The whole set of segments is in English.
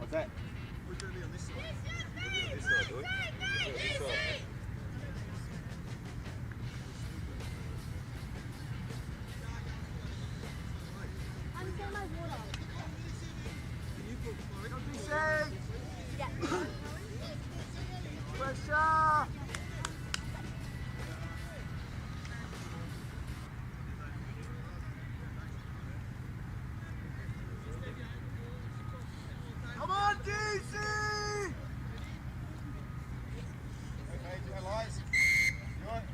What's that? We're going to be on this side. We'll be on this side, boy. We'll be on this side. Pressure! Come on, DC! Okay, do you have lights? You alright?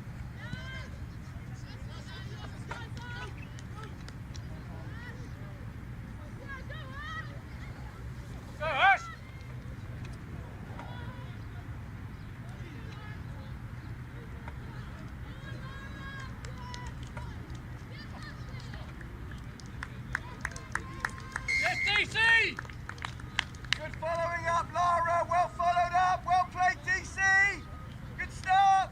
Go, Ash! DC! Good following up, Lara. Well followed up. Well played, DC. Good start.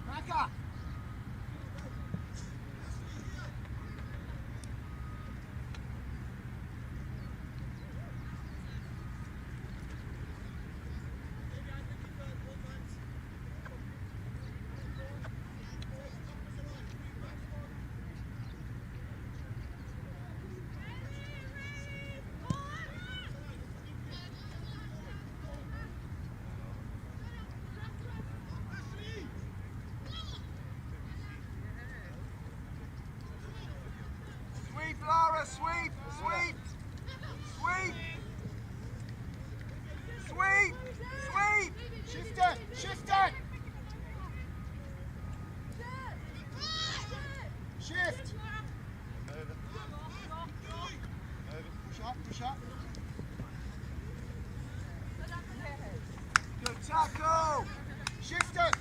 Back up! Lara, sweep, sweep, sweep, sweep, sweep, shift it, shift it, shift, push up, push up, good tackle, shift it.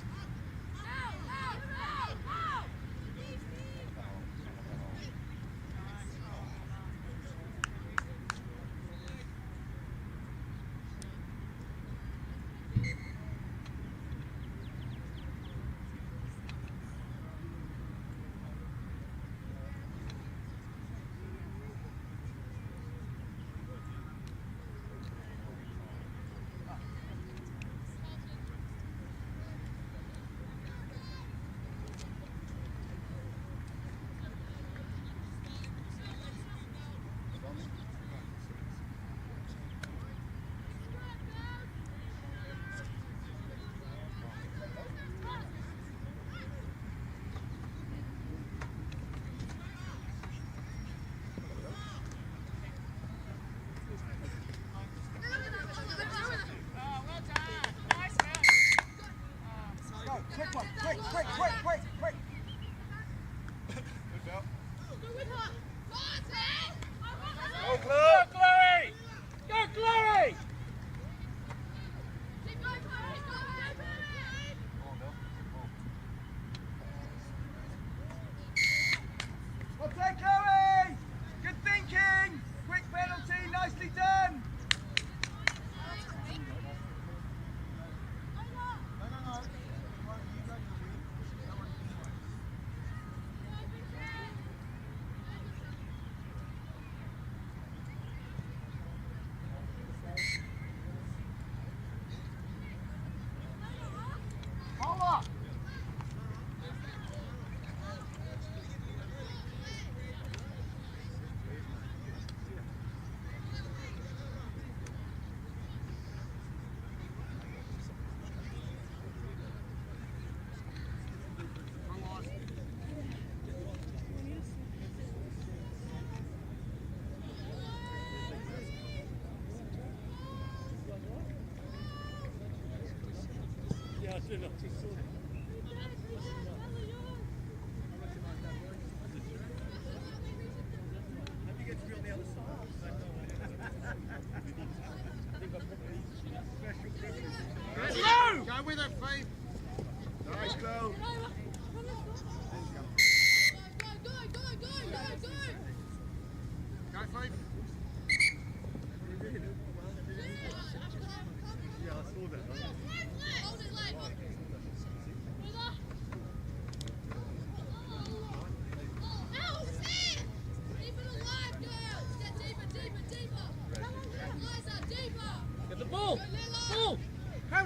Quick! Good bell. Go, Chloe! Go, Chloe! Well played, Chloe! Good thinking! Quick penalty, nicely done!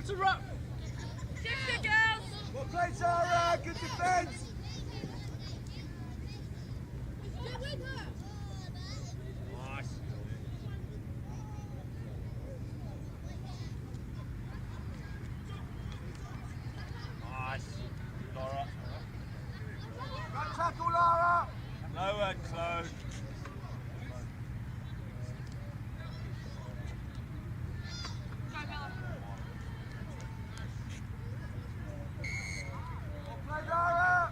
Come to rock. Shift it, girls. Well played, Zara. Good defence. Nice. Nice. Laura. Good tackle, Lara. Low and close. Well played, Lara.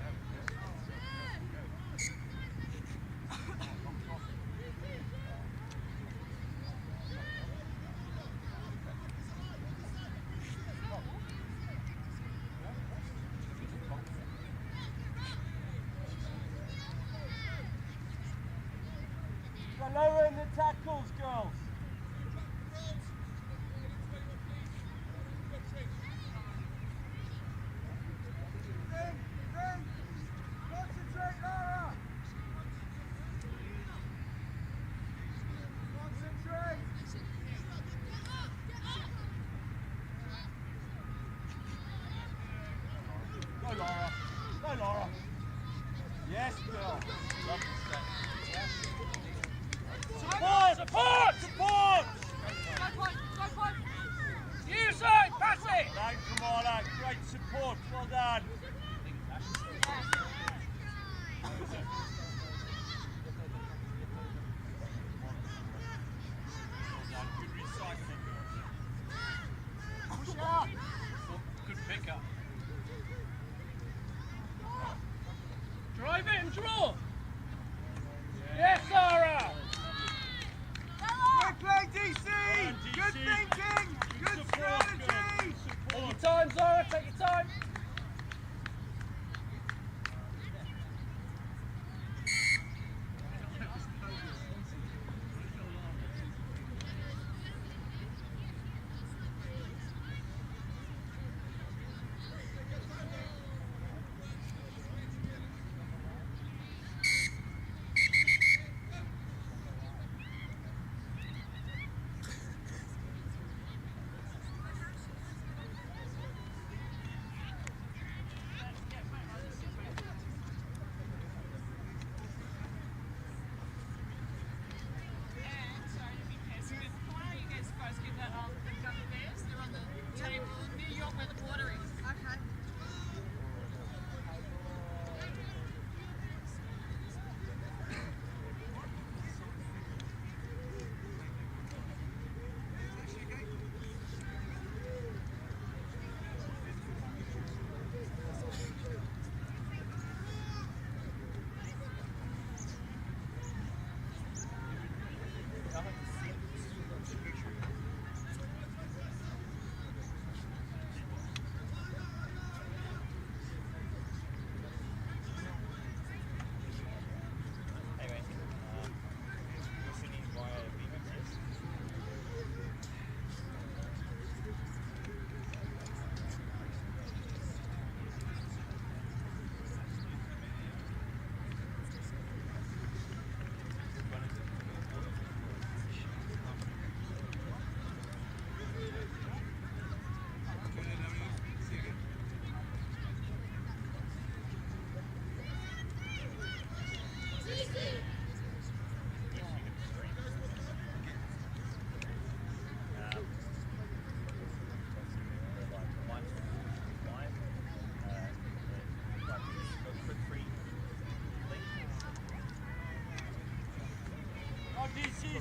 Lower in the tackles, girls. Concentrate, Lara. Concentrate. Go, Laura. Go, Laura. Yes, girl. Support! Support! Support! Use it! Pass it! Thank Kamala. Great support. Well done. Good recycling, girls. Push out! Good pickup. Drive it and draw! Yes, Sarah! Good play, DC. Good thinking. Good strategy. Take your time, Zara, take your time.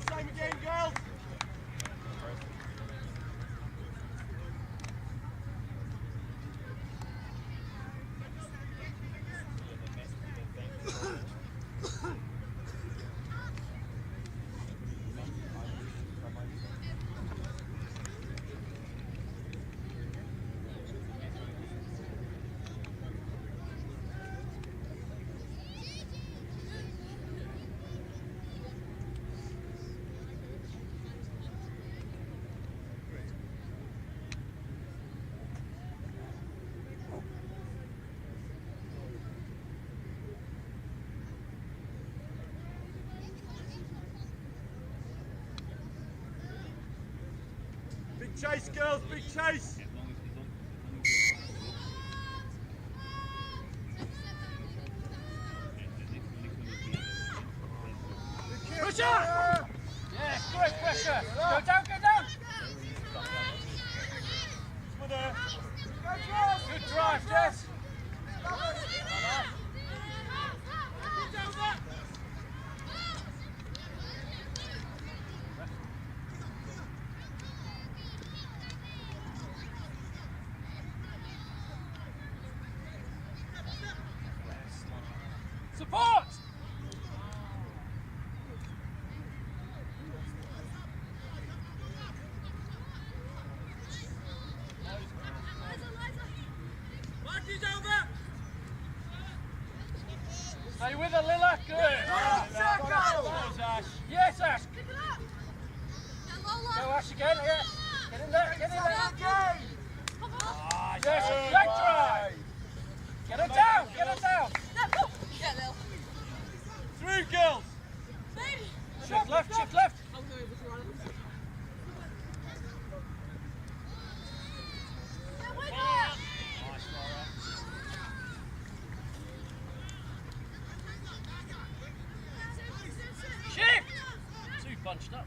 Same again, girls. Big chase, girls, big chase. Jess, leg drive. Get her down, get her down. Through, girls. Shift left, shift left. Shift. Two bunched up.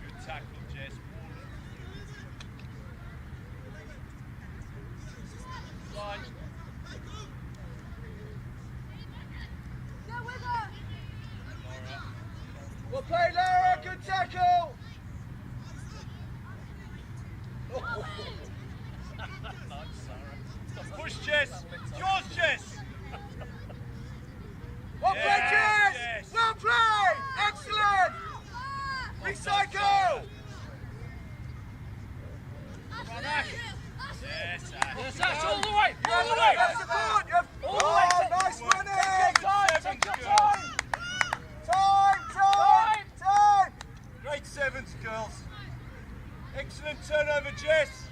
Good tackle, Jess. Line. Well played, Lara. Good tackle. Push, Jess. Yours, Jess. Well played, Jess. Well played. Excellent. Recycle. Run, Ash. Yes, Ash. Yes, Ash. All the way. All the way. Support. All the way. Nice running. Take your time. Time. Great sevens, girls. Excellent turnover, Jess.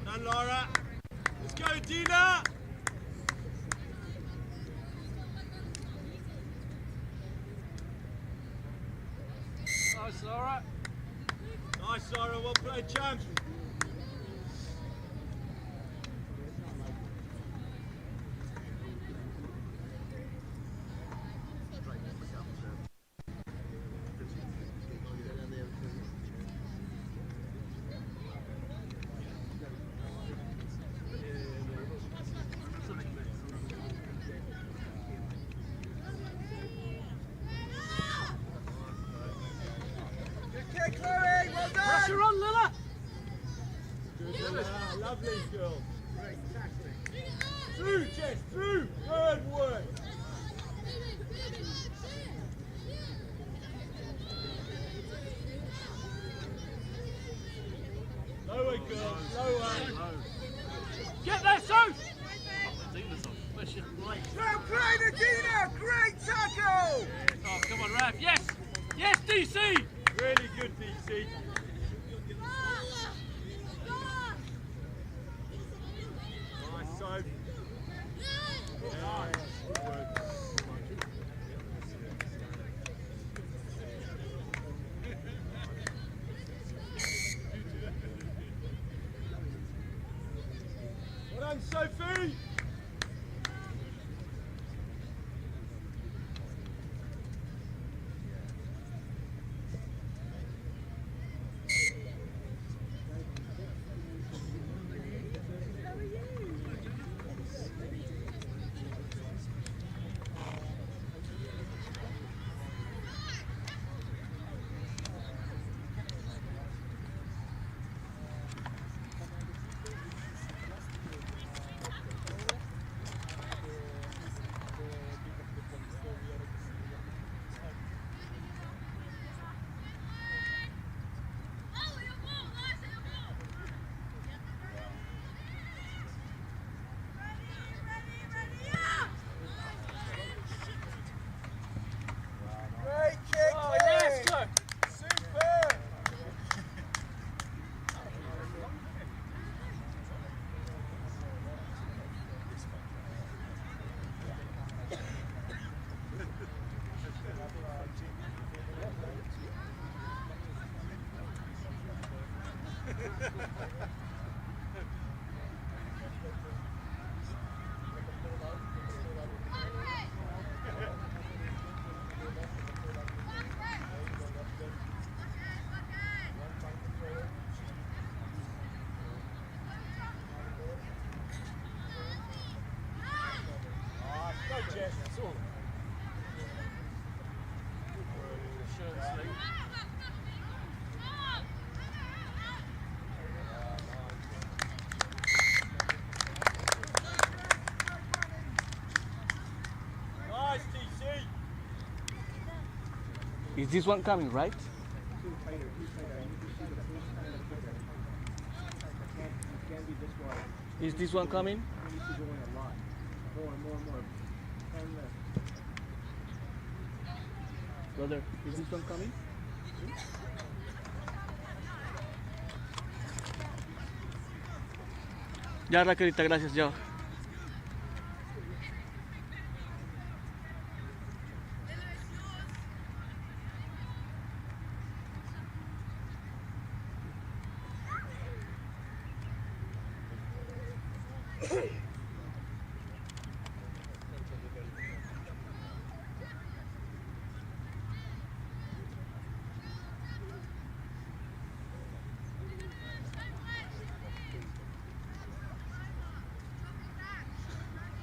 Well done, Laura. Let's go, Dina. Nice, Laura. Nice, Laura. Well played, champ. Pressure on, Lilla! Good, Lilla. Lovely, girl. Great tackling. Through, Jess, through! Good work. Lower, girl. Lower. Get there, Sue! Well played, Adina! Great tackle! Oh, come on, Raph. Yes! Yes, DC! Really good, DC. Nice, Soap. Nice. Well done, Sophie. Is this one coming, right? maybe this way. Is this one coming? We need to go in a lot. More and more and more. 10 left. Brother, is this one coming? Ya, Raquelita, gracias, ya.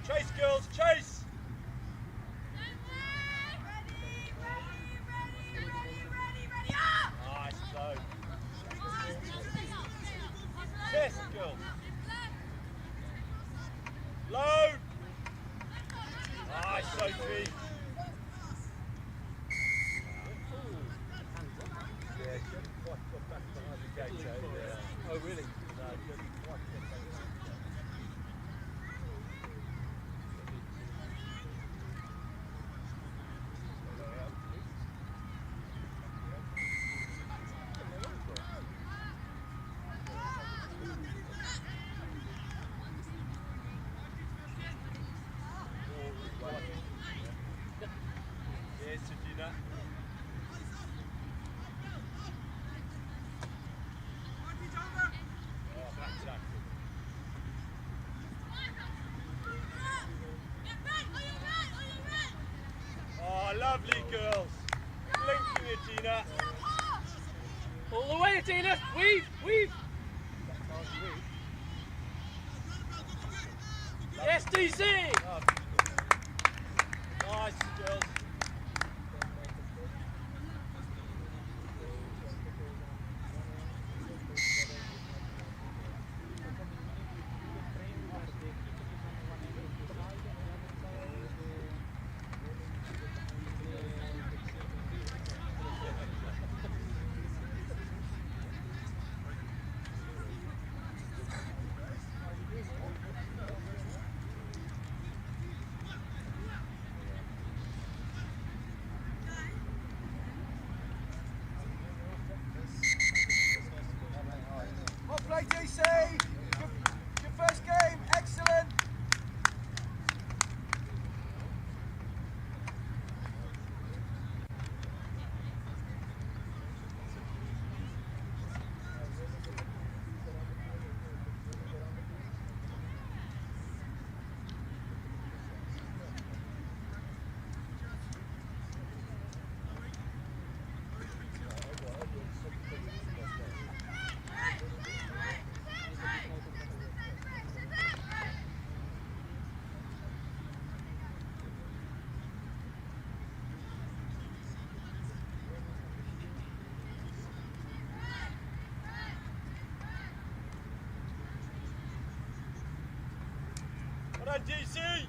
Chase, girls, chase! Nice, low. Chase, girls. Low! Nice, Sophie. Yeah, she hadn't quite got back behind the gate, yeah. Oh, really? No, she hadn't quite got back. Yes, Regina. Oh, back tackle. Oh, lovely girls. Blinking it, Gina. All the way, Tina! Weave! Weave! Yes, DC! Nice, girls. Well played, DC. Good first game. Excellent. Well done, DC.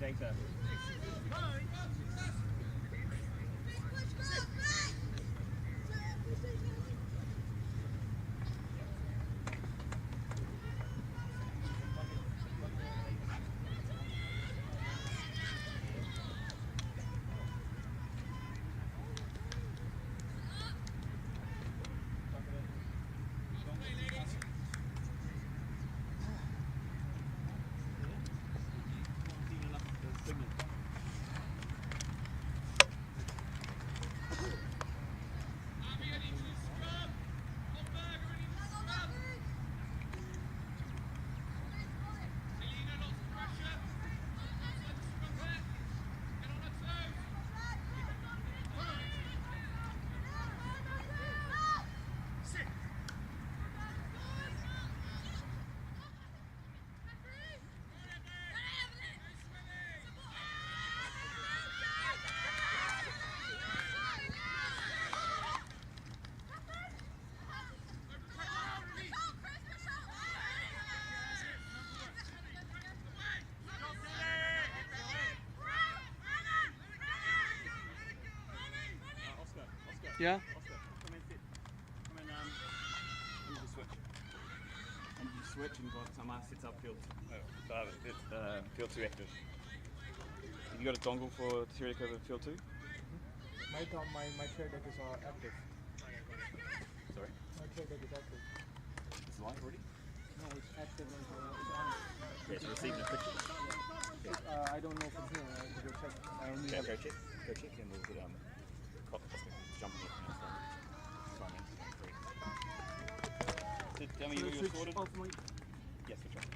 data. Yeah? Oscar, come in, sit. Come in, you just switch. And you switch and got Tamar sits up field. It's field 2 active. Have you got a dongle for theoretic over field 2? My trade deck is active. Sorry? My trade deck is active. It's live already? No, it's active and it's on. Okay, it's receiving a picture. I don't know from here. I have to go check. I only Okay, have go check. Go check and we'll get jumping up now. Sorry, man. Tell me you're sorted? Yes, switch off.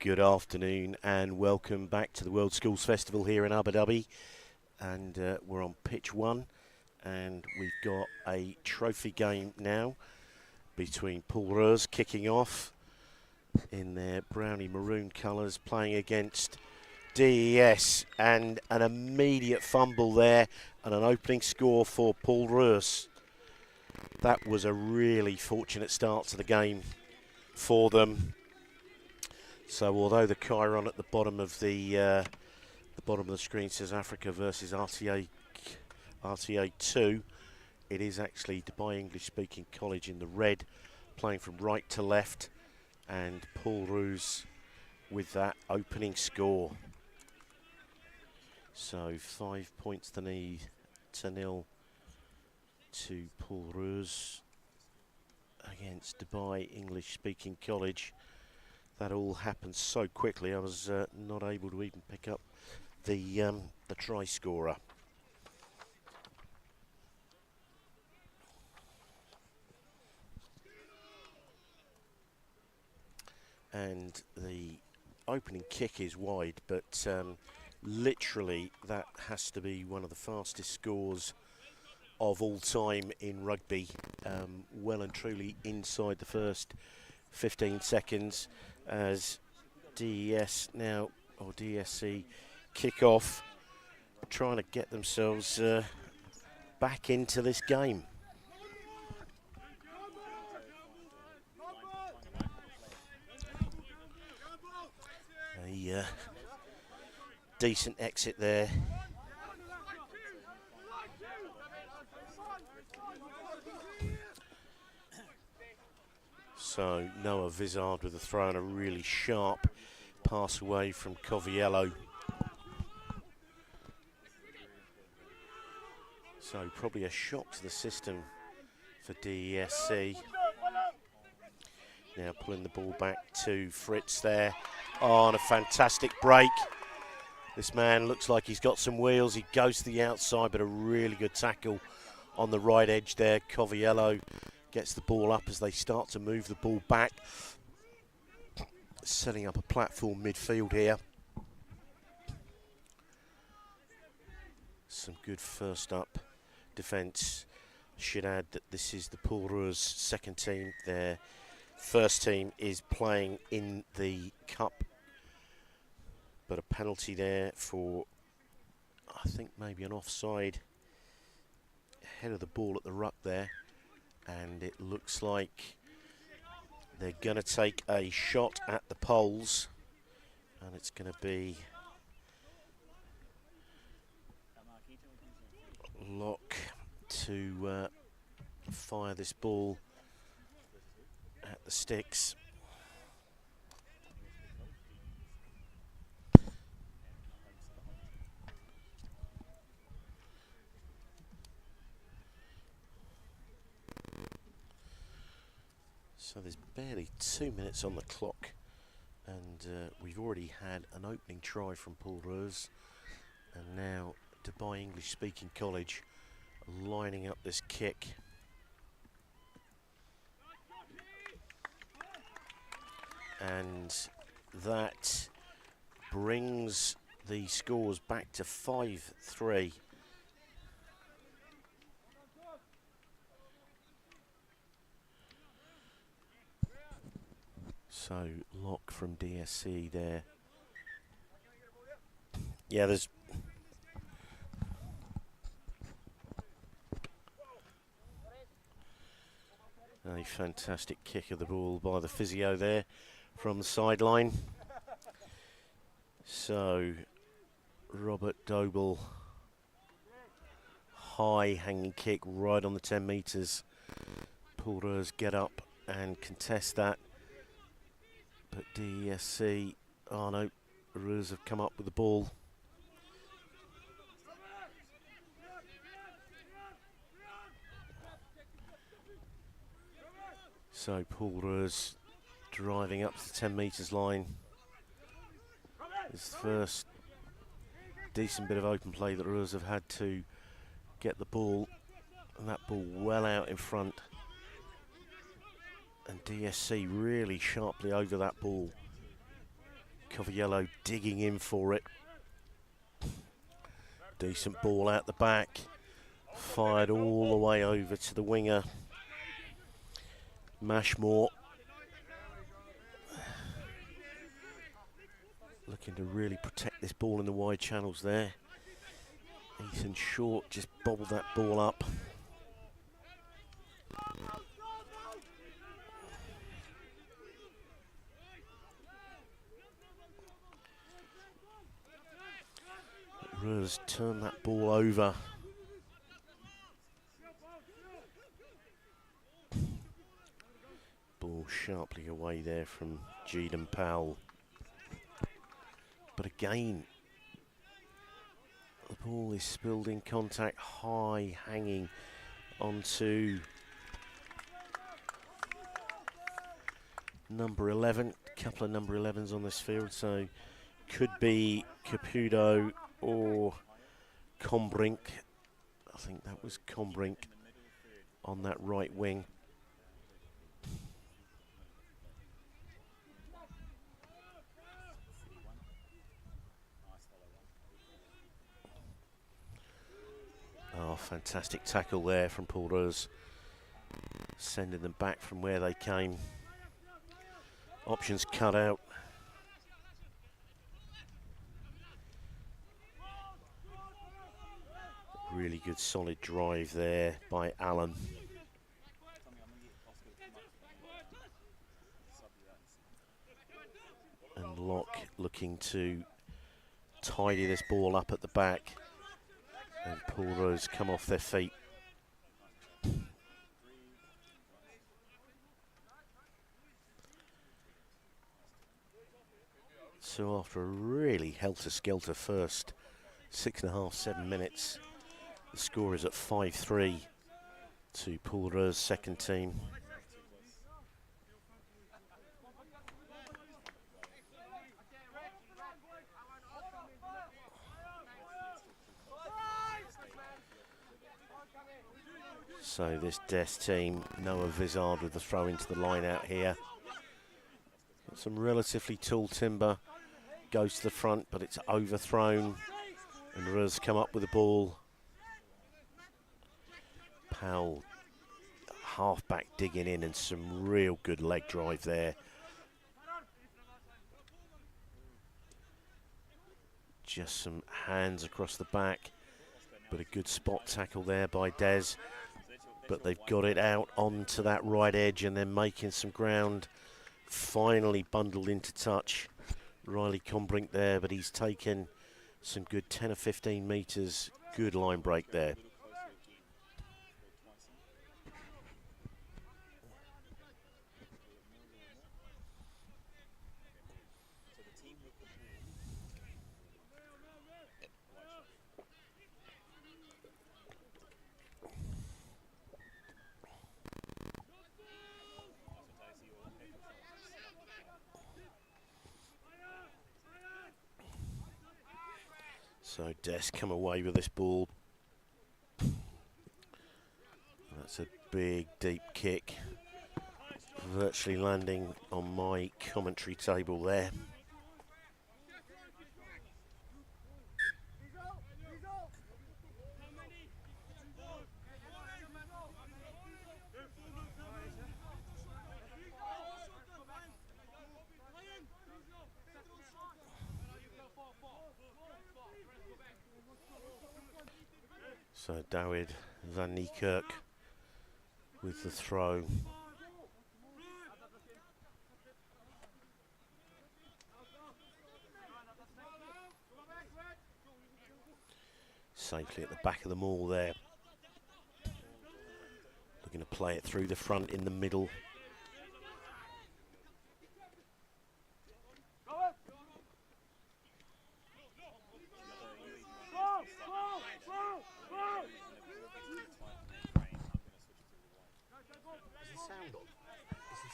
Good afternoon and welcome back to the World Schools Festival here in Abu Dhabi. And we're on pitch 1 and we've got a trophy game now between ROos kicking off in their brownie maroon colours, playing against DES, and an immediate fumble there and an opening score for ROos. That was a really fortunate start to the game for them. So although the chyron at the bottom of the screen says Africa versus RTA 2, it is actually Dubai English Speaking College in the red, playing from right to left, and ROos with that opening score. So 5 points to nil to ROos against Dubai English Speaking College. That all happened so quickly, I was not able to even pick up the try scorer. And the opening kick is wide, but literally that has to be one of the fastest scores of all time in rugby. Well and truly inside the first 15 seconds as DES now, or DSC, kick off, trying to get themselves back into this game. A decent exit there. So Noah Vizard with a throw and a really sharp pass away from Coviello. So probably a shock to the system for DESC. Now pulling the ball back to Fritz there. Oh, and a fantastic break. This man looks like he's got some wheels. He goes to the outside, but a really good tackle on the right edge there. Coviello gets the ball up as they start to move the ball back. Setting up a platform midfield here. Some good first up defence. Should add that this is the ROos second team. Their first team is playing in the Cup. But a penalty there for, I think, maybe an offside head of the ball at the ruck there. And it looks like they're going to take a shot at the poles. And it's going to be Locke to fire this ball at the sticks. So there's barely 2 minutes on the clock, and we've already had an opening try from ROos, and now Dubai English Speaking College lining up this kick. And that brings the scores back to 5-3. So Locke from DSC there. Yeah, there's a fantastic kick of the ball by the physio there from the sideline. So Robert Doble, high hanging kick right on the 10 metres. ROos get up and contest that. But DSC, oh no, ROos have come up with the ball. So ROos driving up to the 10 metres line. It's the first decent bit of open play that ROos have had to get the ball, and that ball well out in front. And DSC really sharply over that ball. Cavaliers digging in for it. Decent ball out the back. Fired all the way over to the winger. Mashmore. Looking to really protect this ball in the wide channels there. Ethan Short just bobbled that ball up. ROos turned that ball over. Ball sharply away there from Jaden Powell. But again, the ball is spilled in contact, high hanging onto number 11. A couple of number 11s on this field, so could be Caputo or Combrink. I think that was Combrink on that right wing. Oh, fantastic tackle there from Paul ROos, sending them back from where they came. Options cut out. Really good solid drive there by Allen. And Locke looking to tidy this ball up at the back. And Paul ROos come off their feet. So after a really helter-skelter first 6.5, 7 minutes, the score is at 5-3 to Paul ROos' second team. So this Des team, Noah Vizard with the throw into the line out here. Got some relatively tall timber, goes to the front, but it's overthrown. And ROos come up with the ball. Powell, half-back digging in and some real good leg drive there. Just some hands across the back, but a good spot tackle there by Des. But they've got it out onto that right edge and then making some ground. Finally bundled into touch. Riley Combrink there, but he's taken some good 10 or 15 metres. Good line break there. So Des come away with this ball. That's a big, deep kick. Virtually landing on my commentary table there. So Dawid van Niekerk with the throw. Safely at the back of the maul there. Looking to play it through the front in the middle.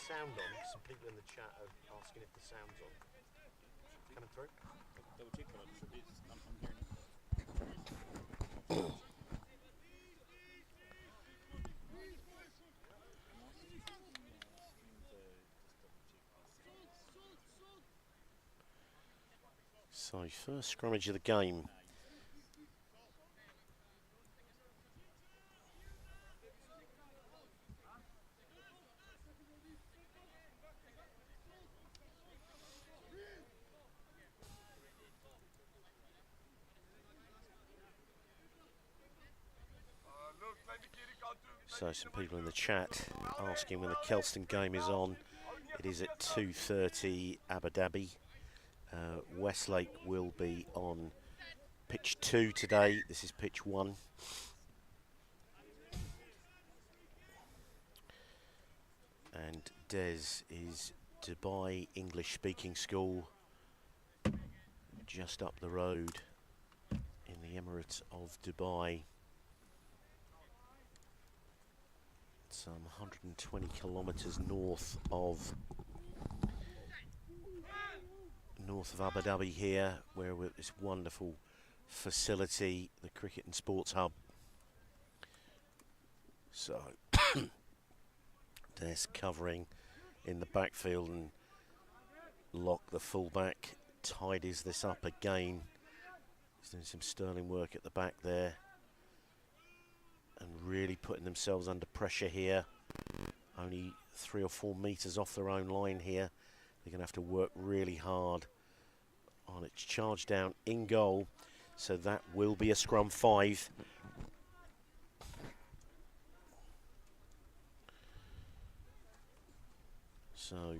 Sound on? Some people in the chat are asking if the sound's on. Coming through? Double check, but I'm hearing it. So first scrummage of the game. So some people in the chat asking when the Kelston game is on. It is at 2:30 Abu Dhabi. Westlake will be on pitch 2 today. This is pitch 1. And Des is Dubai English Speaking School, just up the road in the Emirates of Dubai. Some 120 kilometres north of Abu Dhabi here, where we're at this wonderful facility, the Cricket and Sports Hub. So Des covering in the backfield, and Lock, the fullback, tidies this up again. He's doing some sterling work at the back there and really putting themselves under pressure here. Only 3 or 4 metres off their own line here. They're going to have to work really hard on it. Charge down in goal, so that will be a scrum 5. So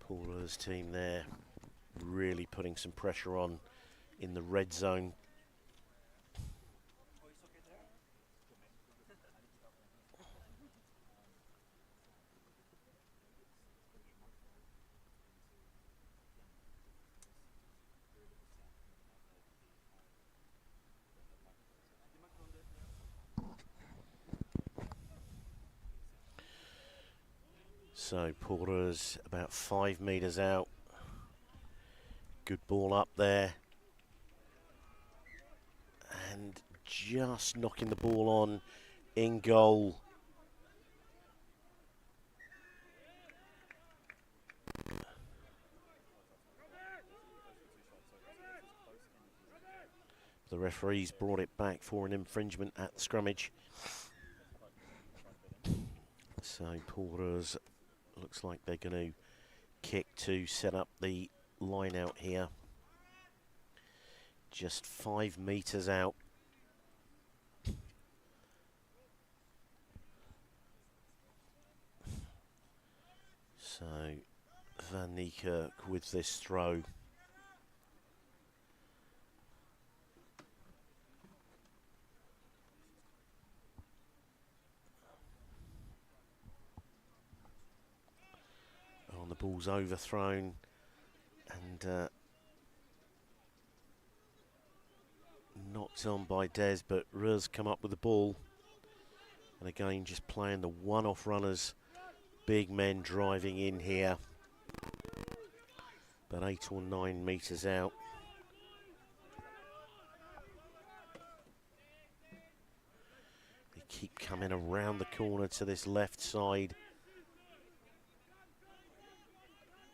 Paula's team there really putting some pressure on in the red zone. So Porter's about 5 metres out. Good ball up there. And just knocking the ball on in goal. The referees brought it back for an infringement at the scrummage. So Porter's looks like they're going to kick to set up the line out here. Just 5 metres out. So Van Niekerk with this throw. Oh, the ball's overthrown and knocked on by Des, but ROos come up with the ball. And again, just playing the one-off runners. Big men driving in here. About 8 or 9 metres out. They keep coming around the corner to this left side.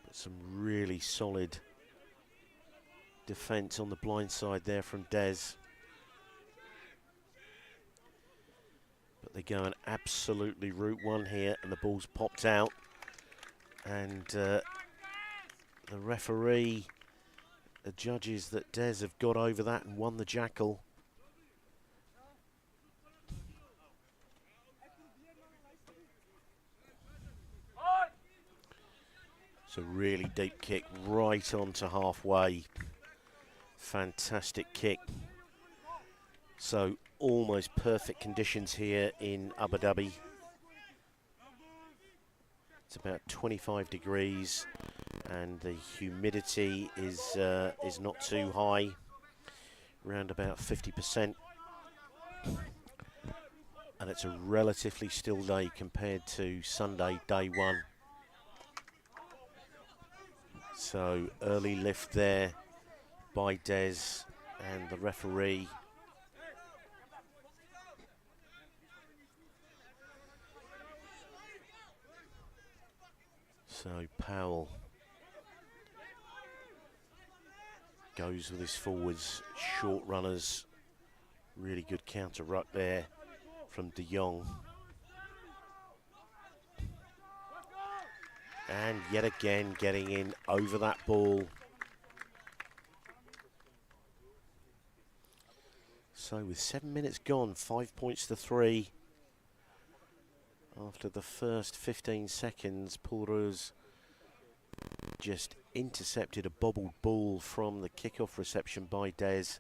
But some really solid defence on the blind side there from Des. But they're going absolutely route one here, and the ball's popped out. And the referee judges that Des have got over that and won the jackal. It's a really deep kick right onto halfway. Fantastic kick. So almost perfect conditions here in Abu Dhabi. It's about 25 degrees and the humidity is not too high, around about 50%. And it's a relatively still day compared to Sunday, day 1. So early lift there by Des and the referee. So Powell Goes with his forwards, short runners. Really good counter ruck there from De Jong. And yet again getting in over that ball. So with 7 minutes gone, 5 points to 3. After the first 15 seconds, ROos just intercepted a bobbled ball from the kickoff reception by Des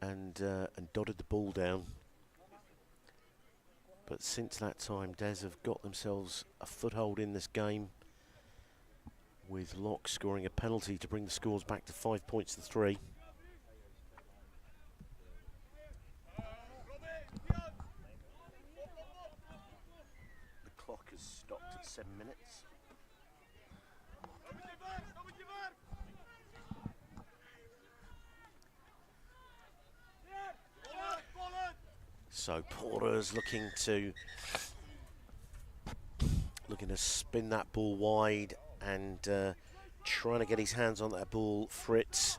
and dotted the ball down. But since that time, Des have got themselves a foothold in this game, with Locke scoring a penalty to bring the scores back to 5 points to 3. The clock has stopped at 7 minutes. So ROos looking to spin that ball wide and trying to get his hands on that ball. Fritz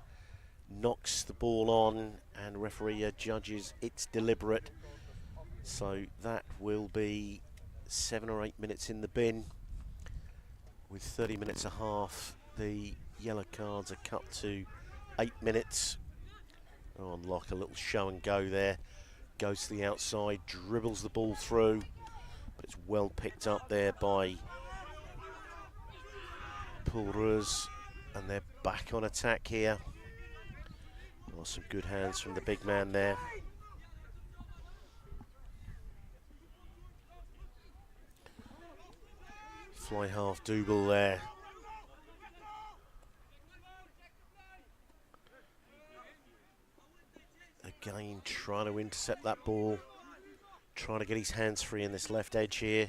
knocks the ball on and referee judges it's deliberate. So that will be 7 or 8 minutes in the bin. With 30 minutes a half, the yellow cards are cut to 8 minutes. Oh, Locke, a little show and go there. Goes to the outside, dribbles the ball through, but it's well picked up there by ROos, and they're back on attack here. Oh, some good hands from the big man there. Fly half double there. Again, trying to intercept that ball, trying to get his hands free in this left edge here,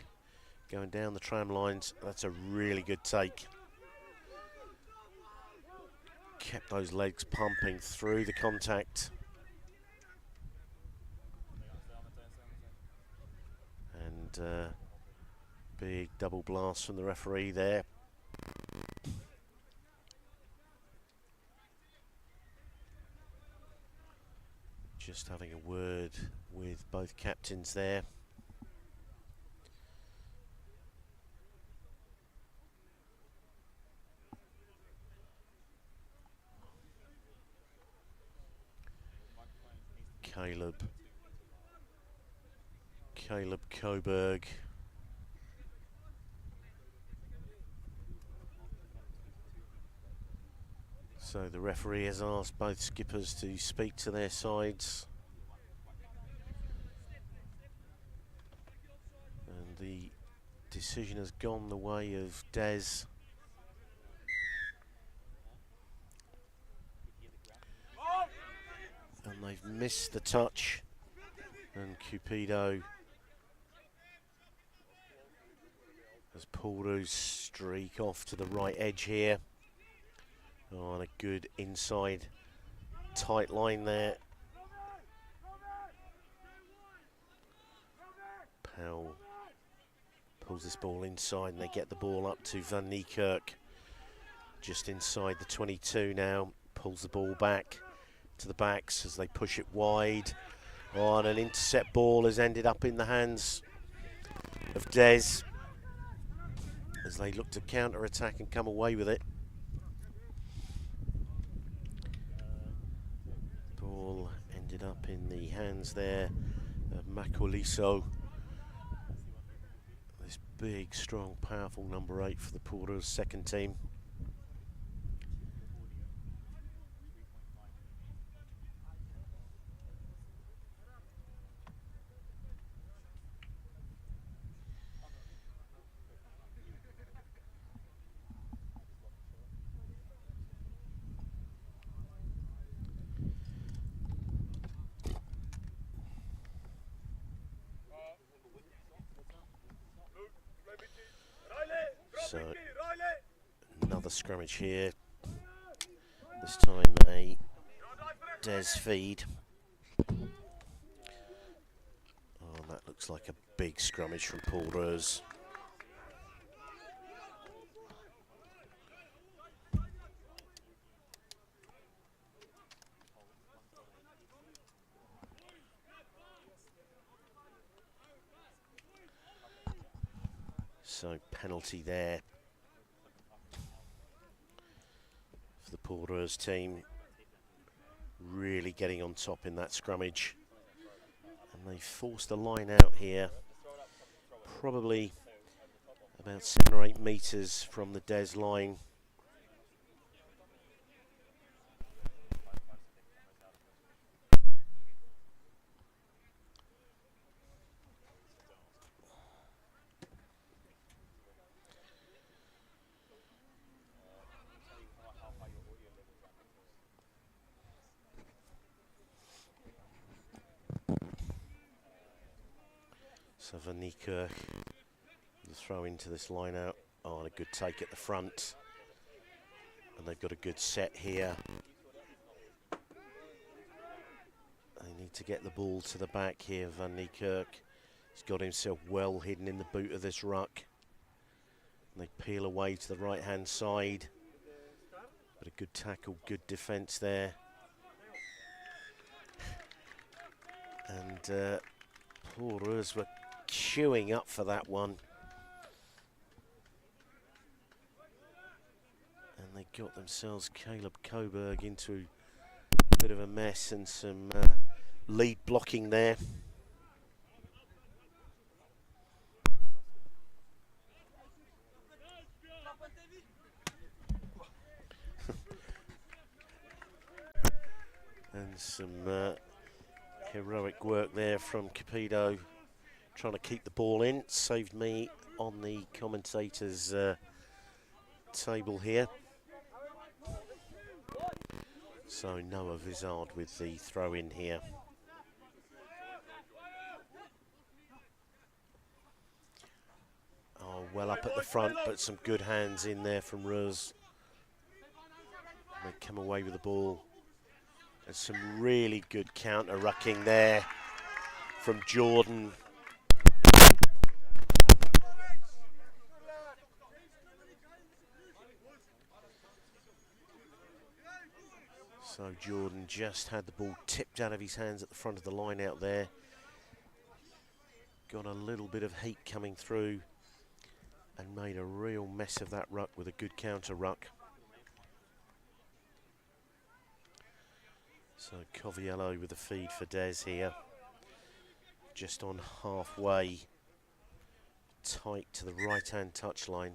going down the tram lines. That's a really good take. Kept those legs pumping through the contact. And big double blast from the referee there. Just having a word with both captains there. Caleb Coburg. So the referee has asked both skippers to speak to their sides. And the decision has gone the way of Des. And they've missed the touch. And Cupido has ROos streak off to the right edge here. Oh, and a good inside tight line there. Powell pulls this ball inside and they get the ball up to Van Niekerk. Just inside the 22 now. Pulls the ball back to the backs as they push it wide. Oh, and an intercept ball has ended up in the hands of Des as they look to counter-attack and come away with it. Ball ended up in the hands there of Macaulay. This big, strong, powerful number 8 for the ROos second team. So another scrummage here. This time a Des feed. Oh, that looks like a big scrummage from ROos. So penalty there for the ROos team. Really getting on top in that scrummage. And they forced the line out here. Probably about 7 or 8 metres from the Des line. So Van Niekerk, the throw into this line out. Oh, and a good take at the front. And they've got a good set here. They need to get the ball to the back here, Van Niekerk. He's got himself well hidden in the boot of this ruck. And they peel away to the right-hand side. But a good tackle, good defence there. And ROos were queuing up for that one. And they got themselves Caleb Coburg into a bit of a mess and some lead blocking there. And some heroic work there from Capito, trying to keep the ball in. Saved me on the commentators' table here. So Noah Vizard with the throw in here. Oh, well up at the front, but some good hands in there from ROos. They come away with the ball. And some really good counter rucking there from Jordan. So Jordan just had the ball tipped out of his hands at the front of the line out there. Got a little bit of heat coming through and made a real mess of that ruck with a good counter ruck. So Coviello with the feed for Des here. Just on halfway, tight to the right-hand touchline.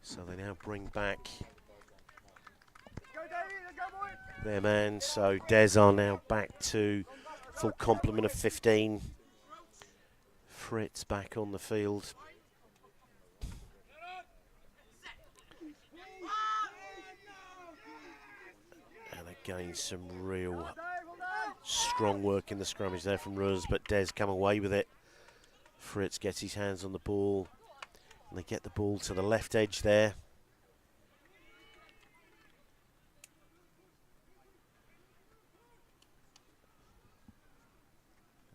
So they now bring back their man. So Des are now back to full complement of 15. Fritz back on the field. And again, some real strong work in the scrummage there from ROos, but Des come away with it. Fritz gets his hands on the ball. And they get the ball to the left edge there.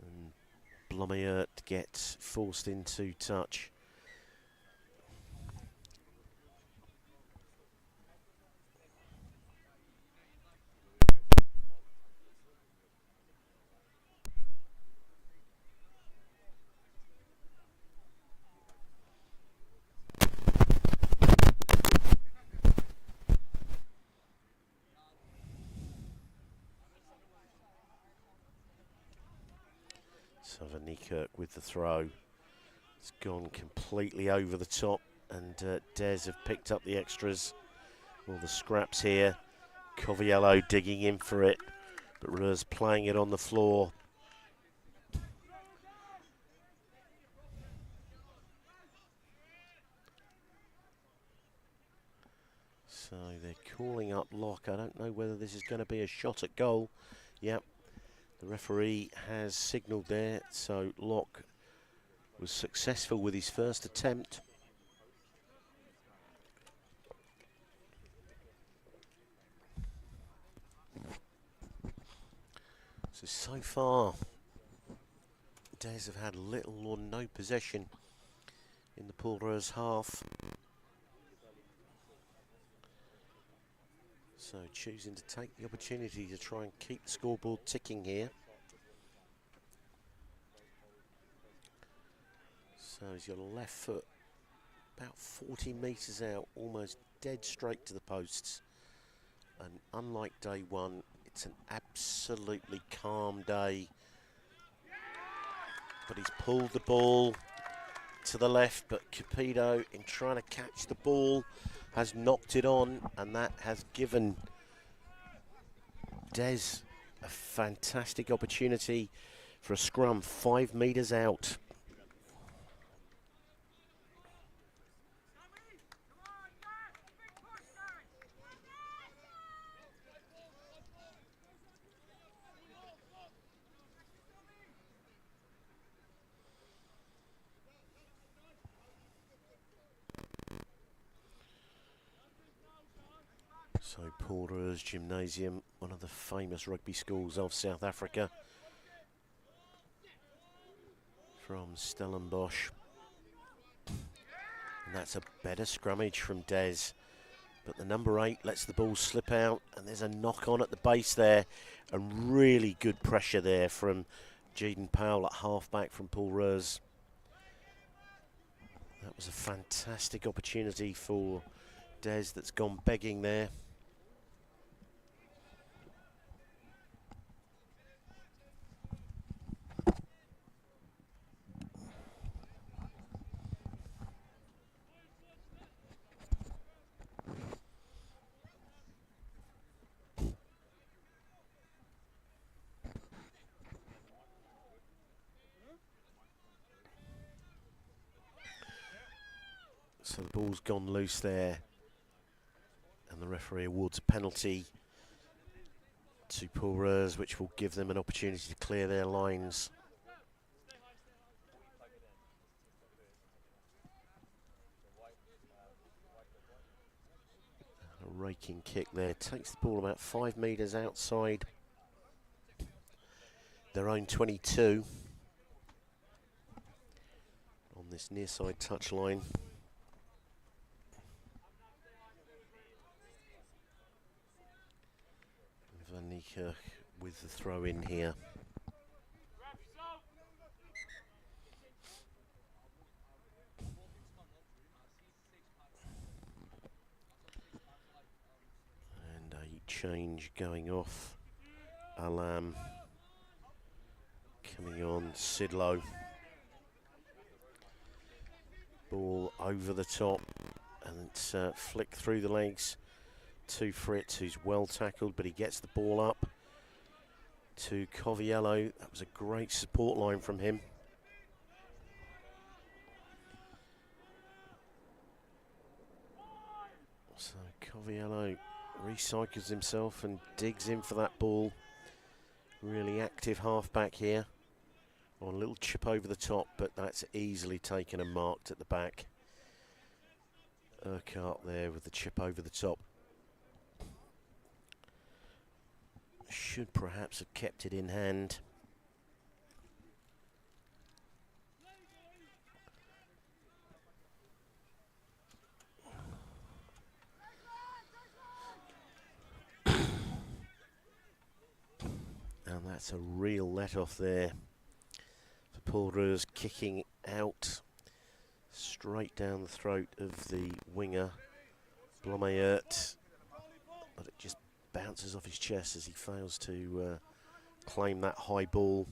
And Blomiert gets forced into touch. So Van Niekerk with the throw. It's gone completely over the top, and Des have picked up the extras. All the scraps here. Coviello digging in for it, but ROos playing it on the floor. So they're calling up lock. I don't know whether this is going to be a shot at goal. Yep. The referee has signalled there, so Locke was successful with his first attempt. So far, Des have had little or no possession in the ROos half. So choosing to take the opportunity to try and keep the scoreboard ticking here. So he's got a left foot about 40 metres out, almost dead straight to the posts. And unlike day one, it's an absolutely calm day. But he's pulled the ball to the left, but Capito, in trying to catch the ball, has knocked it on, and that has given Des a fantastic opportunity for a scrum 5 metres out. So Paul ROos Gymnasium, one of the famous rugby schools of South Africa, from Stellenbosch. And that's a better scrummage from Des. But the number 8 lets the ball slip out, and there's a knock on at the base there. And really good pressure there from Jaden Powell at halfback from Paul ROos. That was a fantastic opportunity for Des that's gone begging there. So the ball's gone loose there, and the referee awards a penalty to Paul ROos, which will give them an opportunity to clear their lines. A raking kick there, takes the ball about 5 metres outside their own 22 on this near side touch line. Vanika with the throw in here. And a change going off. Alam coming on, Sidlow. Ball over the top, and it's flicked through the legs to Fritz, who's well tackled, but he gets the ball up to Coviello. That was a great support line from him. So Coviello recycles himself and digs in for that ball. Really active halfback here. On a little chip over the top, but that's easily taken and marked at the back. Urquhart there with the chip over the top. Should perhaps have kept it in hand. And that's a real let-off there for Paul ROos, kicking out straight down the throat of the winger, Blomayert, but it just bounces off his chest as he fails to claim that high ball.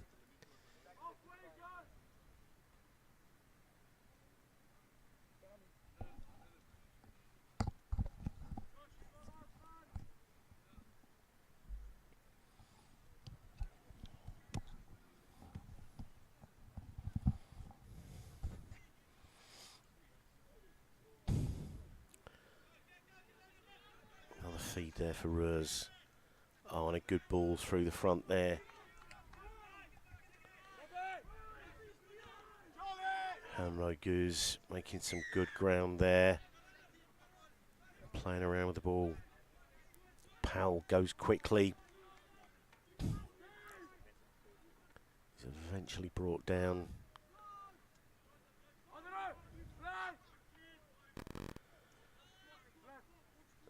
Another feed there for ROos. Oh, and a good ball through the front there. Harrow Goose making some good ground there. Playing around with the ball. Powell goes quickly. He's eventually brought down.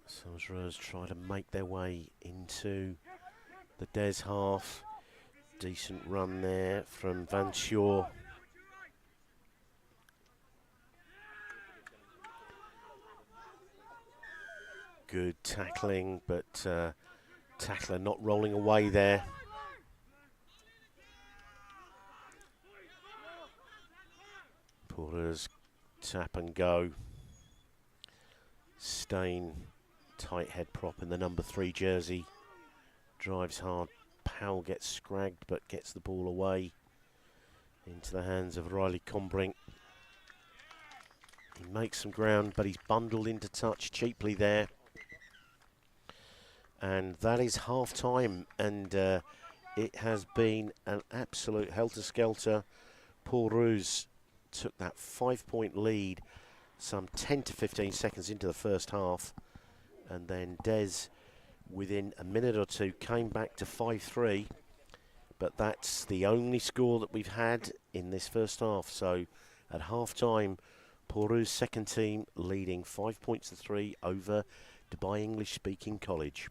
So as ROos try to make their way into the Des half. Decent run there from Van Shaw. Good tackling, but tackler not rolling away there. Porter's tap and go. Stain, tight head prop in the number 3 jersey. Drives hard. Powell gets scragged but gets the ball away into the hands of Riley Combrink. He makes some ground, but he's bundled into touch cheaply there. And that is half time, and it has been an absolute helter-skelter. ROos took that 5-point lead some 10 to 15 seconds into the first half, and then Des, within a minute or two, came back to 5-3, but that's the only score that we've had in this first half. So at half time, ROos' second team leading 5 points to 3 over Dubai English Speaking College.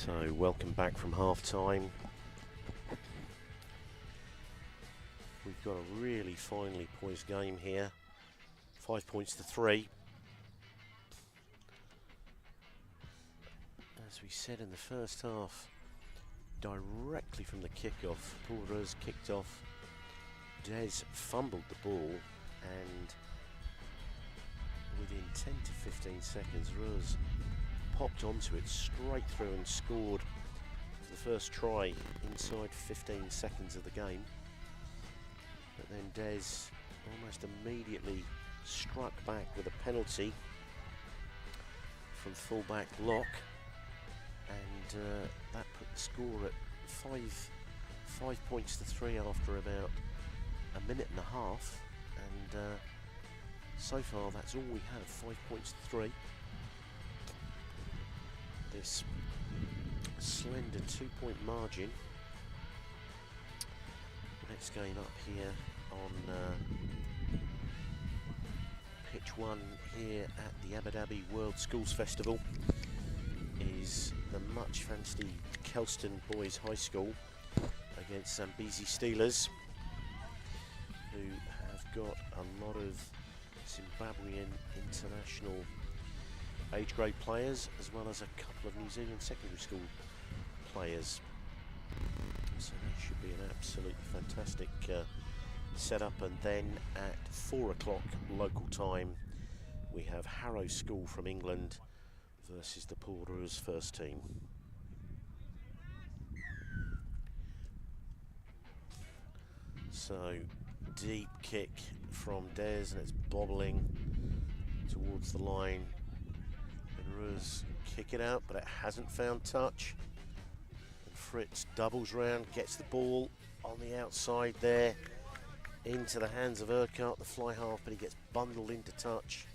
So welcome back from half time. We've got a really finely poised game here. 5 points to 3. As we said in the first half, directly from the kickoff, ROos kicked off. Des fumbled the ball, and within 10 to 15 seconds, ROos popped onto it straight through and scored for the first try inside 15 seconds of the game. But then Des almost immediately struck back with a penalty from fullback Locke, and that put the score at 5 points to 3 after about a minute and a half, and so far that's all we had, 5 points to 3. This slender 2-point margin. Next game up here on pitch 1 here at the Abu Dhabi World Schools Festival is the much fancied Kelston Boys High School against Zambezi Steelers, who have got a lot of Zimbabwean international age grade players, as well as a couple of New Zealand secondary school players. So that should be an absolutely fantastic setup. And then at 4 o'clock local time, we have Harrow School from England versus the ROos first team. So deep kick from Des, and it's bobbling towards the line. And ROos kick it out, but it hasn't found touch. And Fritz doubles round, gets the ball on the outside there into the hands of Urquhart, the fly half, but he gets bundled into touch.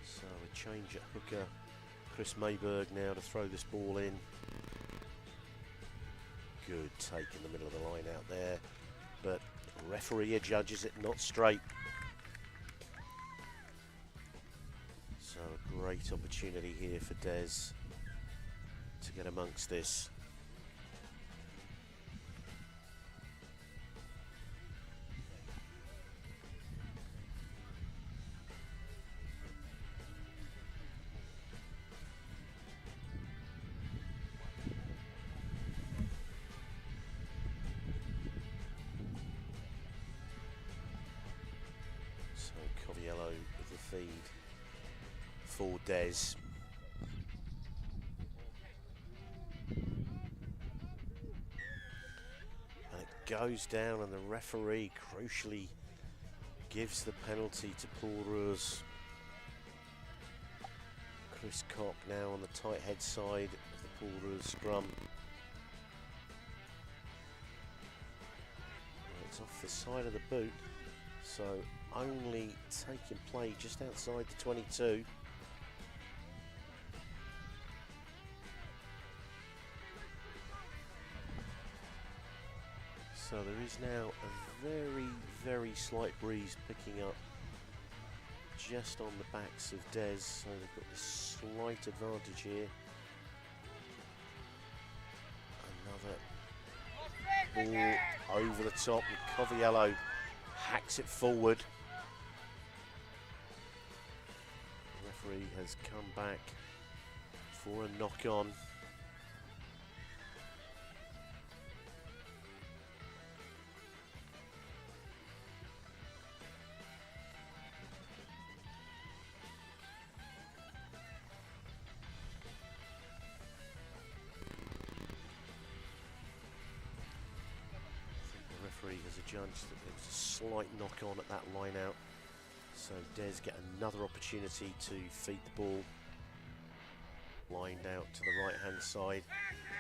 So a change at hooker. Chris Mayberg now to throw this ball in. Good take in the middle of the line out there, but referee adjudges it not straight. So a great opportunity here for Des to get amongst this. With the feed for Des. And it goes down, and the referee crucially gives the penalty to ROos. Chris Cock now on the tight head side of the ROos scrum. It's off the side of the boot, so only taking play just outside the 22. So there is now a very, very slight breeze picking up just on the backs of Des, so they've got this slight advantage here. Another ball over the top, and Coviello hacks it forward. The referee has come back for a knock on. Has adjudged that there was a slight knock on at that line out, so Des get another opportunity to feed the ball lined out to the right hand side,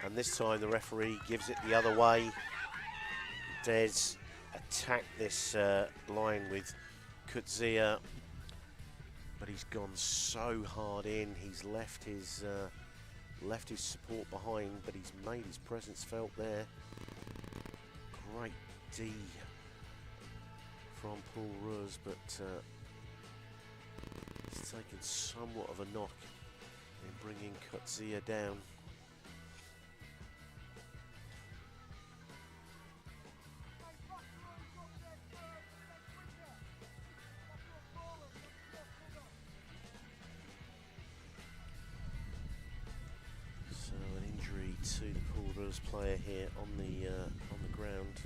and this time the referee gives it the other way. Des attacked this line with Kutzia but he's gone so hard in. He's left his support behind, but he's made his presence felt there. Great D from Paul ROos, but he's taken somewhat of a knock in bringing Kutsia down. So an injury to the Paul ROos player here on the ground.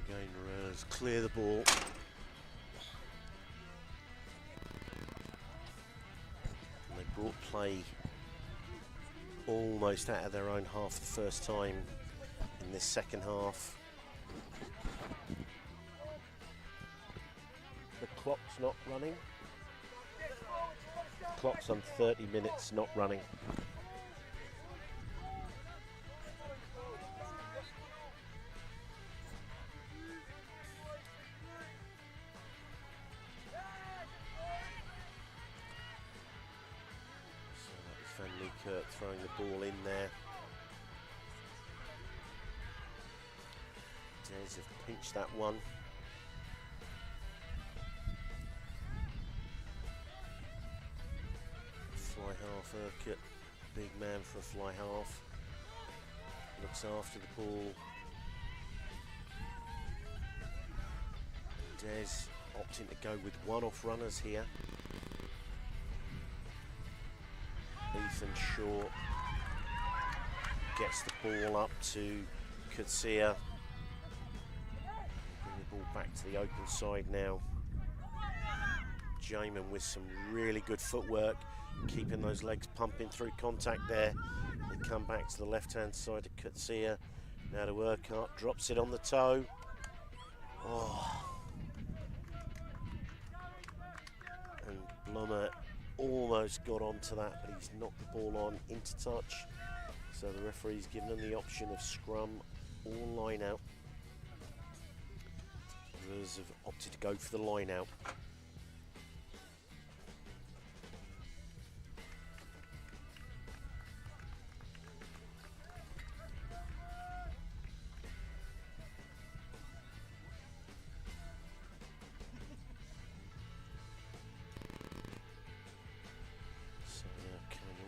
Again, ROos clear the ball. And they brought play almost out of their own half the first time in this second half. The clock's not running. Clock's on 30 minutes not running. Throwing the ball in there. Des have pinched that one. Fly half Urquhart, big man for a fly half. Looks after the ball. Des opting to go with one-off runners here. Ethan Shaw gets the ball up to Kutsia. Bring the ball back to the open side now. Jamin with some really good footwork, keeping those legs pumping through contact there. They come back to the left-hand side to Kutsia. Now to Urquhart, drops it on the toe. Oh. And Blummer almost got onto that, but he's knocked the ball on into touch. So the referee's given them the option of scrum or line out. ROos have opted to go for the line out.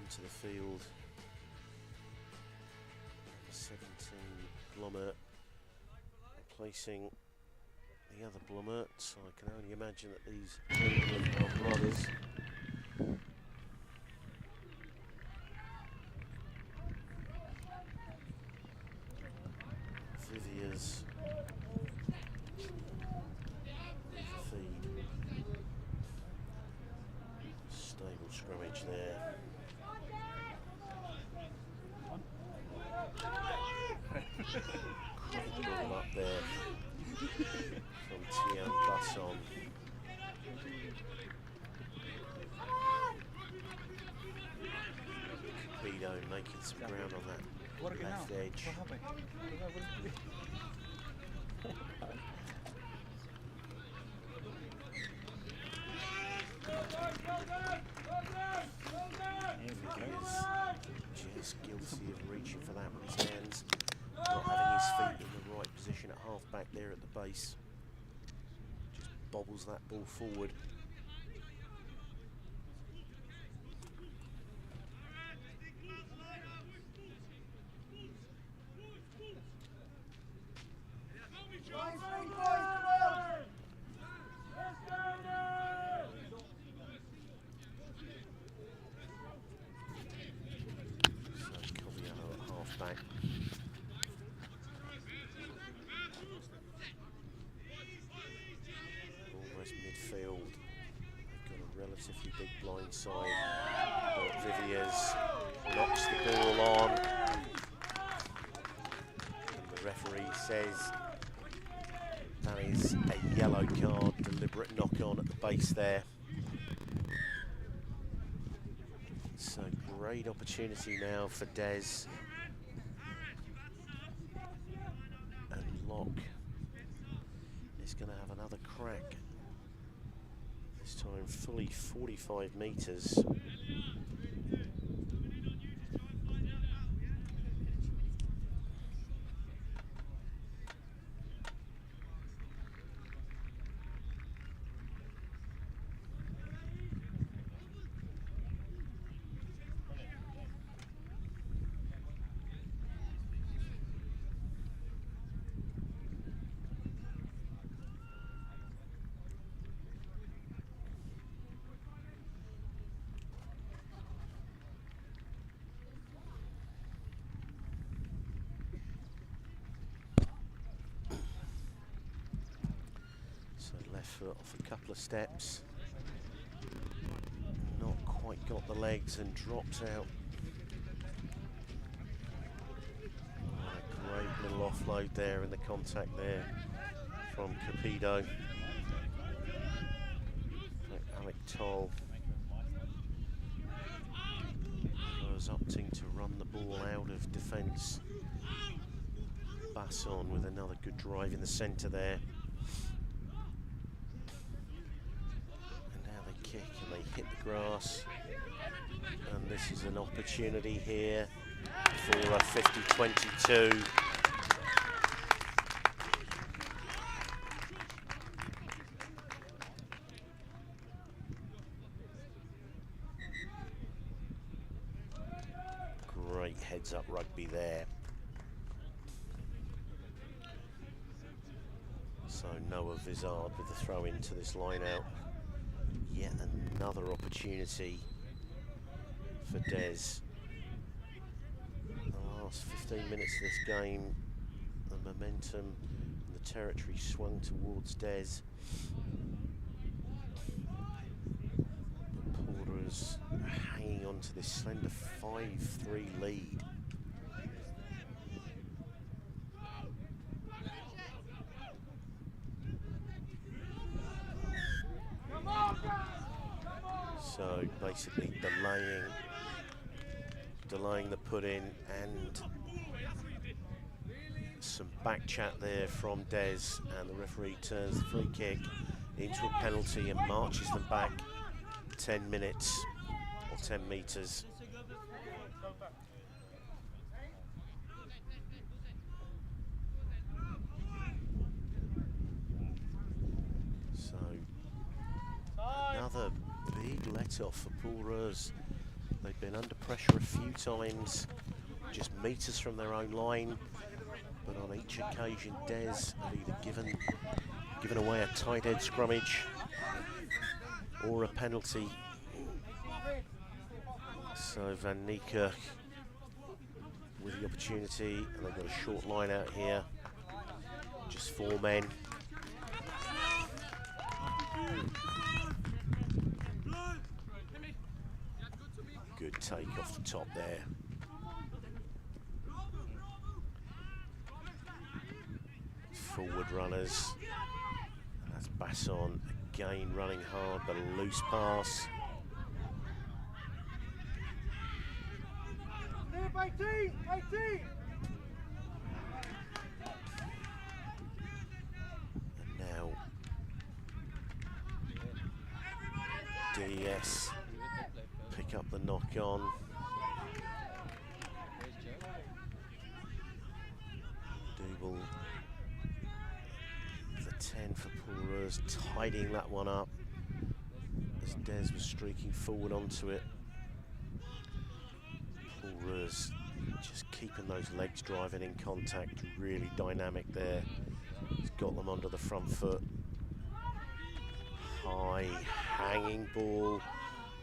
To the field, 17 Blummer replacing the other Blummer, so I can only imagine that these are brothers. Viviers with the feed. Stable scrummage there. Ball up there from Tian Basson. Capido making some ground on that left edge. Just guilty of reaching for that with his hands. Not having his feet in the right position at half back there at the base. Just bobbles that ball forward. Almost midfield. says that is a yellow card, deliberate knock-on at the base there. So great opportunity now for Des. And Locke is going to have another crack. This time fully 45 metres. Left foot off a couple of steps, not quite got the legs and drops out. A great little offload there in the contact there from Capito. Alec Toll was opting to run the ball out of defence. Basson with another good drive in the centre there. Kick and they hit the grass, and this is an opportunity here for a 50-22. Great heads up rugby there. So Noah Vizard with the throw into this line out. Yet another opportunity for Des. The last 15 minutes of this game, the momentum and the territory swung towards Des. But Porter's hanging on to this slender 5-3 lead. So basically delaying the put in, and some back chat there from Des, and the referee turns the free kick into a penalty and marches them back 10 minutes or 10 metres. So another big let-off for ROos. They've been under pressure a few times, just metres from their own line, but on each occasion Des have either given away a tight end scrummage or a penalty. So Van Niekerk with the opportunity, and they've got a short line out here, just 4 men. Good take off the top there. Forward runners. And that's Basson again running hard, but a loose pass. 18! And now DS pick up the knock on. Double the 10 for ROos, tidying that one up as Des was streaking forward onto it. ROos just keeping those legs driving in contact, really dynamic there. He's got them under the front foot. High hanging ball,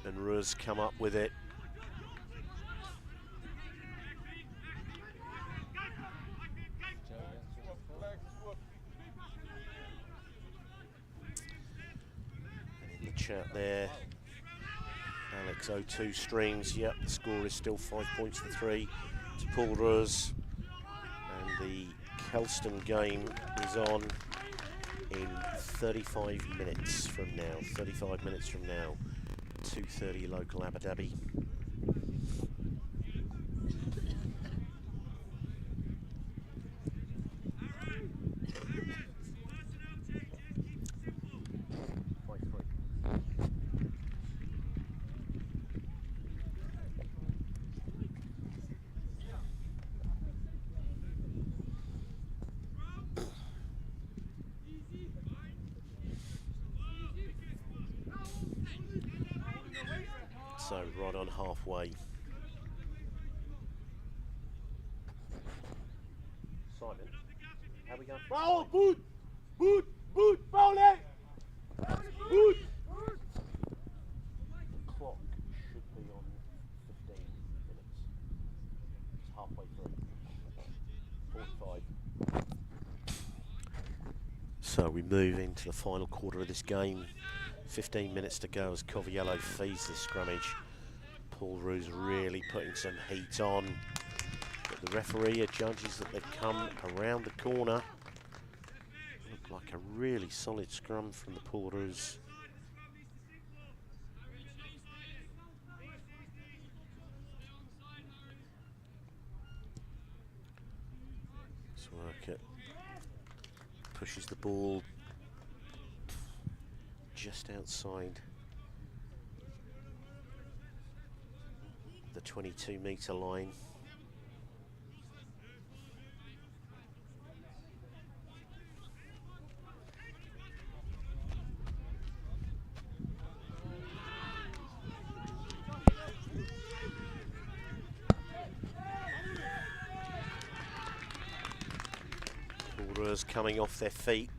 and ROos come up with it. And in the chat there, Alex 02 streams, yep, the score is still 5 points to 3 to ROos. And the Kelston game is on in 35 minutes from now. 35 minutes from now. 2:30 local Abu Dhabi. So right on halfway. Simon, how we going? Foul, boot, boot, foul it. Boot. The clock should be on 15 minutes. It's halfway through. 45. So we move into the final quarter of this game. 15 minutes to go as Cavaliers feeds the scrummage. Paul ROos really putting some heat on. But the referee judges that they've come around the corner. Looked like a really solid scrum from the Paul ROos. Work it. Pushes the ball just outside the 22-metre line. ROos coming off their feet.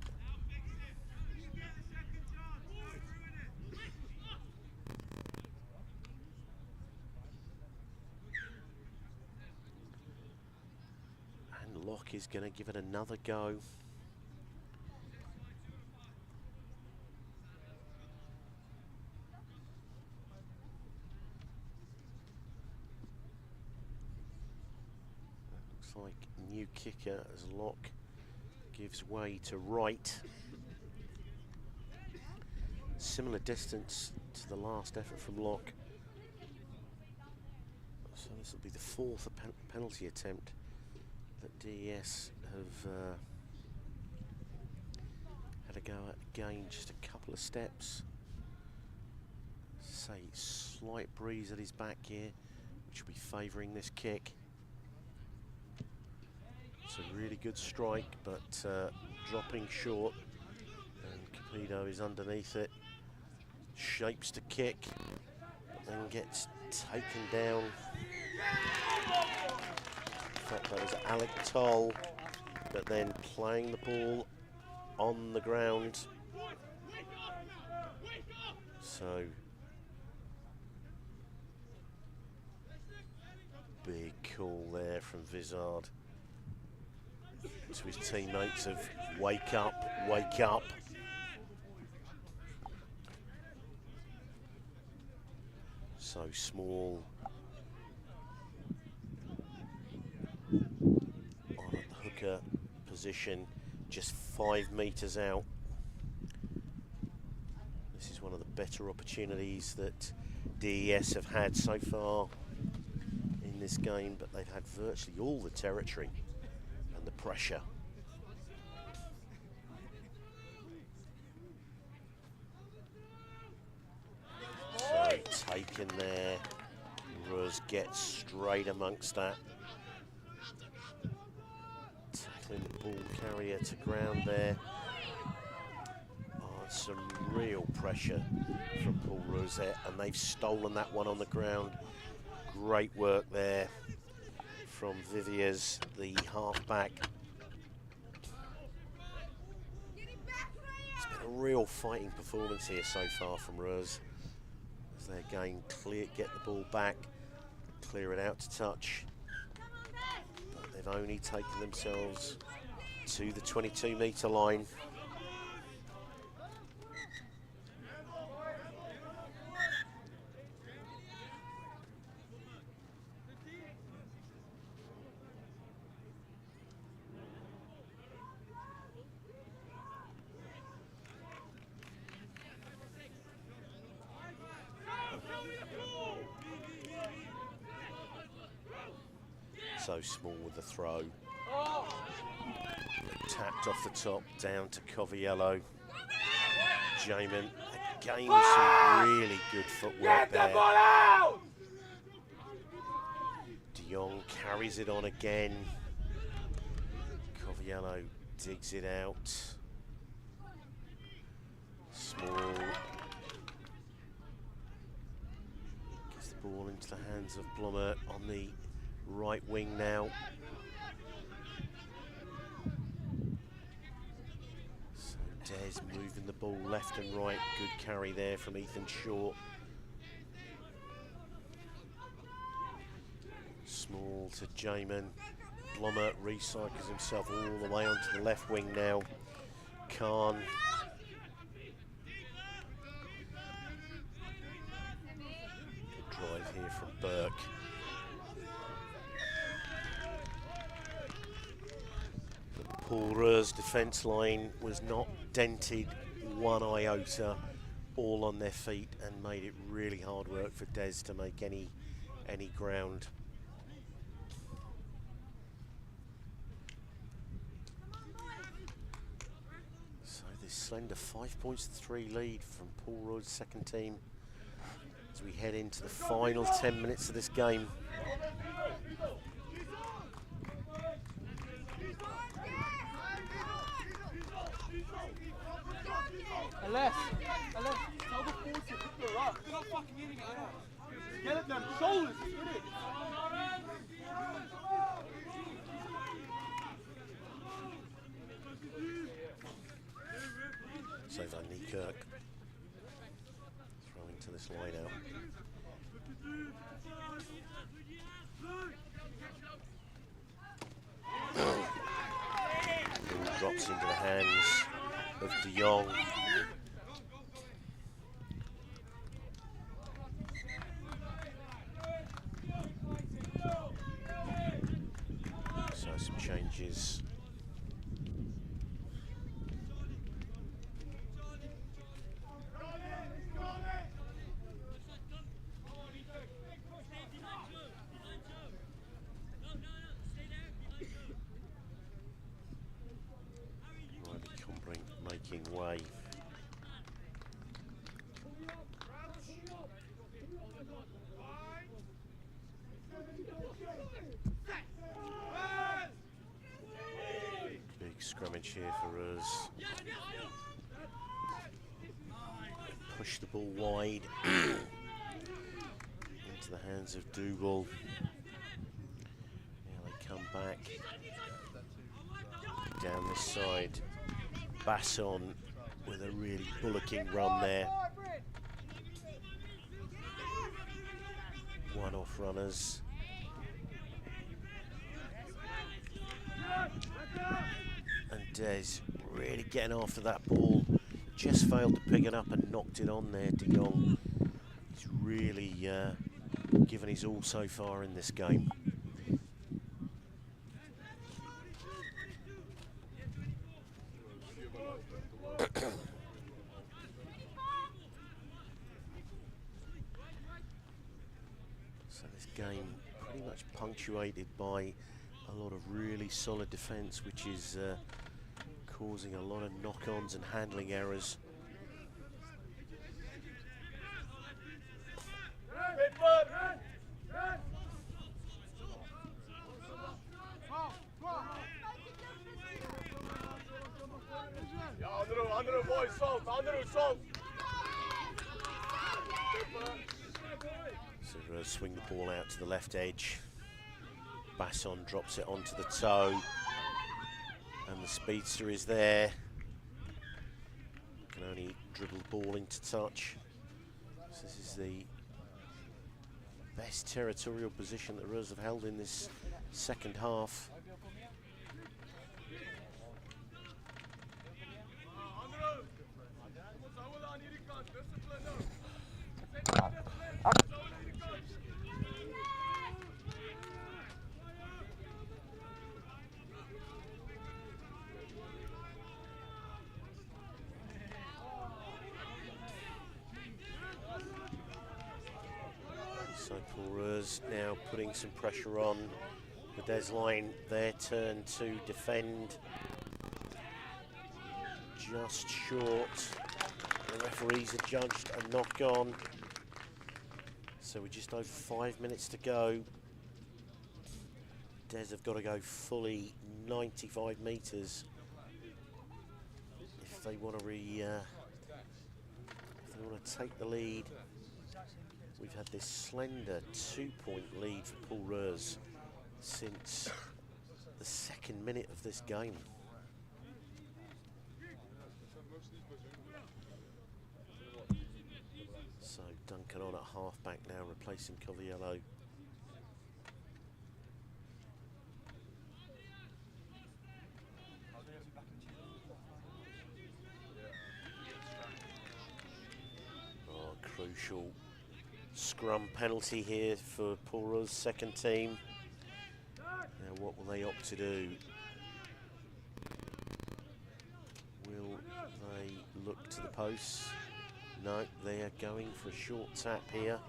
And Locke is going to give it another go. Looks like new kicker as Locke gives way to right. Similar distance to the last effort from Locke. So this will be the fourth penalty attempt that DES have had a go at again, just a couple of steps. Say slight breeze at his back here, which will be favouring this kick. It's a really good strike, but dropping short, and Capito is underneath it, shapes to kick, but then gets taken down. In fact, that was Alec Toll, but then playing the ball on the ground. So, big call there from Vizard to his teammates of wake up, wake up. So small on the hooker position, just 5 metres out. This is one of the better opportunities that DES have had so far in this game, but they've had virtually all the territory and the pressure. So taken there, ROos gets straight amongst that. Tackling the ball carrier to ground there. Oh, some real pressure from Paul ROos there, and they've stolen that one on the ground. Great work there from Viviers, the halfback. It's been a real fighting performance here so far from ROos. As they again get the ball back, clear it out to touch. But they've only taken themselves to the 22-metre line. So Small with the throw. Tapped off the top, down to Coviello. Jamin, again with some really good footwork there. De Jong carries it on again. Coviello digs it out. Small gets the ball into the hands of Blommer on the right wing now. So Des moving the ball left and right. Good carry there from Ethan Shaw. Small to Jamin. Blommer recycles himself all the way onto the left wing now. Khan. Good drive here from Burke. Paul Reus' defence line was not dented one iota, all on their feet, and made it really hard work for Des to make any ground. So this slender 5 points to 3 lead from Paul Reus' second team as we head into the final 10 minutes of this game. Unless, tell the force to pick her up. They're not fucking hitting it out. Get it down, shoulders, hit it. So Van Niekerk throwing to this line out. Ball drops into the hands of De Jong. So some changes. Making way. Big scrummage here for us. Push the ball wide into the hands of Dougal. Now they come back down this side. Basson with a really bullocking run there. One-off runners. And Des really getting after that ball. Just failed to pick it up and knocked it on there, De Jong. He's really given his all so far in this game. So this game pretty much punctuated by a lot of really solid defence, which is causing a lot of knock-ons and handling errors. So swing the ball out to the left edge. Basson drops it onto the toe, and the speedster is there. Can only dribble the ball into touch. So this is the best territorial position that ROos have held in this second half. So ROos now putting some pressure on The Des line, their turn to defend. Just short. The referees are judged a knock on. So we're just over 5 minutes to go. Des have got to go fully 95 metres if they want to take the lead. We've had this slender 2-point lead for ROos since the 2nd minute of this game. So Duncan on at half-back now, replacing Coviello. Crucial scrum penalty here for ROos' second team. Now what will they opt to do? Will they look to the posts? No, they are going for a short tap here.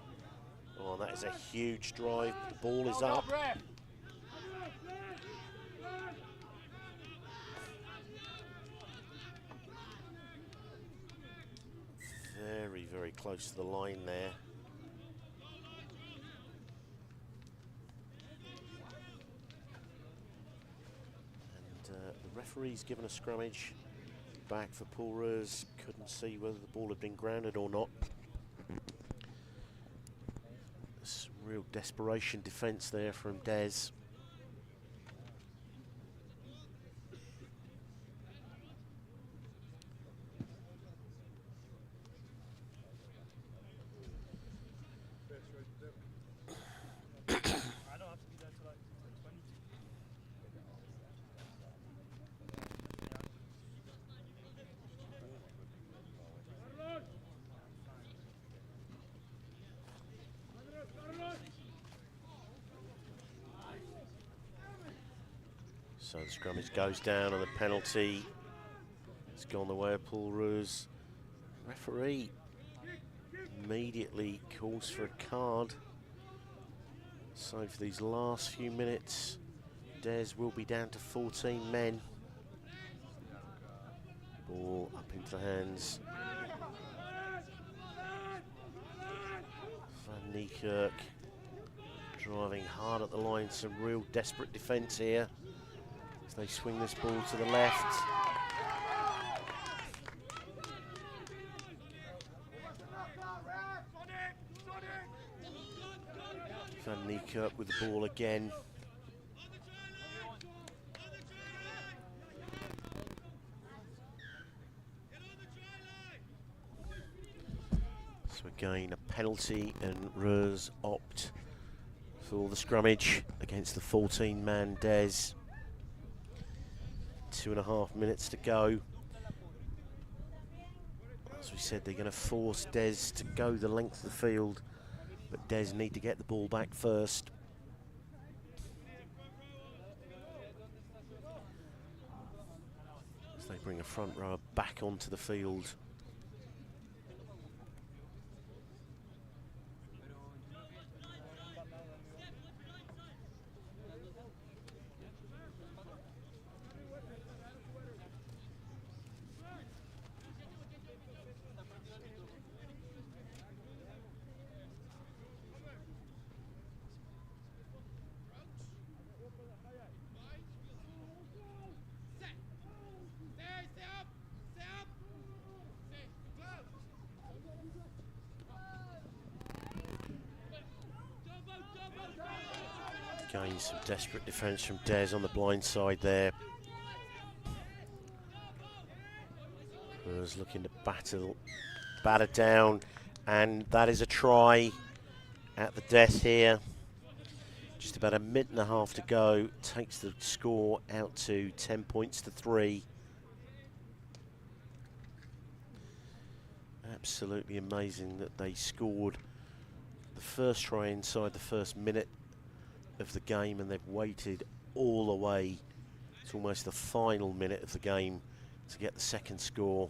Oh, that is a huge drive. The ball is up. Very, very close to the line there. And the referee's given a scrummage back for ROos. Couldn't see whether the ball had been grounded or not. Some real desperation defence there from Des. So the scrummage goes down and the penalty has gone the way of ROos. Referee immediately calls for a card. So for these last few minutes, Des will be down to 14 men. Ball up into the hands. Van Niekerk driving hard at the line, some real desperate defence here. As they swing this ball to the left. Van Niekerk with the ball again. So again, a penalty, and ROos opt for the scrummage against the 14-man Des. 2.5 minutes to go. As we said, they're going to force Des to go the length of the field, but Des need to get the ball back first. As they bring a front rower back onto the field. Again, some desperate defence from Des on the blind side there. Was looking to batter down, and that is a try at the death here. Just about a minute and a half to go. Takes the score out to 10 points to 3. Absolutely amazing that they scored the first try inside the first minute of the game, and they've waited all the way to almost the final minute of the game to get the second score.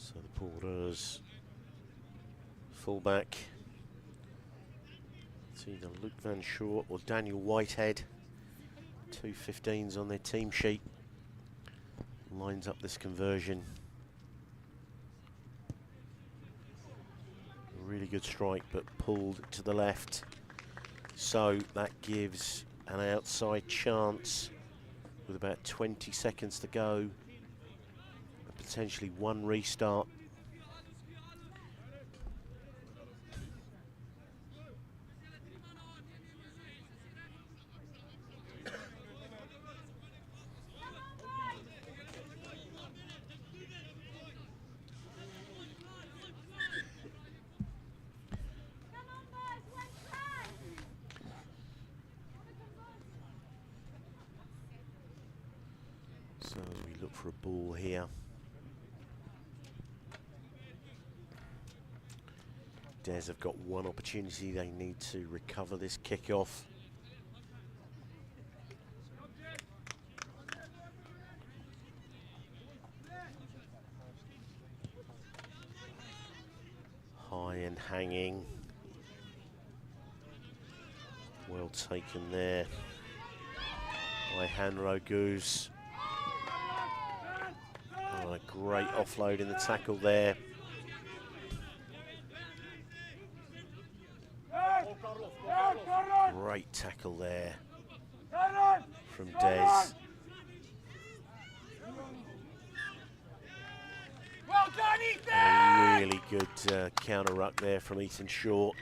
So the Porters fullback. It's either Luke Van Short or Daniel Whitehead. 2 15s on their team sheet. Lines up this conversion. A really good strike, but pulled to the left. So that gives an outside chance with about 20 seconds to go. And potentially one restart. So we look for a ball here. Des have got one opportunity. They need to recover this kickoff. High and hanging. Well taken there by Harrow Goose. Oh, a great offload in the tackle there. Great tackle there from Des. Well done, Ethan! A really good counter ruck there from Ethan Short.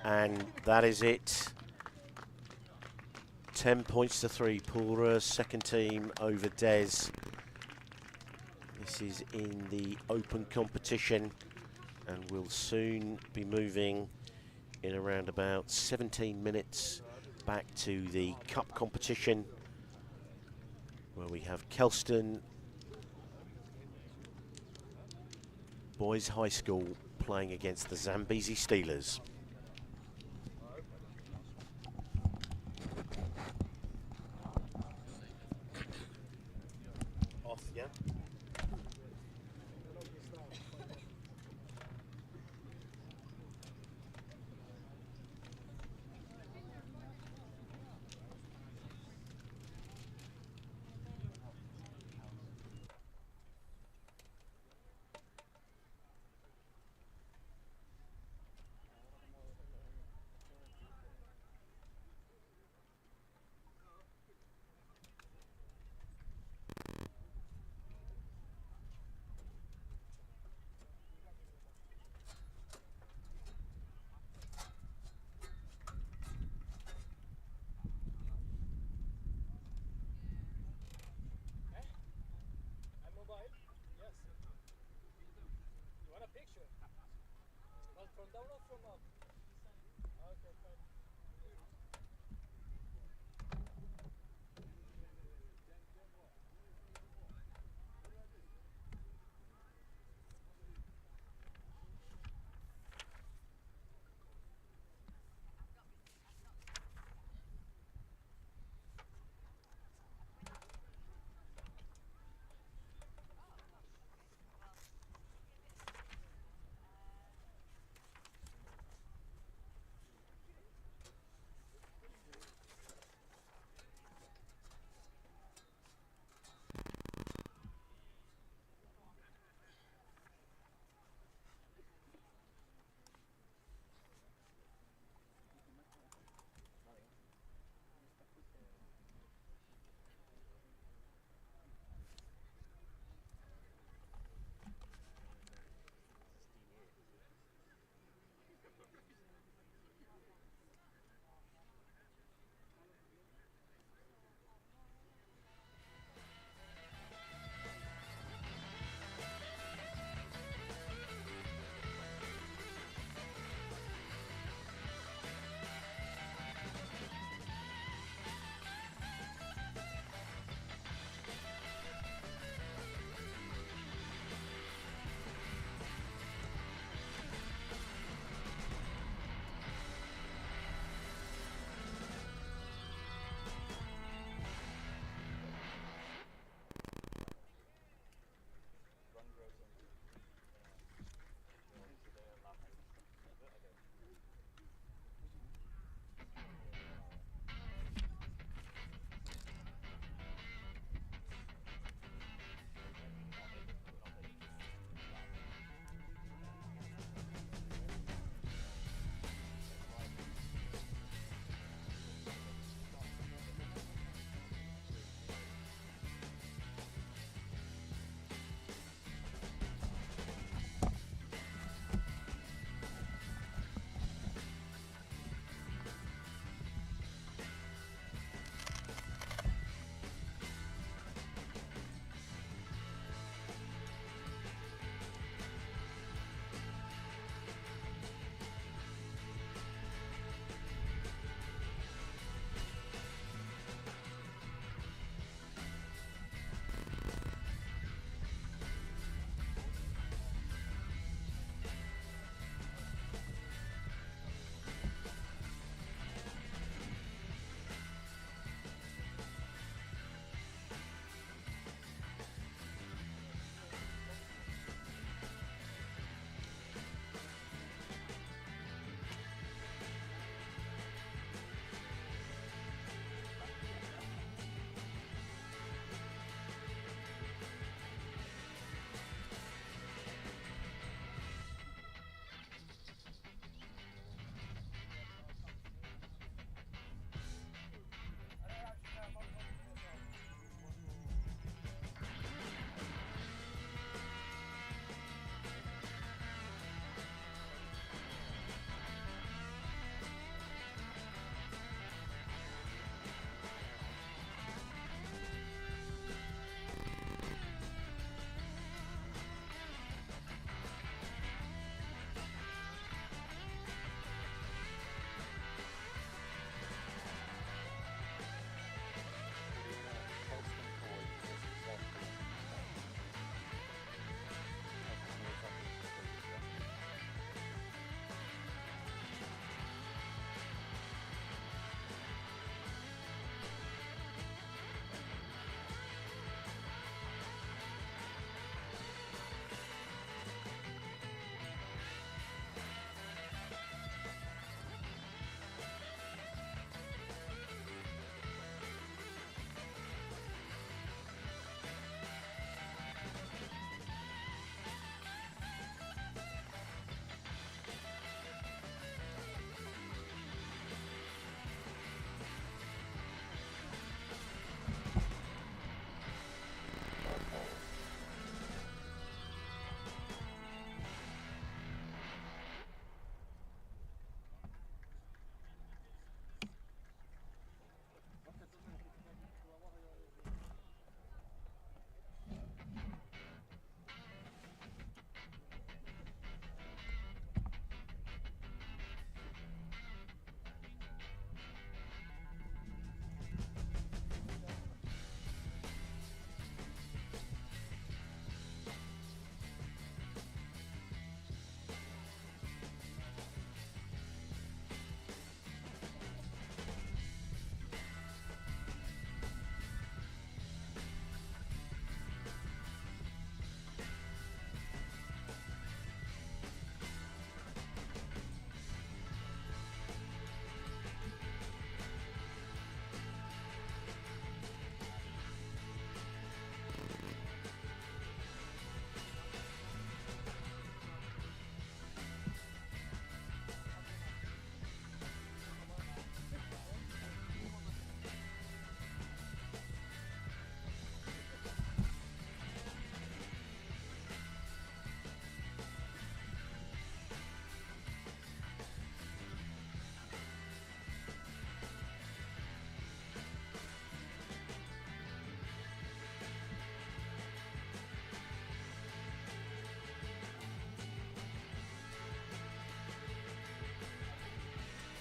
And that is it. 10 points to 3. Porter's second team over Des. This is in the open competition and will soon be moving in around about 17 minutes back to the cup competition, where we have Kelston Boys High School playing against the Zambezi Steelers. Off, yeah.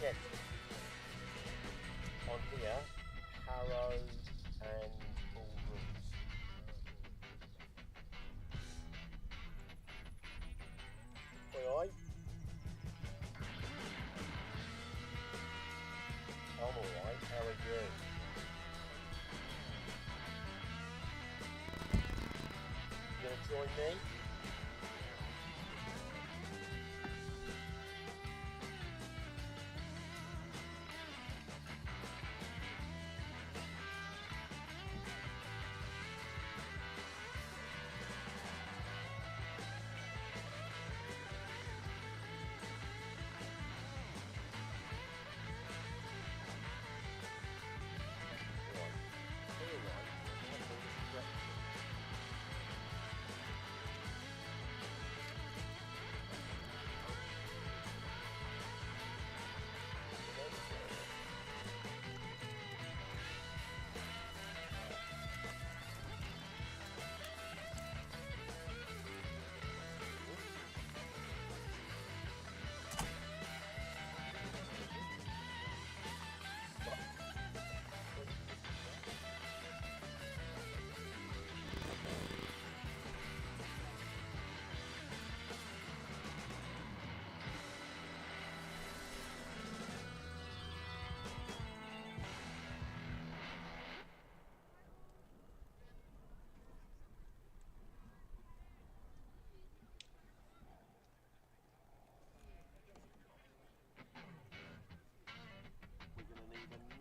check on here, Harrow and ROos. Alright. I'm alright, how are you? You gonna join me?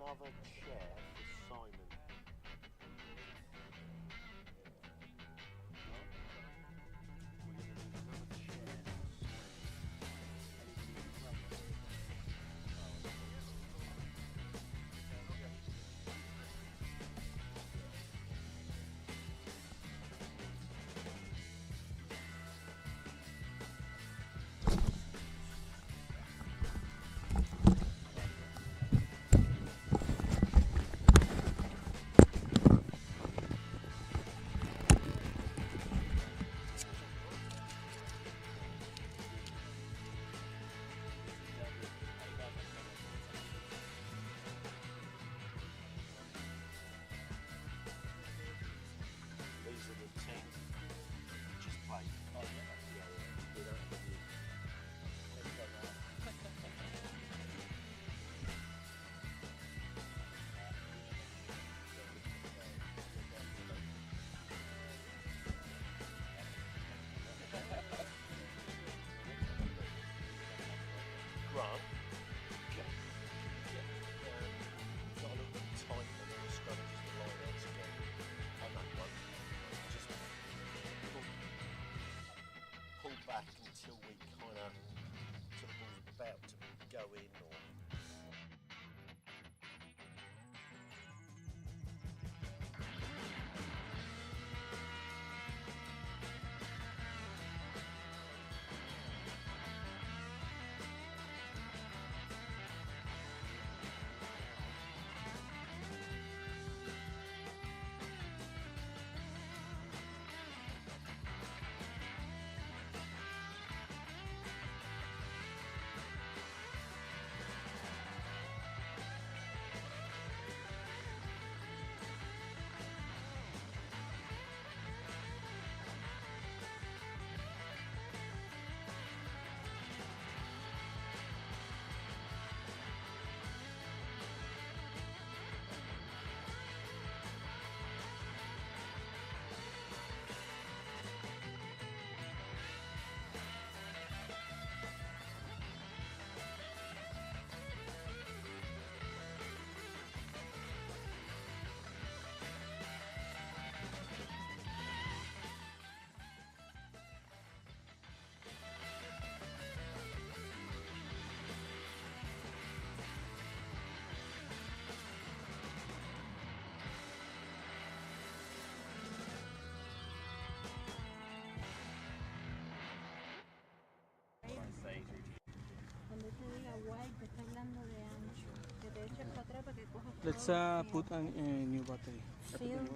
Another chair for Simon. Back until we kind of sort of was about to go in or Let's put a new battery. Field,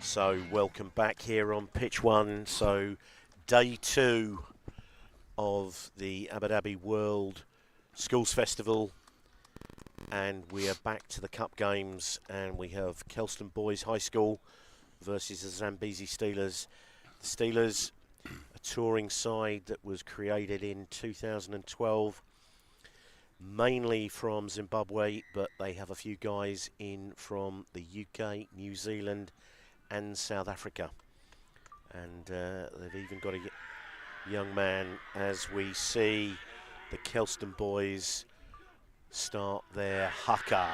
So welcome back here on pitch 1. So day 2 of the Abu Dhabi World Schools Festival, and we are back to the Cup games, and we have Kelston Boys High School versus the Zambezi Steelers. The Steelers, a touring side that was created in 2012, mainly from Zimbabwe, but they have a few guys in from the UK, New Zealand and South Africa. And they've even got a young man, as we see the Kelston boys start their haka.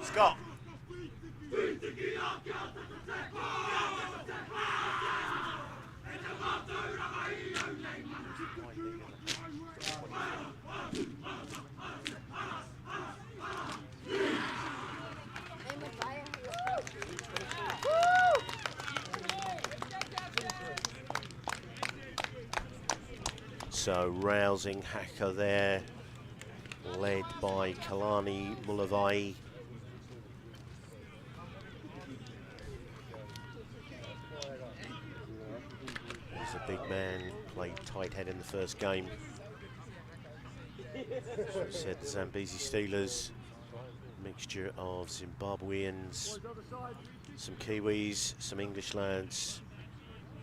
Scott. So rousing haka there, led by Kalani Mulavai. He's a big man, played tight head in the first game. So I said the Zambezi Steelers, mixture of Zimbabweans, some Kiwis, some English lads,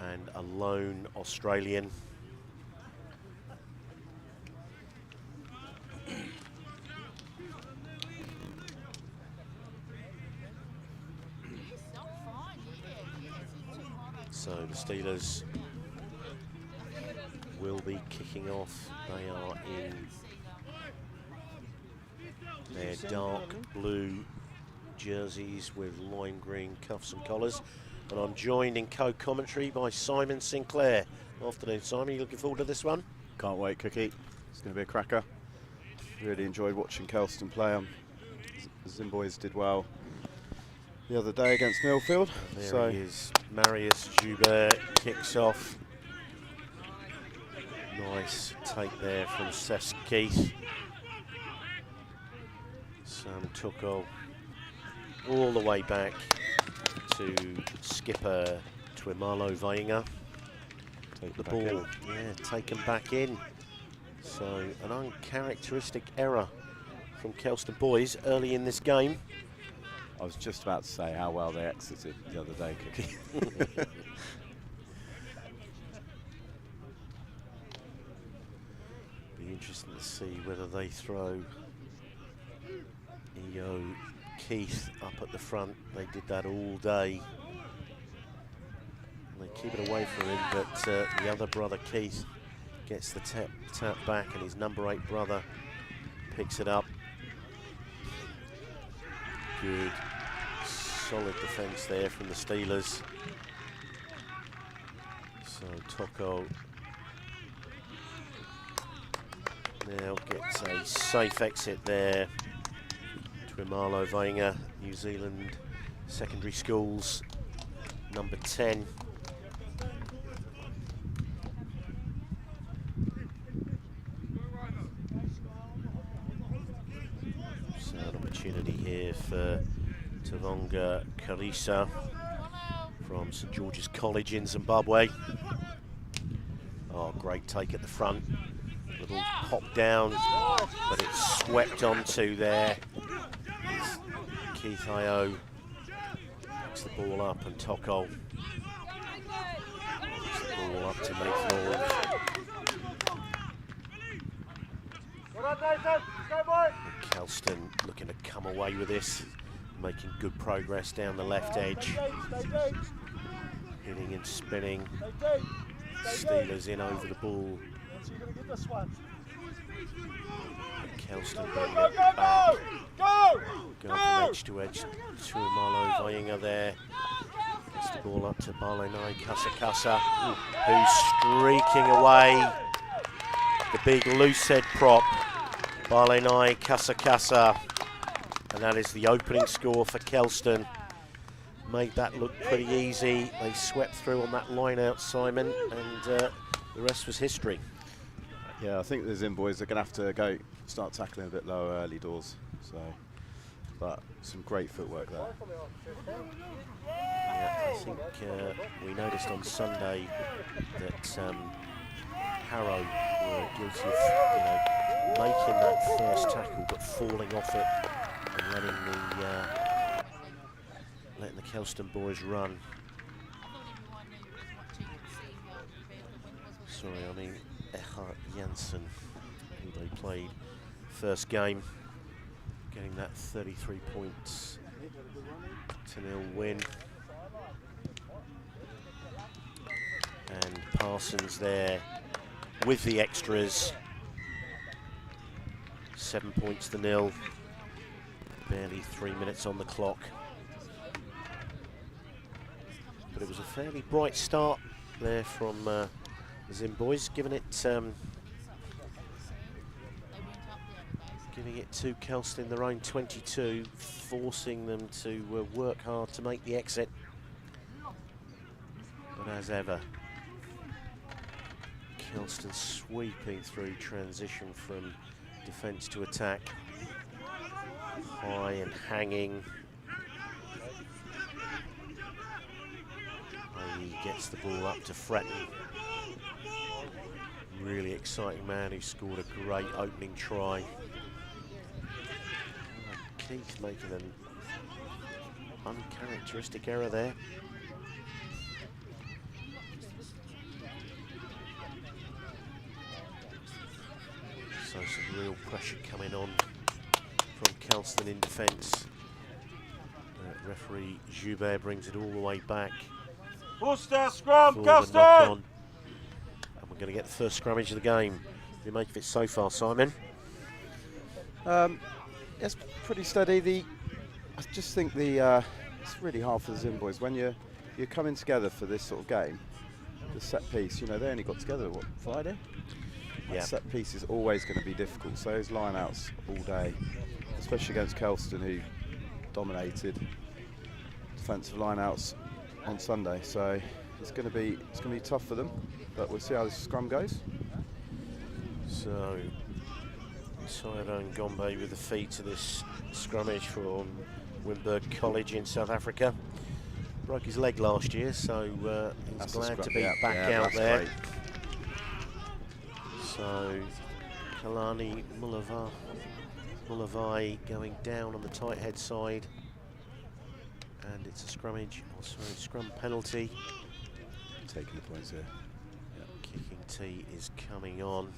and a lone Australian. So the Steelers will be kicking off. They are in their dark blue jerseys with lime green cuffs and collars. And I'm joined in co-commentary by Simon Sinclair. Afternoon, Simon. You looking forward to this one? Can't wait, Cookie. It's going to be a cracker. Really enjoyed watching Kelston play. The Zim boys did well the other day against Millfield. There he is. Marius Joubert kicks off. Nice take there from Seth Keith. Sam Tuchel all the way back to skipper Twimalo Vainga. The ball, taken back in. So an uncharacteristic error from Kelston boys early in this game. I was just about to say how well they exited the other day, Cookie. Be interesting to see whether they throw Eo Keith up at the front. They did that all day. They keep it away from him, but the other brother Keith gets the tap back, and his number 8 brother picks it up. Good, solid defence there from the Steelers. So Toko now gets a safe exit there. Twimalo Vainga, New Zealand Secondary Schools, number 10. So an opportunity here for Tavonga Karisa from St George's College in Zimbabwe. Oh, great take at the front. Little pop down, but it's swept onto there. Keith Io picks the ball up, and Toko picks the ball up to Millfield. Kelston looking to come away with this, making good progress down the left edge. Hitting and spinning. Steelers in over the ball. Kelston bringing it back. Going from edge to edge. Tuimalo Vainga there. Gets the ball up to Barlenai Kasakasa, who's streaking away. The big loose-head prop, Barlenai Kasakasa. And that is the opening score for Kelston. Made that look pretty easy. They swept through on that line out, Simon, and the rest was history. Yeah, I think the Zim boys are going to have to start tackling a bit lower early doors. So, but some great footwork there. Yeah, I think we noticed on Sunday that Harrow were guilty of, making that first tackle but falling off it and letting the Kelston boys run. Sorry, I mean Eckhart Janssen, who they played first game, getting that 33 points to 0 win. And Parsons there with the extras, 7 points to 0. Barely 3 minutes on the clock. But it was a fairly bright start there from the Zim boys, giving it to Kelston their own 22, forcing them to work hard to make the exit. But as ever, Kelston sweeping through transition from defence to attack. High and hanging. He gets the ball up to Fretton. Really exciting man who scored a great opening try. Keith making an uncharacteristic error there. So some real pressure coming on from Kelston in defence. Referee Joubert brings it all the way back. Booster scrum, Kelston! And we're going to get the first scrummage of the game. What do you make of it so far, Simon? It's pretty steady. I just think it's really hard for the Zim boys when you're coming together for this sort of game. The set piece, they only got together Friday. Yeah. That set piece is always going to be difficult. So those line-outs all day, especially against Kelston, who dominated defensive line-outs on Sunday. So it's going to be tough for them. But we'll see how this scrum goes. So Tyrone Gombe with the feed to this scrummage from Wimberg College in South Africa. Broke his leg last year, so he's glad to be back out there. Great. So Kalani Mulavai going down on the tight head side, and it's a scrummage, scrum penalty. Taking the points here. Yep. Kicking tee is coming on.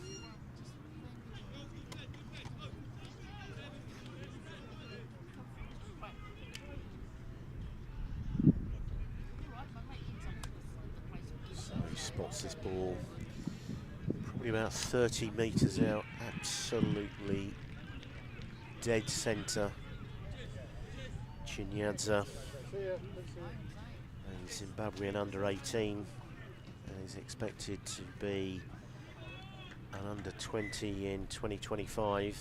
So he spots this ball probably about 30 metres out, absolutely dead centre. Chinyadza, a Zimbabwean under 18, and is expected to be an under 20 in 2025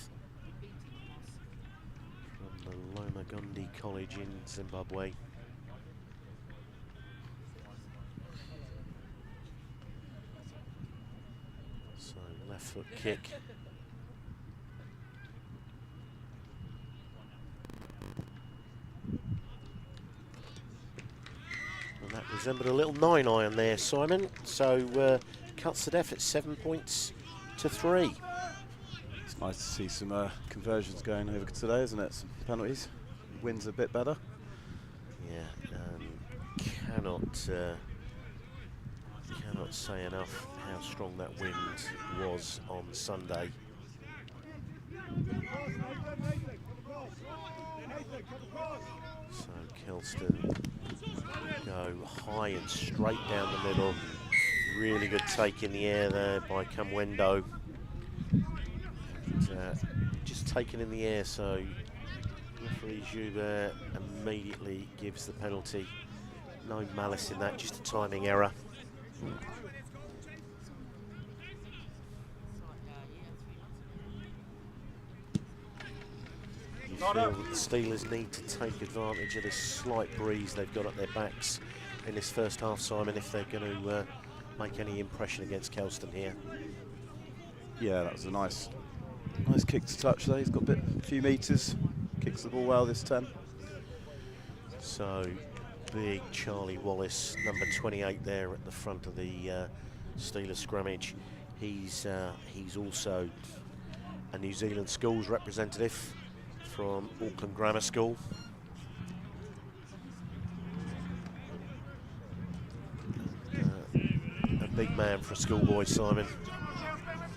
from the Lomagondi College in Zimbabwe. So left foot kick. And that resembled a little 9-iron there, Simon. So cuts the def at 7 points to 3. It's nice to see some conversions going over today, isn't it? Some penalties. Wins a bit better. Yeah, cannot say enough how strong that wind was on Sunday. So Kelston go high and straight down the middle. Really good take in the air there by Kamwendo. And, just taken in the air, so referee Joubert immediately gives the penalty No malice in that, just a timing error. You feel that the Steelers need to take advantage of this slight breeze they've got at their backs in this first half, Simon, if they're going to make any impression against Kelston here. Yeah, that was a nice kick to touch there. He's got a few metres, kicks the ball well, this 10. So big Charlie Wallace, number 28 there at the front of the Steelers scrummage. He's also a New Zealand schools representative from Auckland Grammar School. A big man for a schoolboy, Simon.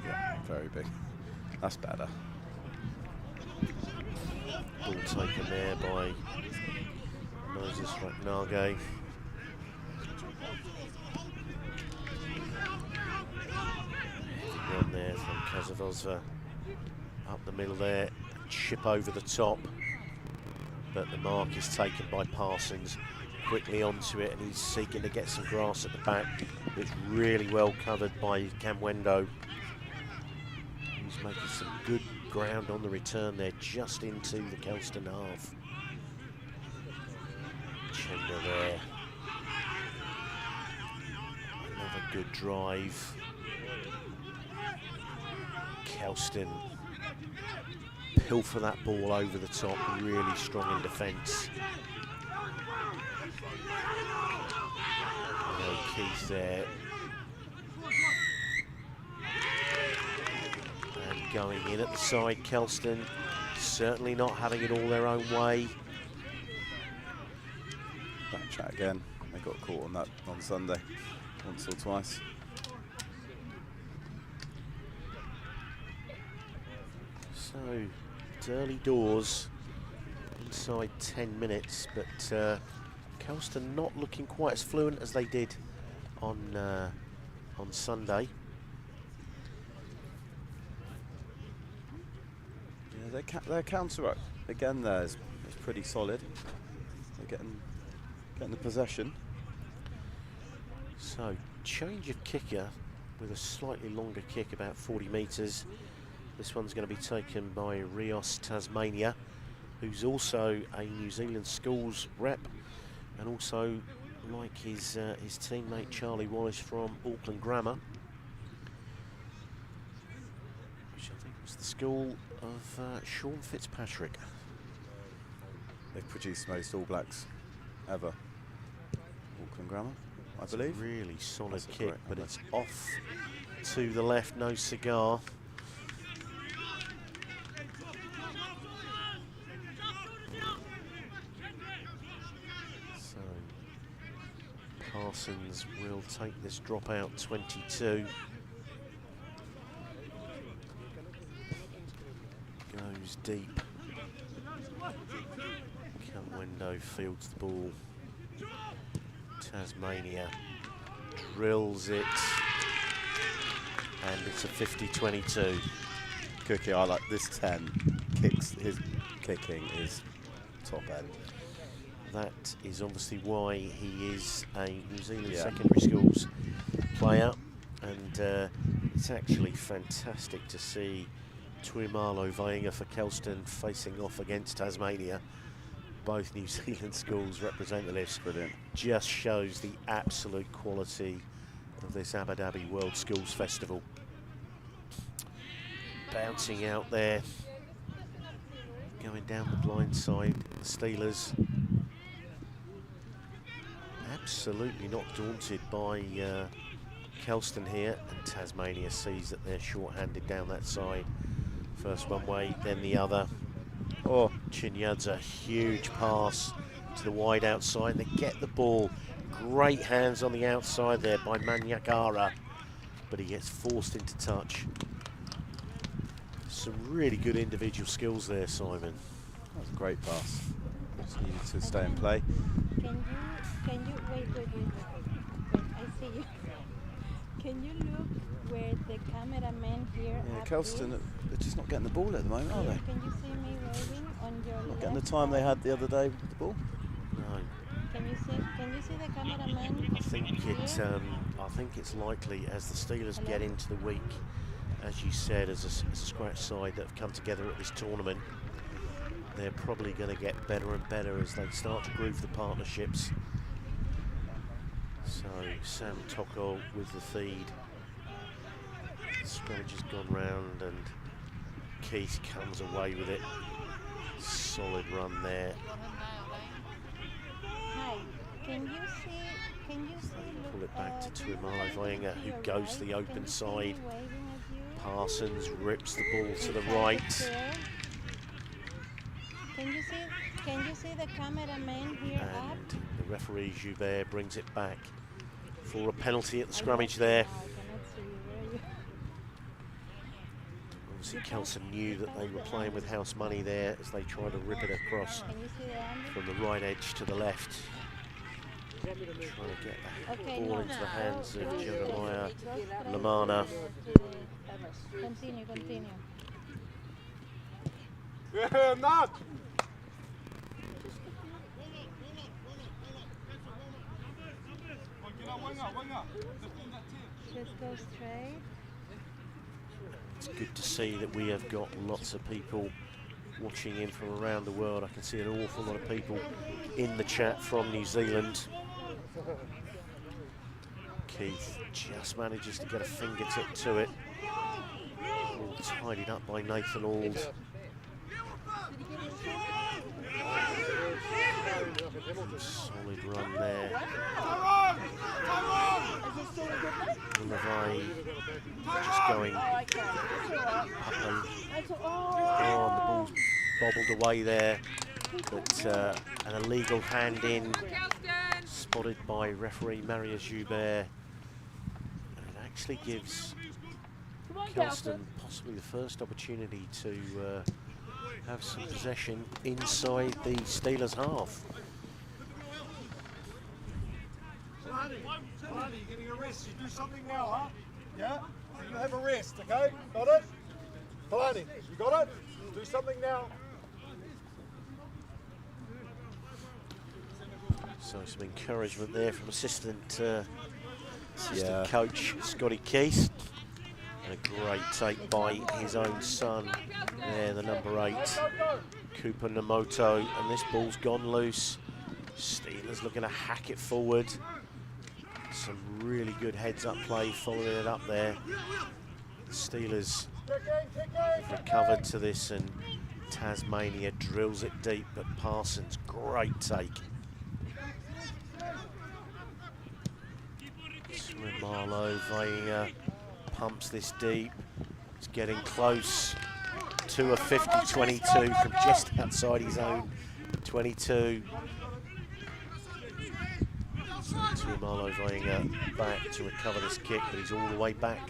Yeah, very big. That's better. Ball taken there by Moses Ragnage. Run there from Kazavozva. Up the middle there, chip over the top. But the mark is taken by Parsons. Quickly onto it, and he's seeking to get some grass at the back. It's really well covered by Camwendo. He's making some good ground on the return there, just into the Kelston half. Chenda there. Another good drive. Kelston pilfer that ball over the top, really strong in defence. Keith there. And going in at the side, Kelston certainly not having it all their own way. Back chat again. They got caught on that on Sunday, once or twice. So, it's early doors, inside 10 minutes, but Kelston not looking quite as fluent as they did on Sunday. Yeah, their counter again there is pretty solid. They're getting the possession. So, change of kicker with a slightly longer kick, about 40 metres. This one's going to be taken by ROos, Tasmania, who's also a New Zealand schools rep, and also, like his teammate Charlie Wallace from Auckland Grammar, which I think was the school of Sean Fitzpatrick. They've produced most All Blacks ever. Auckland Grammar, I believe. A really solid That's kick, correct, but it's off to the left, no cigar. Parsons will take this drop out, 22. Goes deep. Camwendo fields the ball. Tasmania drills it. And it's a 50-22. Cookie, I like this 10. His kicking is top end. That is obviously why he is a New Zealand secondary schools player, and it's actually fantastic to see Tuimalo Vainga for Kelston facing off against Tasmania, both New Zealand schools representatives. Brilliant. Just shows the absolute quality of this Abu Dhabi World Schools Festival. Bouncing out there, going down the blind side, the Steelers. Absolutely not daunted by Kelston here, and Tasmania sees that they're short-handed down that side. First one way, then the other. Oh, Chinyad's a huge pass to the wide outside. They get the ball. Great hands on the outside there by Manyakara, but he gets forced into touch. Some really good individual skills there, Simon. That was a great pass. Just needed to stay in play. Can you wait, I see you. Can you look where the cameraman here? Yeah, Kelston, they're just not getting the ball at the moment, are they? Can you see me waving on your Not getting the time they had the other day with the ball. No. Can you Can you see the cameraman? I think it's likely as the Steelers get into the week, as you said, as a scratch side that have come together at this tournament, they're probably going to get better and better as they start to groove the partnerships. So Sam Toko with the feed. Scrimmage has gone round and Keith comes away with it. Solid run there. Hi. Can you see? Pull it back to Tuimalo Vainga, who goes to the open side. Parsons rips the ball to the right. Can you see the cameraman here up? And the referee Joubert brings it back for a penalty at the scrummage there. Obviously Kelston knew that they were playing with house money there as they tried to rip it across from the right edge to the left. Trying to get the ball into the hands of Jeremiah Lamana. Continue. Yeah, not. Just go straight. It's good to see that we have got lots of people watching in from around the world. I can see an awful lot of people in the chat from New Zealand. Keith just manages to get a fingertip to it. All tidied up by Nathan Auld. Solid run there. Levay just going up and the ball's bobbled away there, but an illegal hand in spotted by referee Marius Joubert, and it actually gives Kelston possibly the first opportunity to have some possession inside the Steelers' half. You're getting a rest. You do something now, huh? Yeah? You have a rest, okay? Got it? Palani, you got it? Do something now. So some encouragement there from assistant coach Scotty Keith. And a great take by his own son there, the number 8, Cooper Namoto. And this ball's gone loose. Steelers looking to hack it forward. Some really good heads-up play following it up there. The Steelers recovered to this, and Tasmania drills it deep, but Parsons, great take. Marlo Vainga pumps this deep. It's getting close to a 50-22 from just outside his own 22. Marlo Vainga back to recover this kick, but he's all the way back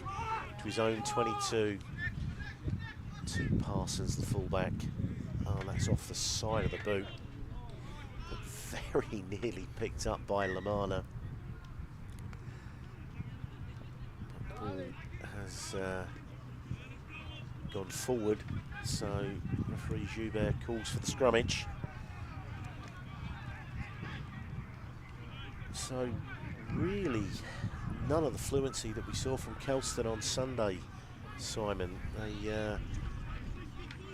to his own 22. To Parsons, the fullback. Oh, that's off the side of the boot. But very nearly picked up by Lamana. The ball has gone forward, so referee Joubert calls for the scrummage. So really none of the fluency that we saw from Kelston on Sunday, Simon. They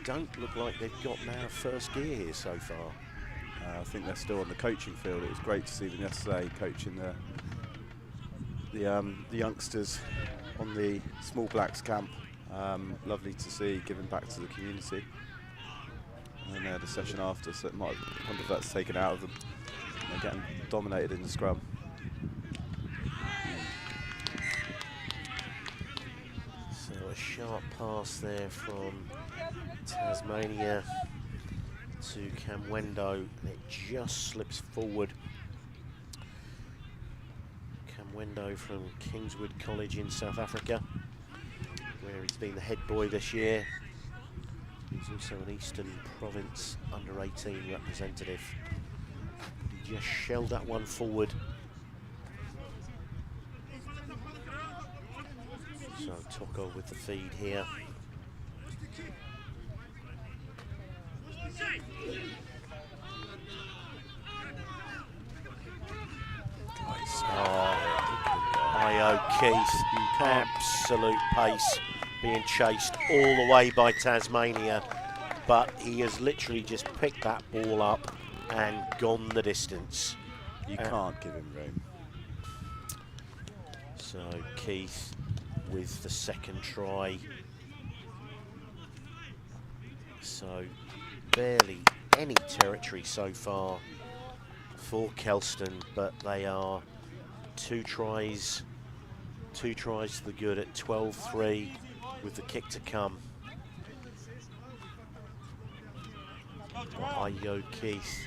don't look like they've gotten out of first gear here so far. I think they're still on the coaching field. It was great to see them yesterday coaching the youngsters on the Small Blacks camp. Lovely to see, giving back to the community. And they had a session after, so it might have, I wonder if that's taken out of them. They're getting dominated in the scrum. So a sharp pass there from Tasmania to Kamwendo, and it just slips forward. Kamwendo from Kingswood College in South Africa, where he's been the head boy this year. He's also an Eastern Province under-18 representative. He just shelled that one forward. So Toko with the feed here. Keith, absolute pace, being chased all the way by Tasmania, but he has literally just picked that ball up and gone the distance. You can't give him room. So Keith with the second try. So barely any territory so far for Kelston, but they are two tries to the good at 12-3 with the kick to come. Ayo Keith,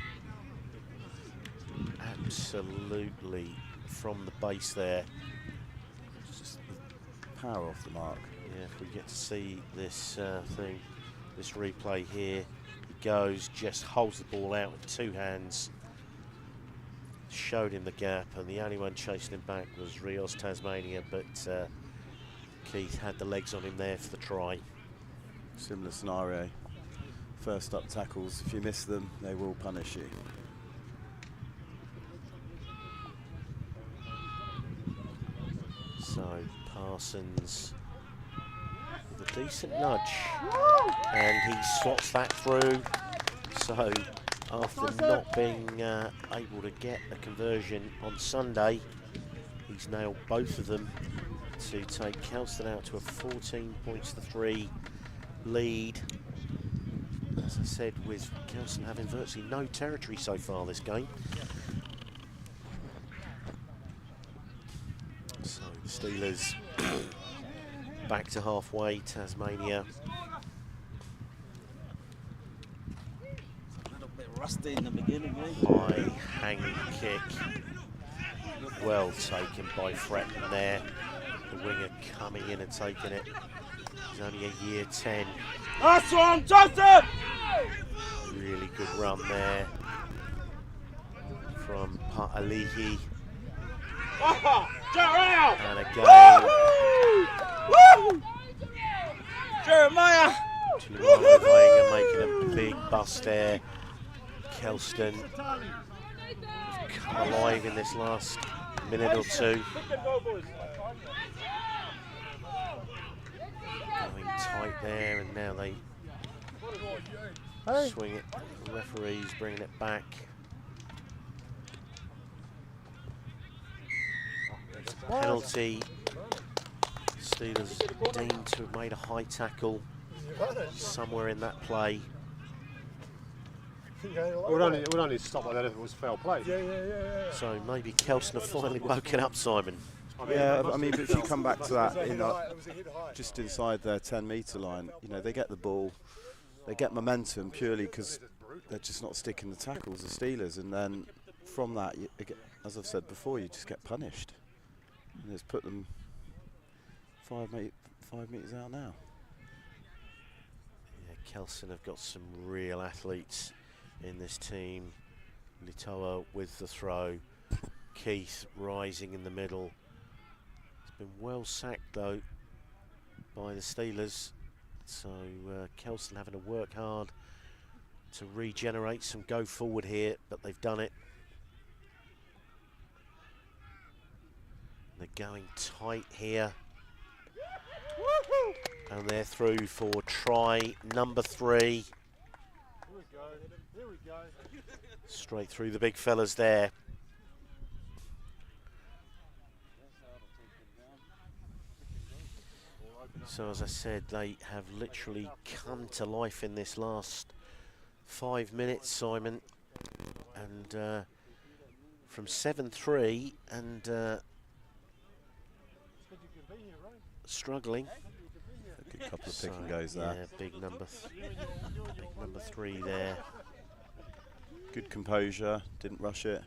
absolutely from the base there. Just the power off the mark. Yeah, if we get to see this this replay here, he goes, just holds the ball out with two hands, showed him the gap, and the only one chasing him back was ROos Tasmania, but Keith had the legs on him there for the try. Similar scenario. First up tackles, if you miss them, they will punish you. So Parsons with a decent nudge, and he slots that through. So after not being able to get a conversion on Sunday, he's nailed both of them to take Kelston out to a 14-3 lead. As I said, with Kelston having virtually no territory so far this game. So the Steelers back to halfway, Tasmania. A little bit rusty in the beginning, High hanging kick. Well taken by Fretton there. The winger coming in and taking it. He's only a year 10. That's one, Joseph! Really good run there from Pa'alihi. And again, Jeremiah! Wenger making a big bust there. Kelston have come alive in this last minute or two. Going tight there, and now they swing it. The referee's bringing it back. Penalty. Steelers deemed to have made a high tackle somewhere in that play. It would only stop like that if it was foul play. Yeah. So maybe Kelston have finally woken up, Simon. Yeah, I mean, but if you come back to that, just inside their 10-metre line, you know, they get the ball, they get momentum purely because they're just not sticking the tackles, the Steelers, and then from that, as I've said before, you just get punished. And just put them 5 metres out now. Yeah, Kelston have got some real athletes in this team. Litoa with the throw, Keith rising in the middle. It's been well sacked though by the Steelers, so Kelston having to work hard to regenerate some go forward here, but they've done it. They're going tight here, and they're through for try number 3. Here we go. Straight through the big fellas there. So as I said, they have literally come to life in this last 5 minutes, Simon, and from 7-3 and struggling. A good couple of pick and goes there. Yeah, big number 3 there. Good composure, didn't rush it.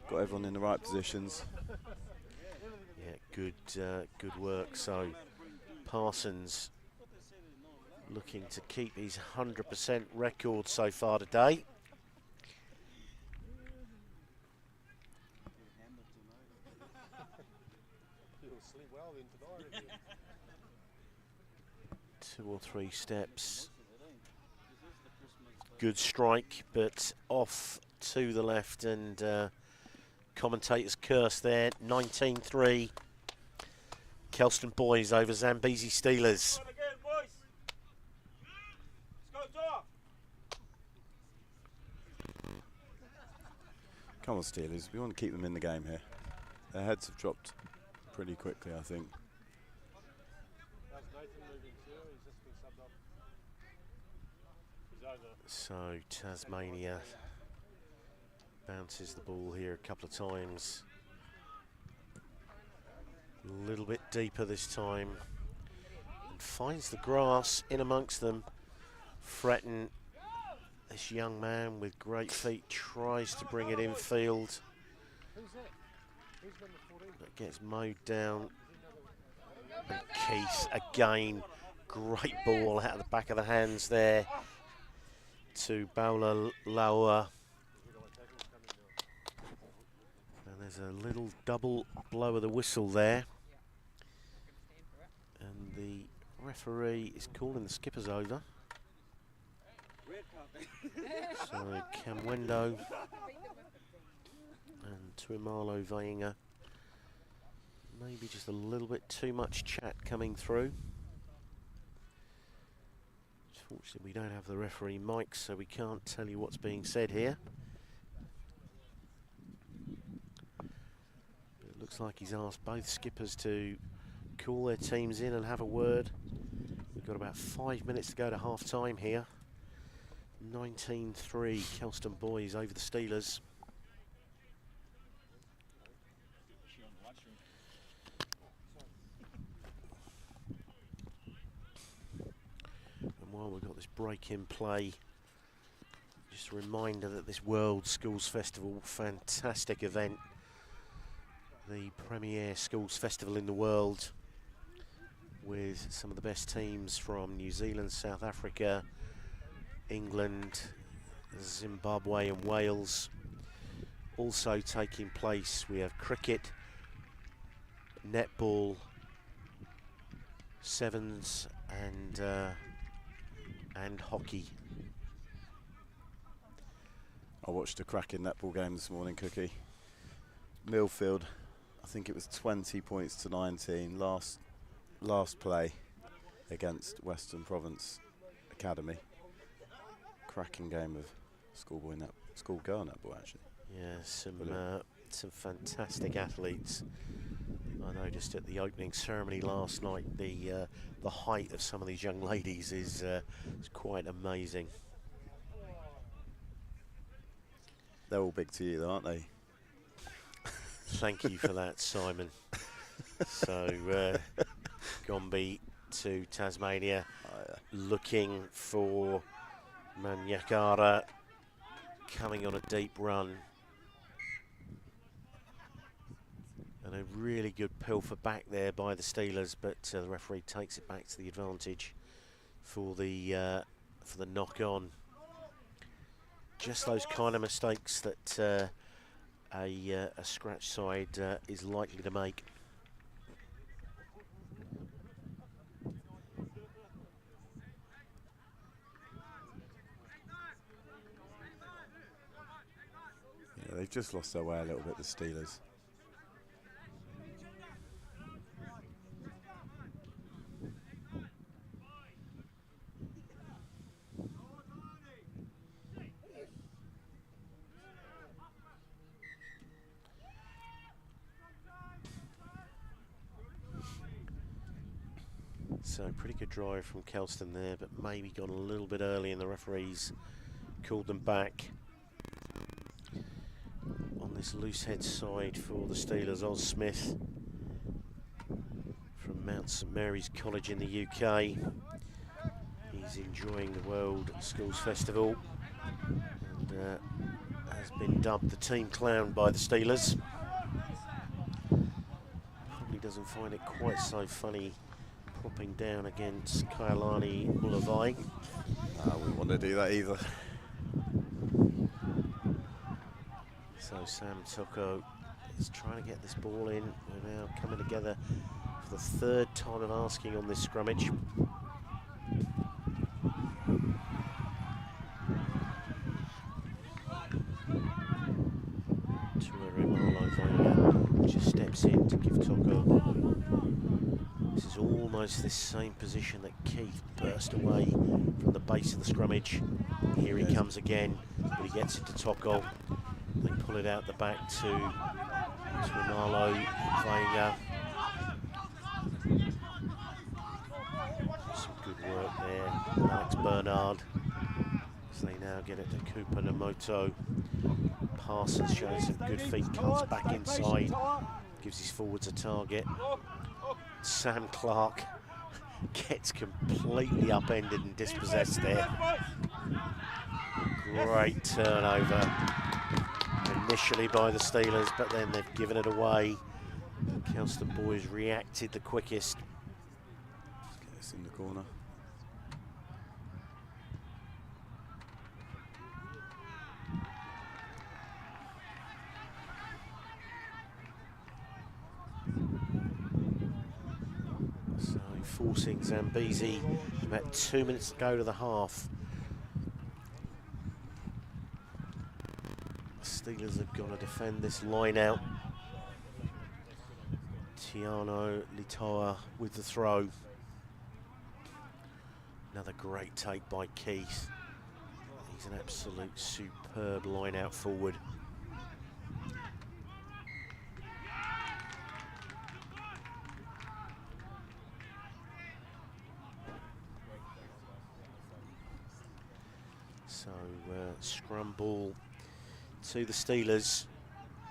Got everyone in the right positions. Yeah, good work. So Parsons looking to keep his 100% record so far today. Two or three steps. Good strike, but off to the left, and commentators curse there. 19-3. Kelston boys over Zambezi Steelers. Come on, Steelers. We want to keep them in the game here. Their heads have dropped pretty quickly, I think. So Tasmania bounces the ball here a couple of times. A little bit deeper this time. And finds the grass in amongst them. Fretton, this young man with great feet, tries to bring it infield. But gets mowed down. And Keith again, great ball out of the back of the hands there to Baula Laua. And there's a little double blow of the whistle there. And the referee is calling the skippers over. So Kamwendo and Tuimalo Vainga. Maybe just a little bit too much chat coming through. Unfortunately, we don't have the referee mic, so we can't tell you what's being said here. But it looks like he's asked both skippers to call their teams in and have a word. We've got about 5 minutes to go to half time here. 19-3, Kelston boys over the Steelers. And while we've got this break in play, just a reminder that this World Schools Festival, fantastic event, the premier schools festival in the world, with some of the best teams from New Zealand, South Africa, England, Zimbabwe and Wales. Also taking place, we have cricket, netball, sevens and hockey. I watched a cracking netball game this morning, Cookie. Millfield, I think it was 20 points to 19 last play against Western Province Academy. Cracking game of schoolgirl netball, actually. Yeah, some fantastic athletes. I noticed at the opening ceremony last night, the height of some of these young ladies is quite amazing. They're all big to you, though, aren't they? Thank you for that, Simon. So, Gombe to Tasmania, looking for Manyakara, coming on a deep run. And a really good pilfer back there by the Steelers, but the referee takes it back to the advantage for the knock-on. Just those kind of mistakes that a scratch side is likely to make. Yeah, they've just lost their way a little bit, the Steelers. So pretty good drive from Kelston there, but maybe gone a little bit early and the referees called them back. On this loose head side for the Steelers, Oz Smith from Mount St Mary's College in the UK. He's enjoying the World Schools Festival and has been dubbed the team clown by the Steelers. Probably doesn't find it quite so funny popping down against Kailani Mulavai. I wouldn't want to do that either. So Sam Toko is trying to get this ball in. We're now coming together for the third time of asking on this scrummage. Tuere Marlo Vainga just steps in to give Toko This is almost this same position that Keith burst away from the base of the scrummage. Here he comes again, but he gets it to Toko. They pull it out the back to Marlo Vega. Some good work there, Alex Bernard. So they now get it to Cooper Namoto. Parsons showing some good feet, comes back inside, gives his forwards a target. Sam Clark gets completely upended and dispossessed there. Great turnover initially by the Steelers, but then they've given it away. The Kelston boys reacted the quickest. Let's get this in the corner. So forcing Zambezi, about 2 minutes to go to the half. The Steelers have got to defend this line out. Tiano Litoa with the throw. Another great take by Keith. He's an absolute superb line out forward. So scrum ball to the Steelers,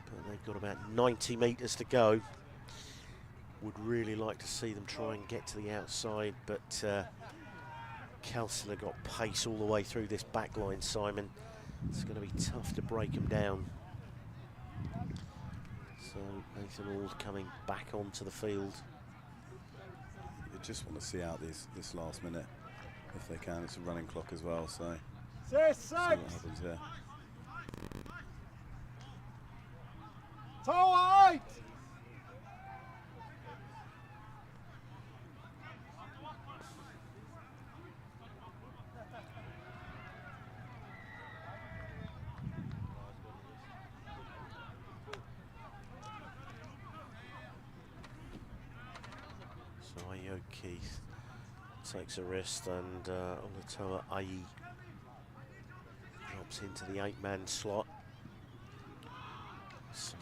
but they've got about 90 metres to go. Would really like to see them try and get to the outside, but Kelston have got pace all the way through this back line, Simon. It's going to be tough to break them down. So Nathan Ald coming back onto the field. You just want to see out this last minute if they can. It's a running clock as well, so see what happens here. Toe 8! So Ayo Keith takes a rest, and Olatoa Ai drops into the 8-man slot. Some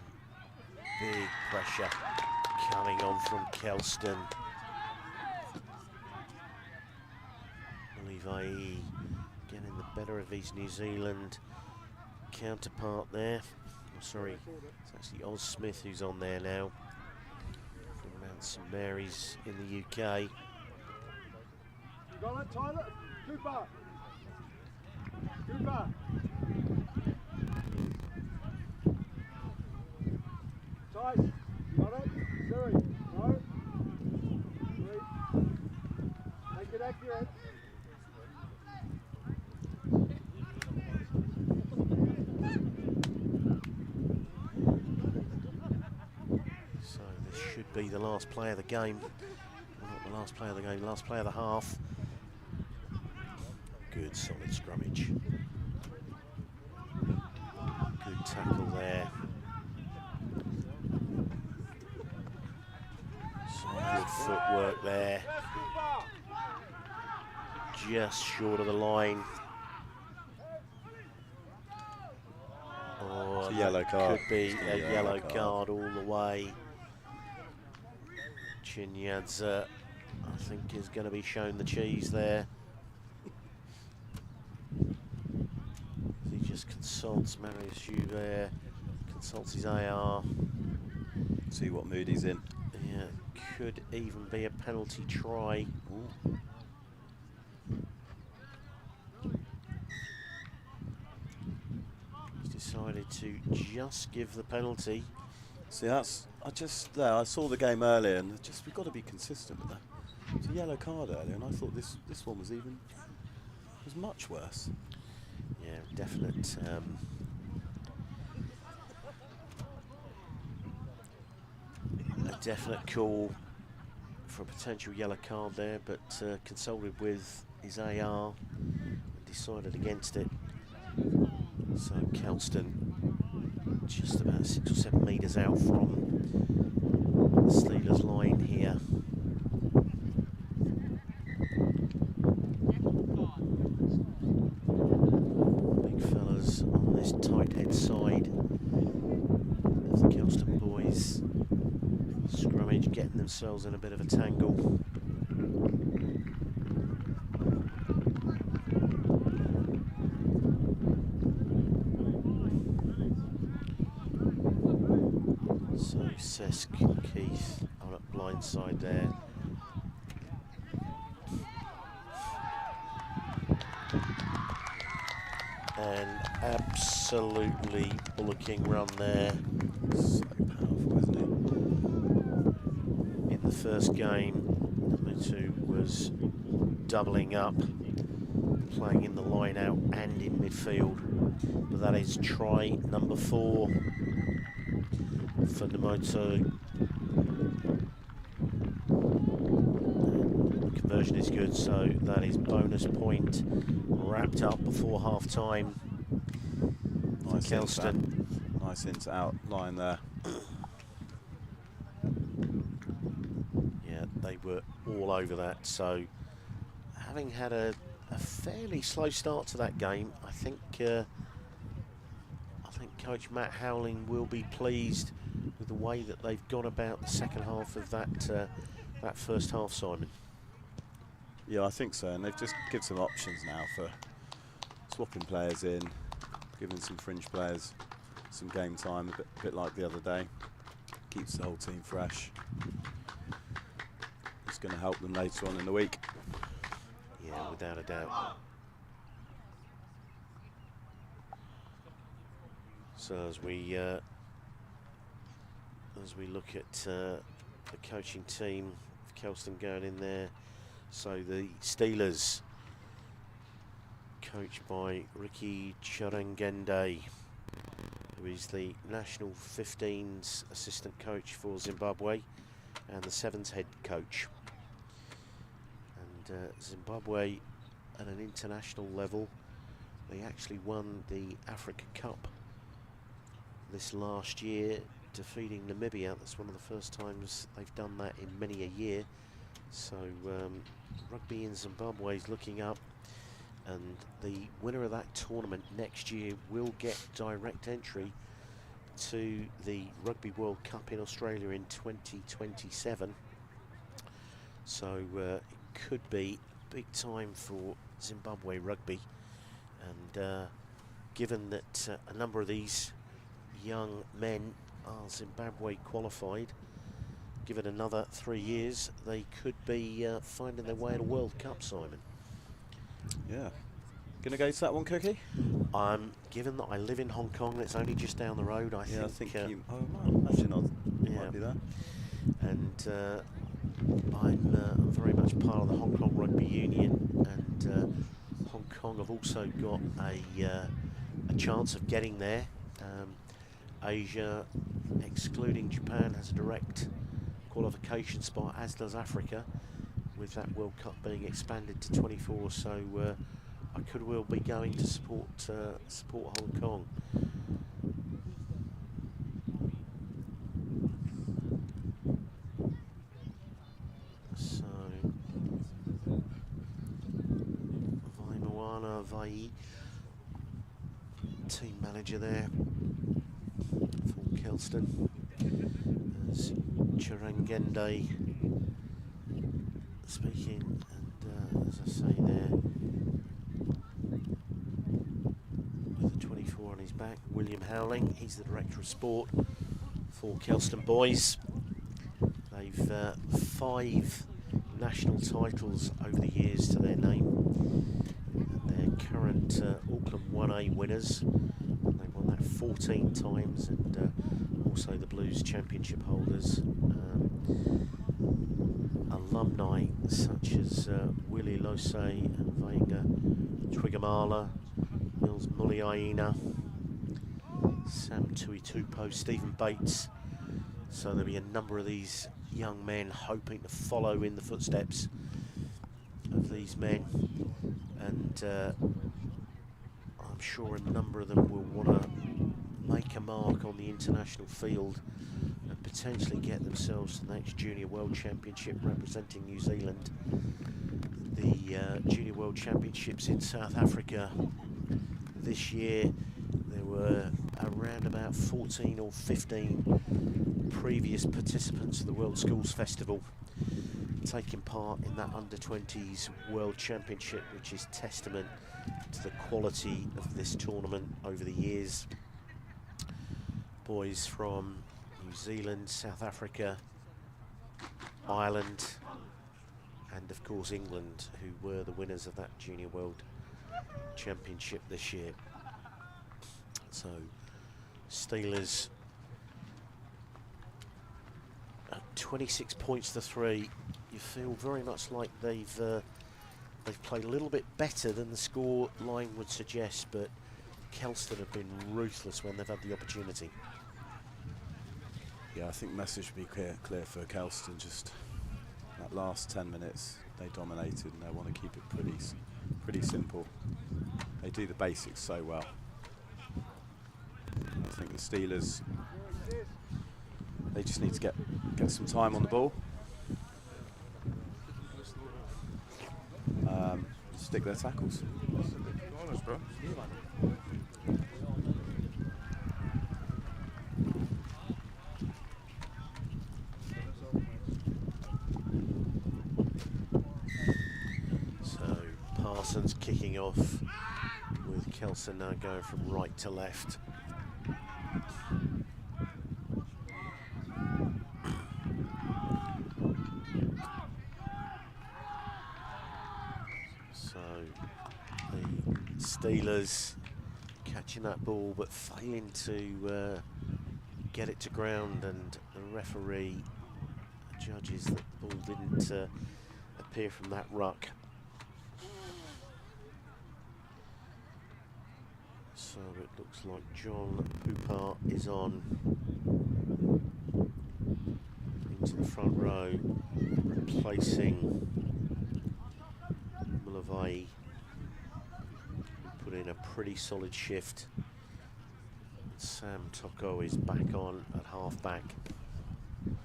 big pressure coming on from Kelston. Olivai getting the better of his New Zealand counterpart there. Oh, sorry, it's actually Oz Smith who's on there now from Mount St Mary's in the UK. You got it, Tyler? Cooper! Cooper! Tice, got it? Siri, no? 3. Make it accurate. So this should be the last play of the game. Well, not the last play of the game, last play of the half. Good solid scrummage. Good tackle there. Some good footwork there. Just short of the line. Oh, It's a yellow card. Could be a yellow card all the way. Chinyadze, I think, is going to be shown the cheese there. He just consults Marius Joubert, consults his AR. See what mood he's in. Yeah, could even be a penalty try. Ooh. He's decided to just give the penalty. See, I saw the game earlier, and we've got to be consistent with that. It's a yellow card earlier, and I thought this one was much worse. Yeah, definite. A definite call for a potential yellow card there, but consulted with his AR and decided against it. So Kelston just about 6 or 7 metres out from the Steelers line here. themselves in a bit of a tangle. So Sesk Keith on at blind side there. And absolutely bullocking run there. So powerful, isn't it? In the first game, number 2 was doubling up, playing in the line out and in midfield. But that is try number 4 for Namoto. And the conversion is good, so that is bonus point wrapped up before half time. Nice Kelston. Nice into out line there. Yeah, they were all over that. So, having had a fairly slow start to that game, I think Coach Matt Howling will be pleased with the way that they've gone about the second half of that first half, Simon. Yeah, I think so, and they've just given some options now for swapping players in, giving some fringe players some game time, a bit like the other day. Keeps the whole team fresh. It's going to help them later on in the week. Yeah, without a doubt. So as we look at the coaching team, Kelston going in there. So the Steelers, coached by Ricky Chirangende, who is the National 15s assistant coach for Zimbabwe and the 7s head coach. And Zimbabwe at an international level, they actually won the Africa Cup this last year, defeating Namibia. That's one of the first times they've done that in many a year. So rugby in Zimbabwe is looking up, and the winner of that tournament next year will get direct entry to the Rugby World Cup in Australia in 2027. So it could be big time for Zimbabwe rugby, and given that a number of these young men are Zimbabwe qualified, give it another 3 years, they could be finding their way at a World Cup, Simon. Yeah. Going to go to that one, Cookie? Given that I live in Hong Kong, it's only just down the road, I think you... Oh, well, imagine I might be there. And I'm very much part of the Hong Kong Rugby Union, and Hong Kong have also got a chance of getting there. Asia, excluding Japan, has a direct qualification spot, as does Africa, with that World Cup being expanded to 24. So I could well be going to support Hong Kong. So Vaimawana Vai, team manager there for Kelston. There's Chirangende speaking, and as I say there, with the 24 on his back, William Howling, he's the Director of Sport for Kelston Boys. They've 5 national titles over the years to their name, and they're current Auckland 1A winners. They won that 14 times, and also the Blues Championship holders. Alumni such as Willie Lose and Vainga Twigamala, Mills Muliaina, Sam Tuitupo, Stephen Bates. So there'll be a number of these young men hoping to follow in the footsteps of these men, and I'm sure a number of them will want to make a mark on the international field and potentially get themselves to the next Junior World Championship representing New Zealand. The Junior World Championships in South Africa this year, there were around about 14 or 15 previous participants of the World Schools Festival taking part in that under-20s World Championship, which is testament to the quality of this tournament over the years. Boys from New Zealand, South Africa, Ireland, and of course England, who were the winners of that Junior World Championship this year. So Steelers 26 points to 3. You feel very much like they've played a little bit better than the score line would suggest, but Kelston have been ruthless when they've had the opportunity. Yeah, I think the message would be clear for Kelston. Just that last 10 minutes, they dominated, and they want to keep it pretty simple. They do the basics so well. I think the Steelers, they just need to get some time on the ball. Stick their tackles. So Parsons kicking off with Kelston now going from right to left. Steelers catching that ball but failing to get it to ground, and the referee judges that the ball didn't appear from that ruck. So it looks like John Poupart is on into the front row, replacing Mullavai. Put in a pretty solid shift. Sam Toko is back on at half back. It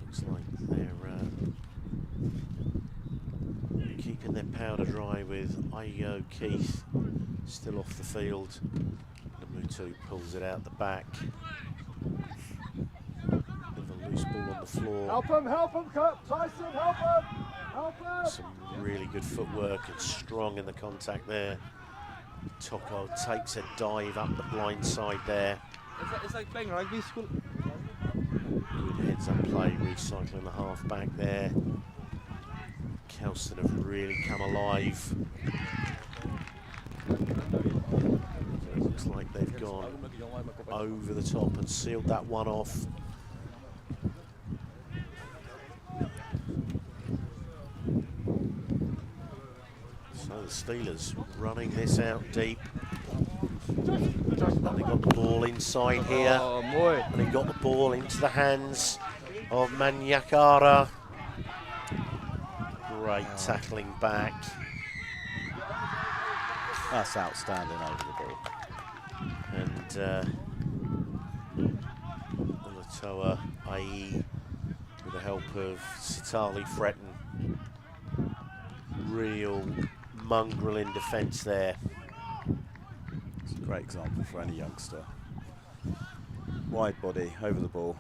looks like they're keeping their powder dry with Ayo Keith still off the field. Namutu pulls it out the back. Bit of a loose ball on the floor. Help him, Tyson, help him! Some really good footwork and strong in the contact there. Toko takes a dive up the blind side there. It's like playing rugby school. Good heads up play, recycling the half back there. Kelston have really come alive. It looks like they've gone over the top and sealed that one off. So the Steelers running this out deep. And they got the ball inside here. And they got the ball into the hands of Manyakara. Great tackling back. That's outstanding over the ball. And Olatoa Ai, with the help of Sitali Fretton. Real mongrel in defence there. It's a great example for any youngster. Wide body, over the ball.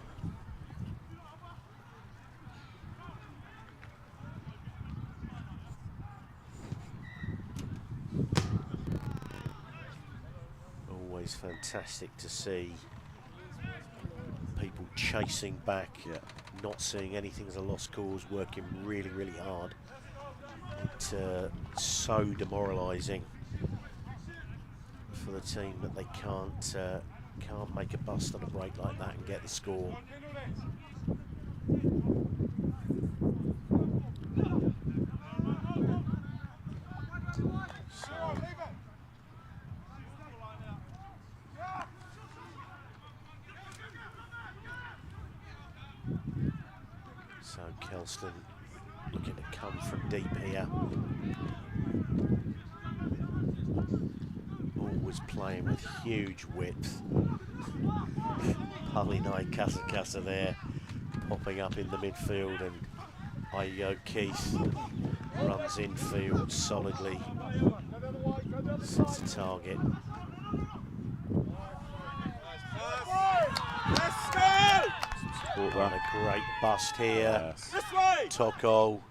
Always fantastic to see people chasing back, not seeing anything as a lost cause, working really, really hard. It's so demoralising for the team that they can't make a bust on a break like that and get the score. So Kelston looking to come from deep here. Always playing with huge width. Palinai Kasakasa there, popping up in the midfield, and Ayo Keith runs infield solidly. Sets a target. And a great bust here. Toko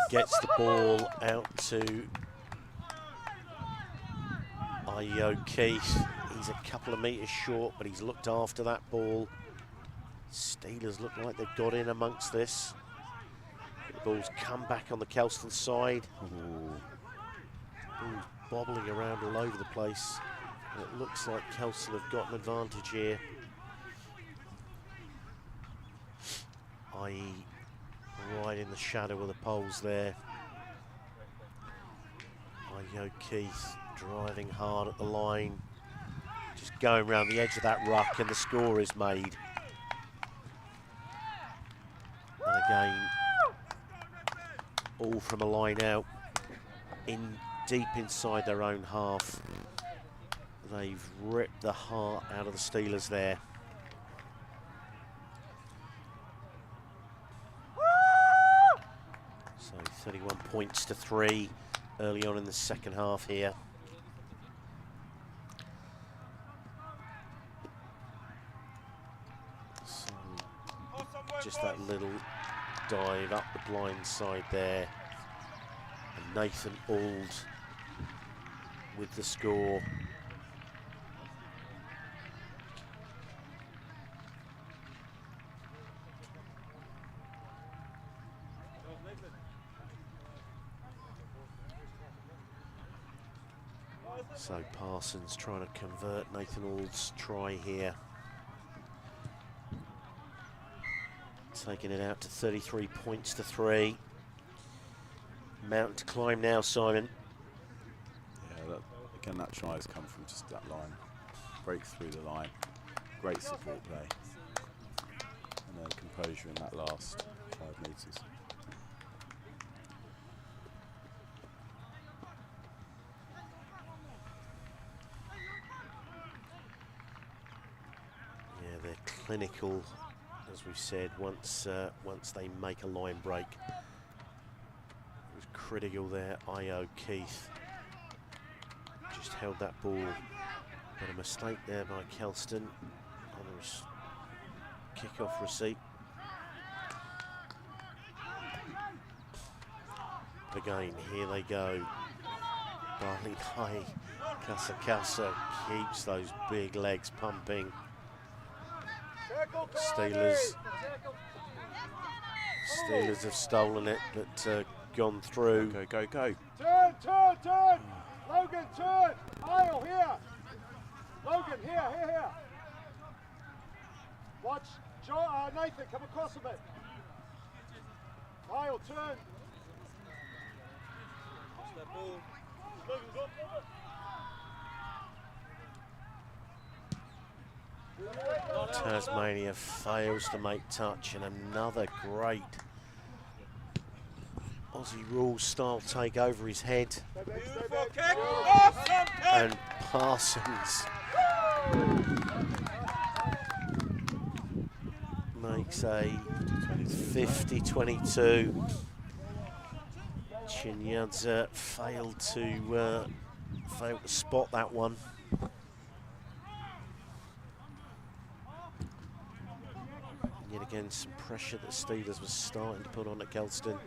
gets the ball out to Keith. He's a couple of metres short, but he's looked after that ball. Steelers look like they've got in amongst this. The ball's come back on the Kelston side. Ball's bobbling around all over the place. And it looks like Kelston have got an advantage here. I.e. right in the shadow of the poles there. Keith driving hard at the line. Just going around the edge of that ruck, and the score is made. And again, all from a line out, deep inside their own half. They've ripped the heart out of the Steelers there. So 31 points to 3 early on in the second half here. So just that little dive up the blind side there. And Nathan Auld with the score. So Parsons trying to convert Nathan Ald's try here. Taking it out to 33 points to 3. Mountain to climb now, Simon. Yeah, again, that try has come from just that line. Break through the line. Great support play. And then composure in that last 5 metres. Clinical, as we've said, once they make a line break. It was critical there. Keith just held that ball, but a mistake there by Kelston on the kick-off receipt. Again, here they go. Darling High, Casa keeps those big legs pumping. Steelers have stolen it, but gone through. Go, go, go. Turn! Logan, turn! Isle, here! Logan, here! Watch Nathan, come across a bit. Isle, turn! Watch that ball. Logan, go forward. Tasmania fails to make touch, and another great Aussie rules style take over his head. And Parsons makes a 50-22. Chinyadza failed to spot that one. Yet again, some pressure that Steelers was starting to put on at Kelston,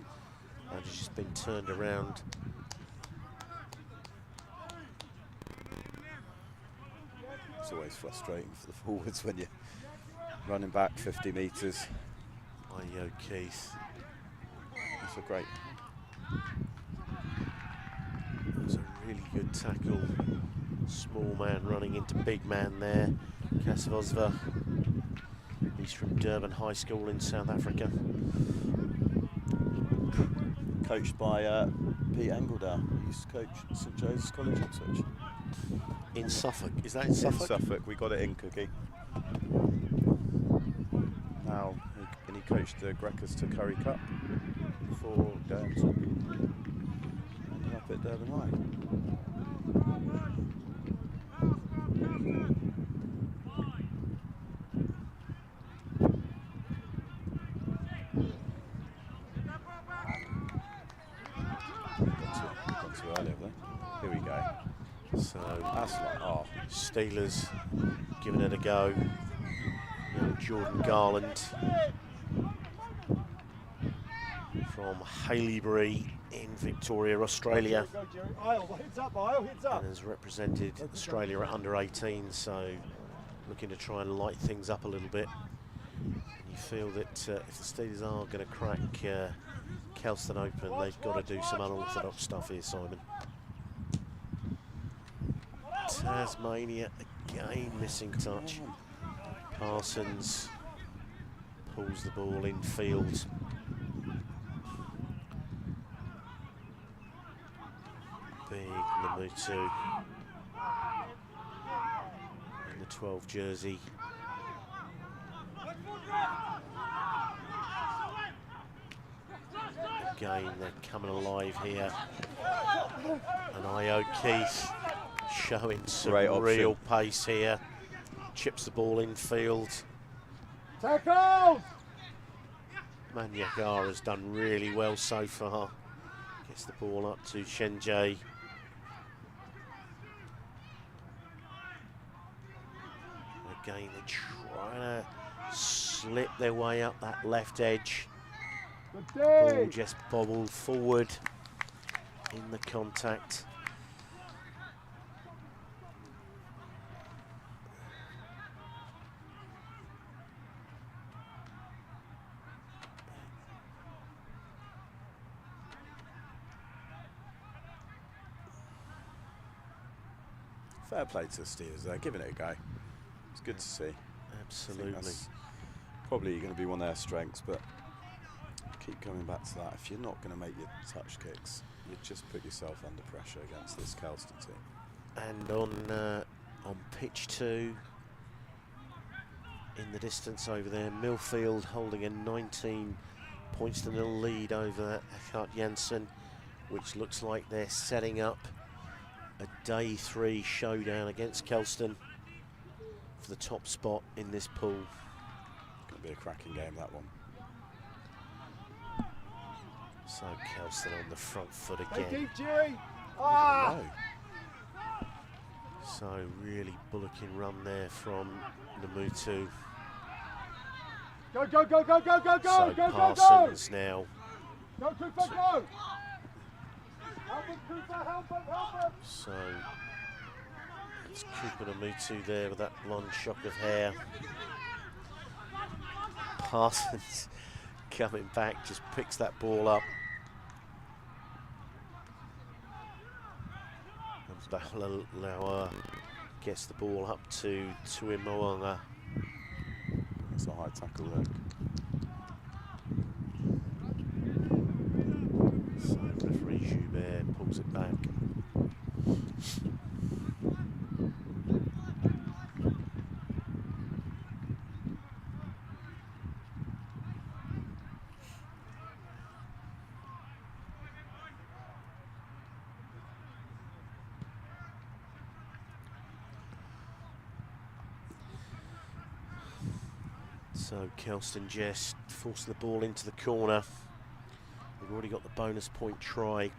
and it's just been turned around. It's always frustrating for the forwards when you're running back 50 metres. Keith. That's a great. It was a really good tackle. Small man running into big man there. Kasvosva. He's from Durban High School in South Africa. Coached by Pete Engledale, who used to coach St Joseph's College, Ipswich. In Suffolk, is that in Suffolk? In Suffolk, we got it in Cookie. Now, and he coached the Greckers to Curry Cup before going to ended up at Durban High. So That's like, oh, Steelers giving it a go. Young Jordan Garland from Haileybury in Victoria, Australia, Go, Jerry. Aisle, heads up, Aisle, heads up. and has represented Australia at under 18, so looking to try and light things up a little bit. And you feel that if the Steelers are going to crack Kelston open, they've got to do some unorthodox stuff here, Simon. Tasmania again missing touch. Parsons pulls the ball in field. Big Namutu in the 12 jersey. Again, they're coming alive here. And Io Keith showing some Great option. real pace here. Chips the ball in field. Tackle! Manyagara's done really well so far. Gets the ball up to Shenjay. Again, they're trying to slip their way up that left edge. Ball just bobbled forward in the contact. fair play to the Steelers there, giving it a go. It's good to see. Absolutely. That's probably going to be one of their strengths, but keep coming back to that. If you're not going to make your touch kicks, you just put yourself under pressure against this Kelston team. And on pitch 2, in the distance over there, Millfield holding a 19 points to 0 lead over Eckhart Janssen, which looks like they're setting up a day 3 showdown against Kelston for the top spot in this pool. Going to be a cracking game, that one. So Kelston on the front foot Hey, again. keep Jerry. Ah! So really bullocking run there from Namutu. Go, go, go, go, go, go, go, So go, go, Parsons now. go. Go, Cooper, go. Help him, Cooper, help him, help him. So it's Cooper Namutu there with that blonde shock of hair. Parsons coming back, just picks that ball up. And Balalaua gets the ball up to Tuimoanga. That's a high tackle there. So referee Joubert pulls it back. So Kelston just forcing the ball into the corner. We've already got the bonus point try.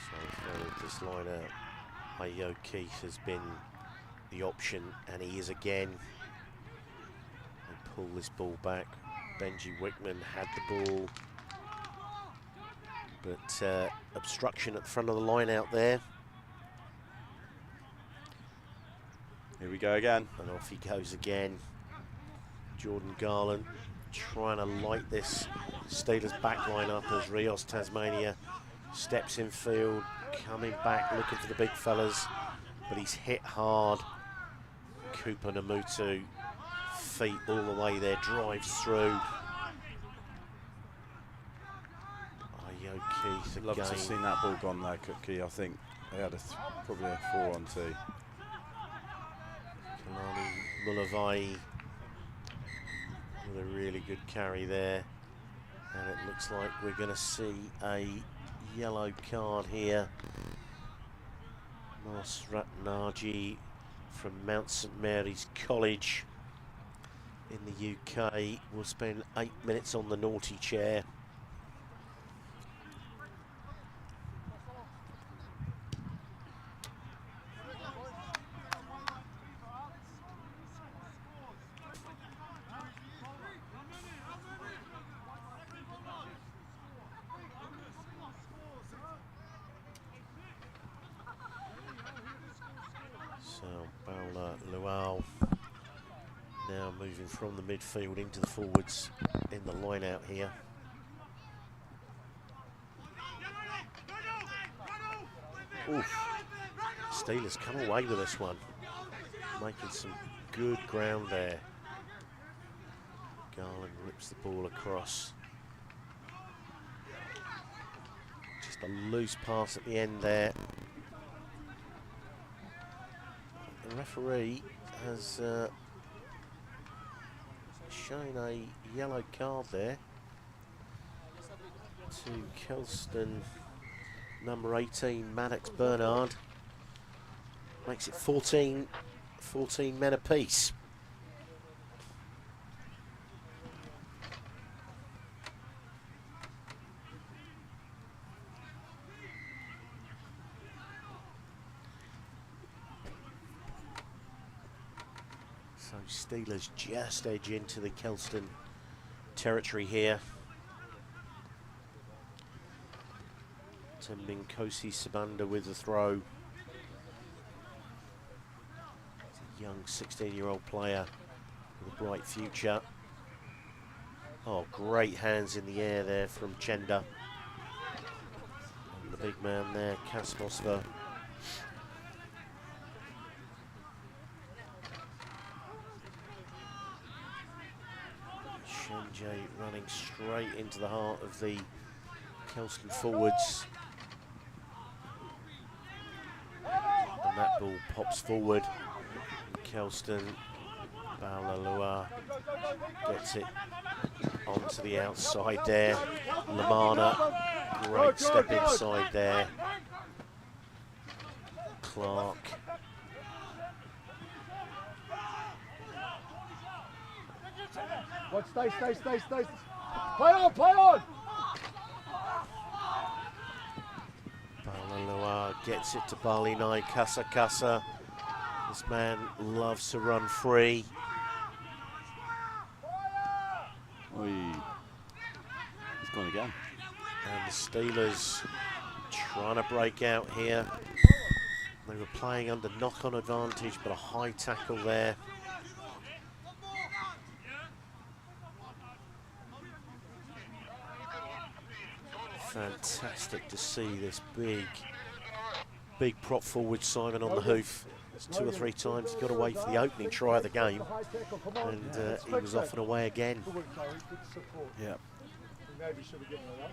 So this line out, Io Keith has been the option, and he is again. They pull this ball back. Benji Wickman had the ball, but obstruction at the front of the line out there. Here we go again. And off he goes again. Jordan Garland trying to light this Steelers back line up as Rios Tasmania steps in field, coming back looking for the big fellas, but he's hit hard. Cooper Namutu, feet all the way there, drives through. Io Keith Love to have again. seen that ball gone there, Cookie. I think they had probably a 4-on-2. Kalani Mulavai with a really good carry there. And it looks like we're going to see a yellow card here. Nasrat Naji from Mount St Mary's College in the UK will spend 8 minutes on the naughty chair. Now moving from the midfield into the forwards in the line out here. Oof. Steelers come away with this one. Making some good ground there. Garland rips the ball across. Just a loose pass at the end there. The referee has shown a yellow card there to Kelston, number 18, Maddox Bernard. Makes it 14 men apiece. So Steelers just edge into the Kelston territory here. To Minkosi Sabanda with the throw. It's a young 16-year-old player with a bright future. Oh, great hands in the air there from Chenda. And the big man there, Kasmosva. Shenjay running straight into the heart of the Kelston forwards. And that ball pops forward. Kelston, Baulalua gets it onto the outside there. Lamana, great step inside there. Clark. What, stay. Play on! Baulalua gets it to Balinai Kasa. This man loves to run free. He's gone again. And the Steelers trying to break out here. They were playing under knock-on advantage, but a high tackle there. Fantastic to see this big prop forward Simon on the hoof. It's 2 or 3 times he got away for the opening try of the game, and he was off and away again. Yeah. Maybe should have given it up.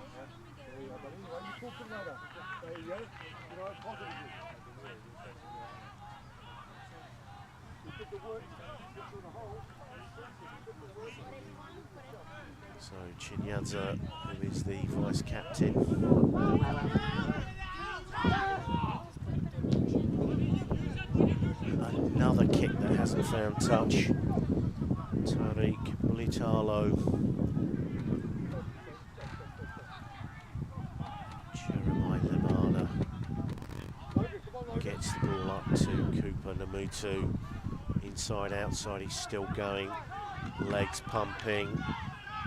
So Chinyadza, who is the vice captain. Another kick that hasn't found touch. Tariq Mulitalo. Jeremiah Lemana gets the ball up to Cooper Namutu. Inside, outside, he's still going. Legs pumping.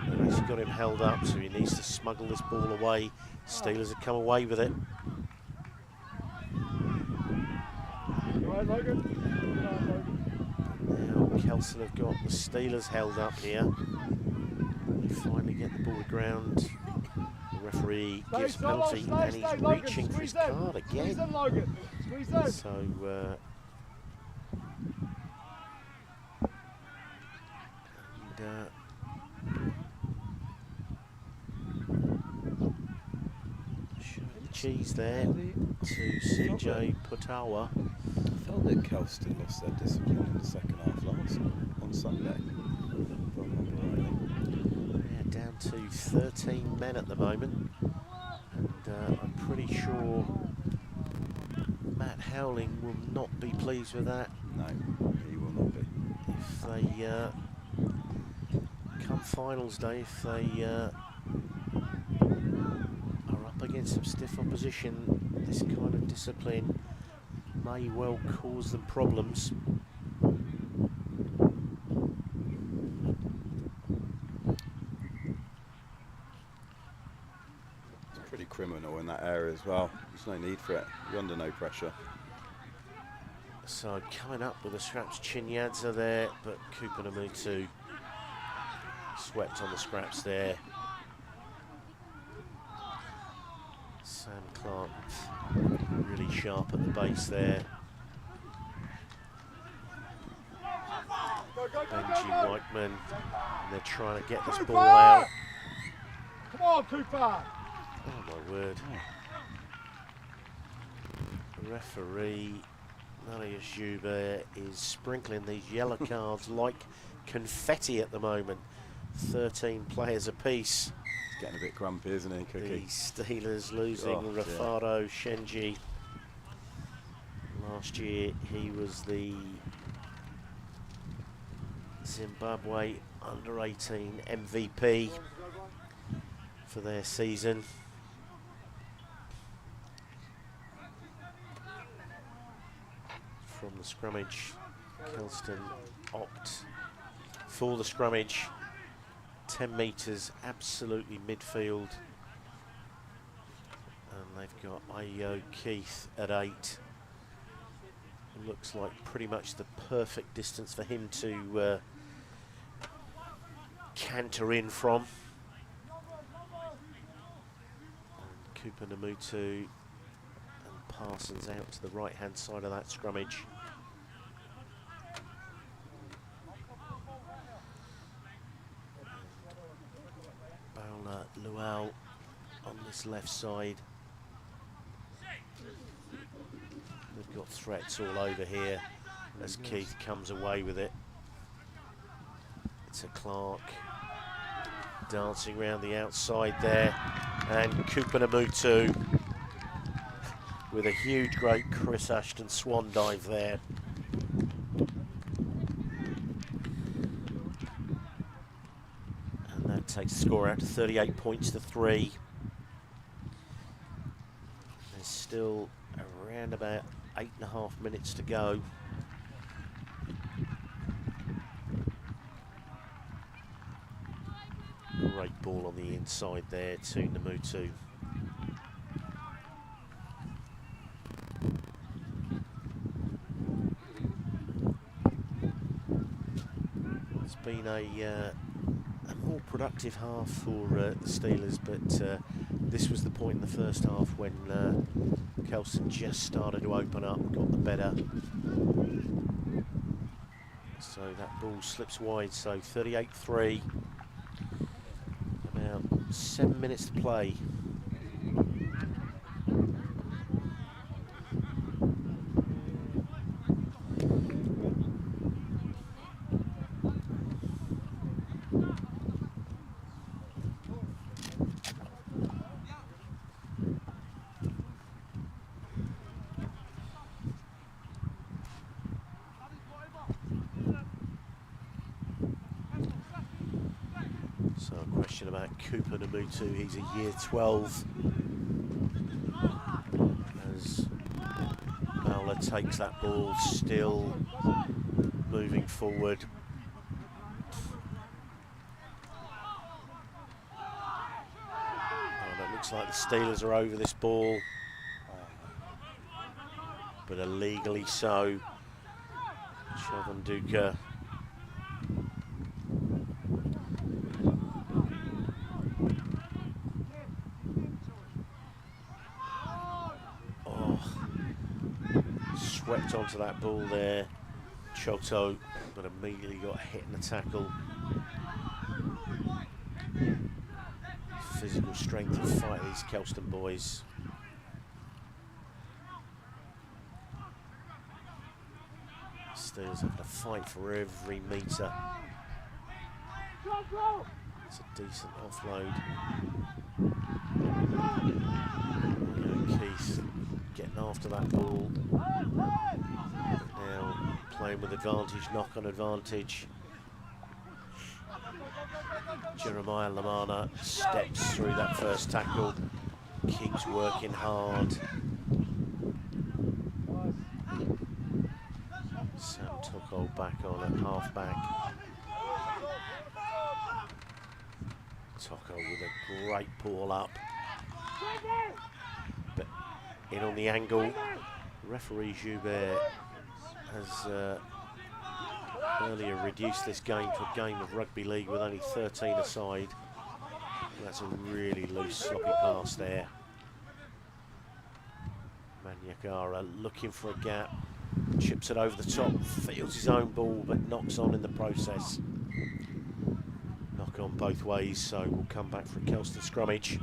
They've actually got him held up, so he needs to smuggle this ball away. Steelers have come away with it. Now Kelston have got the Steelers held up here. They finally get the ball to ground. The referee gives a penalty, and he's reaching for his card again. So cheese there to CJ Potawa. I felt that Kelston lost their discipline in the second half on Sunday. Yeah, down to 13 men at the moment. And I'm pretty sure Matt Howling will not be pleased with that. No, he will not be. If they come finals day, if they are up against some stiff opposition, this kind of discipline may well cause them problems. It's pretty criminal in that area as well. There's no need for it. You're under no pressure. So coming up with the scraps, Chinyadza there, but Cooper Namutu swept on the scraps there. Sam Clark really sharp at the base there. Benji Whiteman, and they're trying to get this ball out. Come on, Cooper! Oh my word. The referee, Nadia Juba, is sprinkling these yellow cards like confetti at the moment. 13 players apiece. He's getting a bit grumpy, isn't he, Cookie? The Steelers losing Rafado Shenji. Last year he was the Zimbabwe under-18 MVP for their season. From the scrummage, Kelston opt for the scrummage. 10 metres, absolutely midfield. And they've got Ayo Keith at 8. Looks like pretty much the perfect distance for him to canter in from. And Cooper Namutu and Parsons out to the right hand side of that scrummage. Bowler Luau on this left side. We've got threats all over here as Keith comes away with it. It's a Clark dancing around the outside there, and Cooper Namutu with a huge, great Chris Ashton swan dive there. And that takes the score out to 38 points to 3. There's still around about 8.5 minutes to go. Great ball on the inside there to Namutu. It's been a more productive half for the Steelers, but this was the point in the first half when Kelston just started to open up, got the better. So that ball slips wide, so 38-3. About 7 minutes to play. So a question about Cooper Namutu, he's a year 12. As Bowler takes that ball, still moving forward. Oh, that looks like the Steelers are over this ball, but illegally so. Chavanduka. Swept onto that ball there, Choto, but immediately got hit in the tackle. Physical strength to fight these Kelston boys. Steelers having to fight for every metre. It's a decent offload. Keith getting after that ball. Now playing with advantage, knock-on advantage. Jeremiah Lamana steps through that first tackle, keeps working hard. Sam Tuchel back on at half-back. Tuchel with a great ball up. But in on the angle, referee Joubert has earlier reduced this game to a game of rugby league with only 13 aside. That's a really loose, sloppy pass there. Manyagara looking for a gap, chips it over the top, fields his own ball but knocks on in the process. Knock on both ways, so we'll come back for a Kelston scrummage.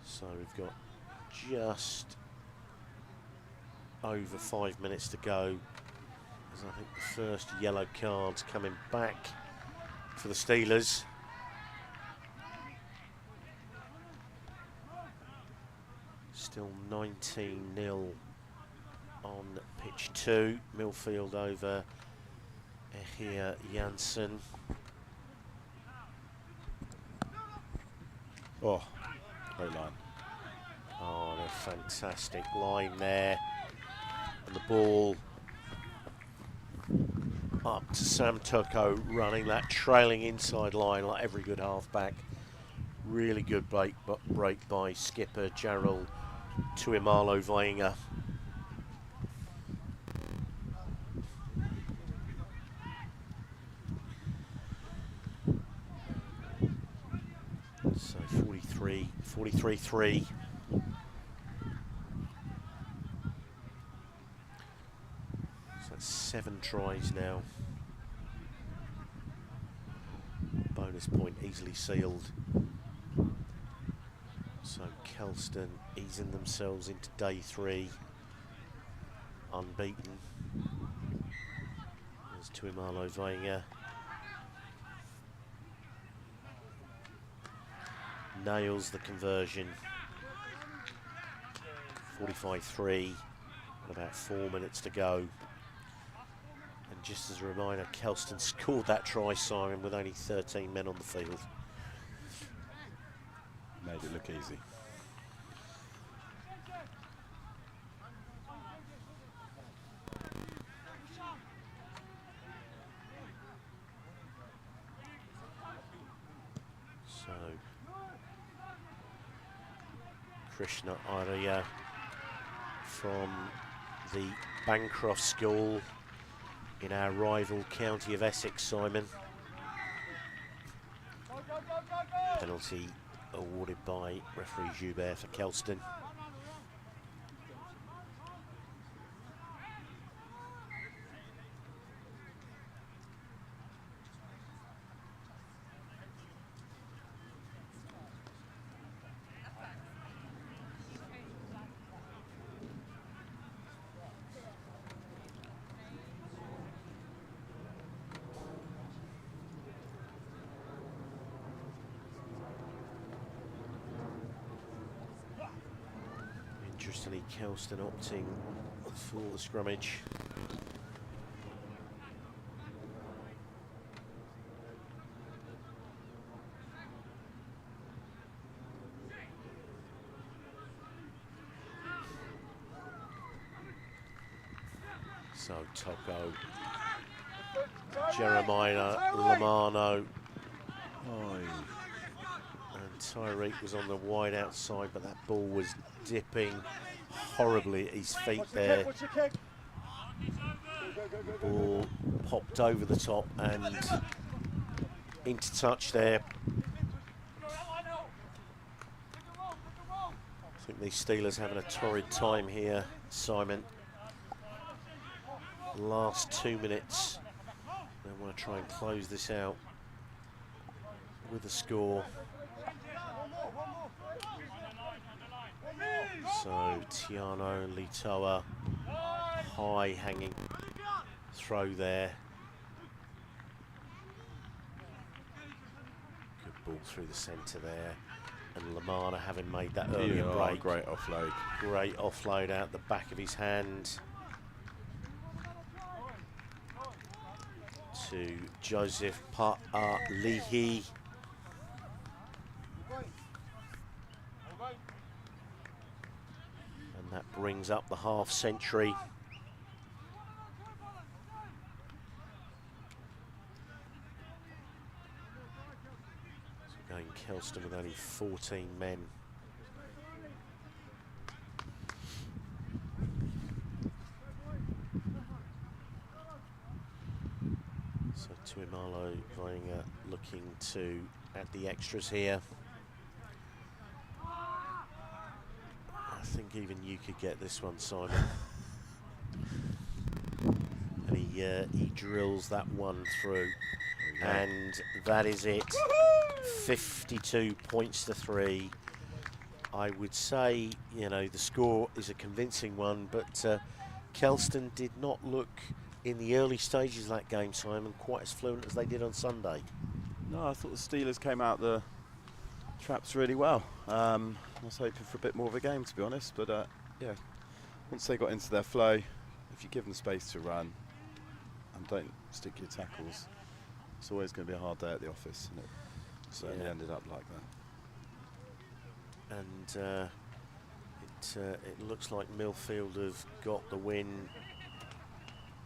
So we've got just over 5 minutes to go, as I think the first yellow card's coming back for the Steelers. Still 19-0 on pitch 2. Millfield over here, Janssen. Oh, great line. Oh, a fantastic line there. And the ball up to Sam Tuchel running that trailing inside line like every good halfback. Really good break by skipper Jarrell Tuimalo Vainga. So 43-3. So that's 7 tries now. Bonus point easily sealed. So Kelston easing themselves into day 3, unbeaten. There's Tuimalo Vainga. Nails the conversion. 45-3, and about 4 minutes to go. And just as a reminder, Kelston scored that try, Simon, with only 13 men on the field. Made it look easy. So Krishna Arya from the Bancroft School in our rival county of Essex, Simon. Penalty awarded by referee Joubert for Kelston. Interestingly, Kelston opting for the scrummage. So Toko, Jeremiah Lamano, and Tyreek was on the wide outside, but that ball was dipping horribly at his feet there. Ball popped over the top and into touch there. I think these Steelers having a torrid time here, Simon. Last 2 minutes. They want to try and close this out with a score. So Tiano Litoa, high hanging throw there. Good ball through the centre there. And Lamana, having made that earlier break. Great offload. Great offload out the back of his hand to Joseph Pa'alihi. And that brings up the half century. So going Kelston with only 14 men. So Tuimalo Vainga looking to at the extras here. I think even you could get this one, Simon. And he drills that one through. And that is it. 52 points to 3. I would say, you know, the score is a convincing one, but Kelston did not look in the early stages of that game, Simon, quite as fluent as they did on Sunday. No, I thought the Steelers came out the traps really well. I was hoping for a bit more of a game, to be honest, but yeah, once they got into their flow, if you give them space to run and don't stick your tackles, it's always going to be a hard day at the office, and it certainly ended up like that. And it looks like Millfield have got the win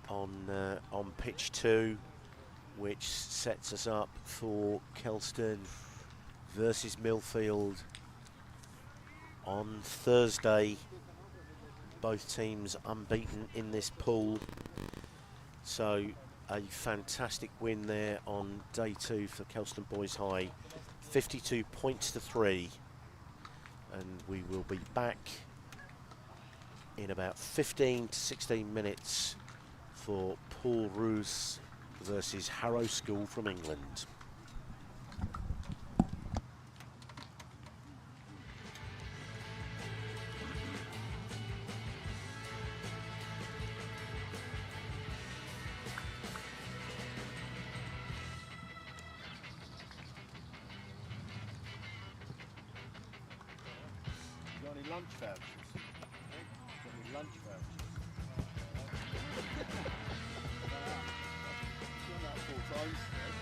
on pitch 2, which sets us up for Kelston versus Millfield on Thursday. Both teams unbeaten in this pool, so a fantastic win there on day 2 for Kelston Boys High, 52 points to 3, and we will be back in about 15 to 16 minutes for ROos versus Harrow School from England. Got any lunch vouchers? Got any lunch vouchers? Done that 4 times today.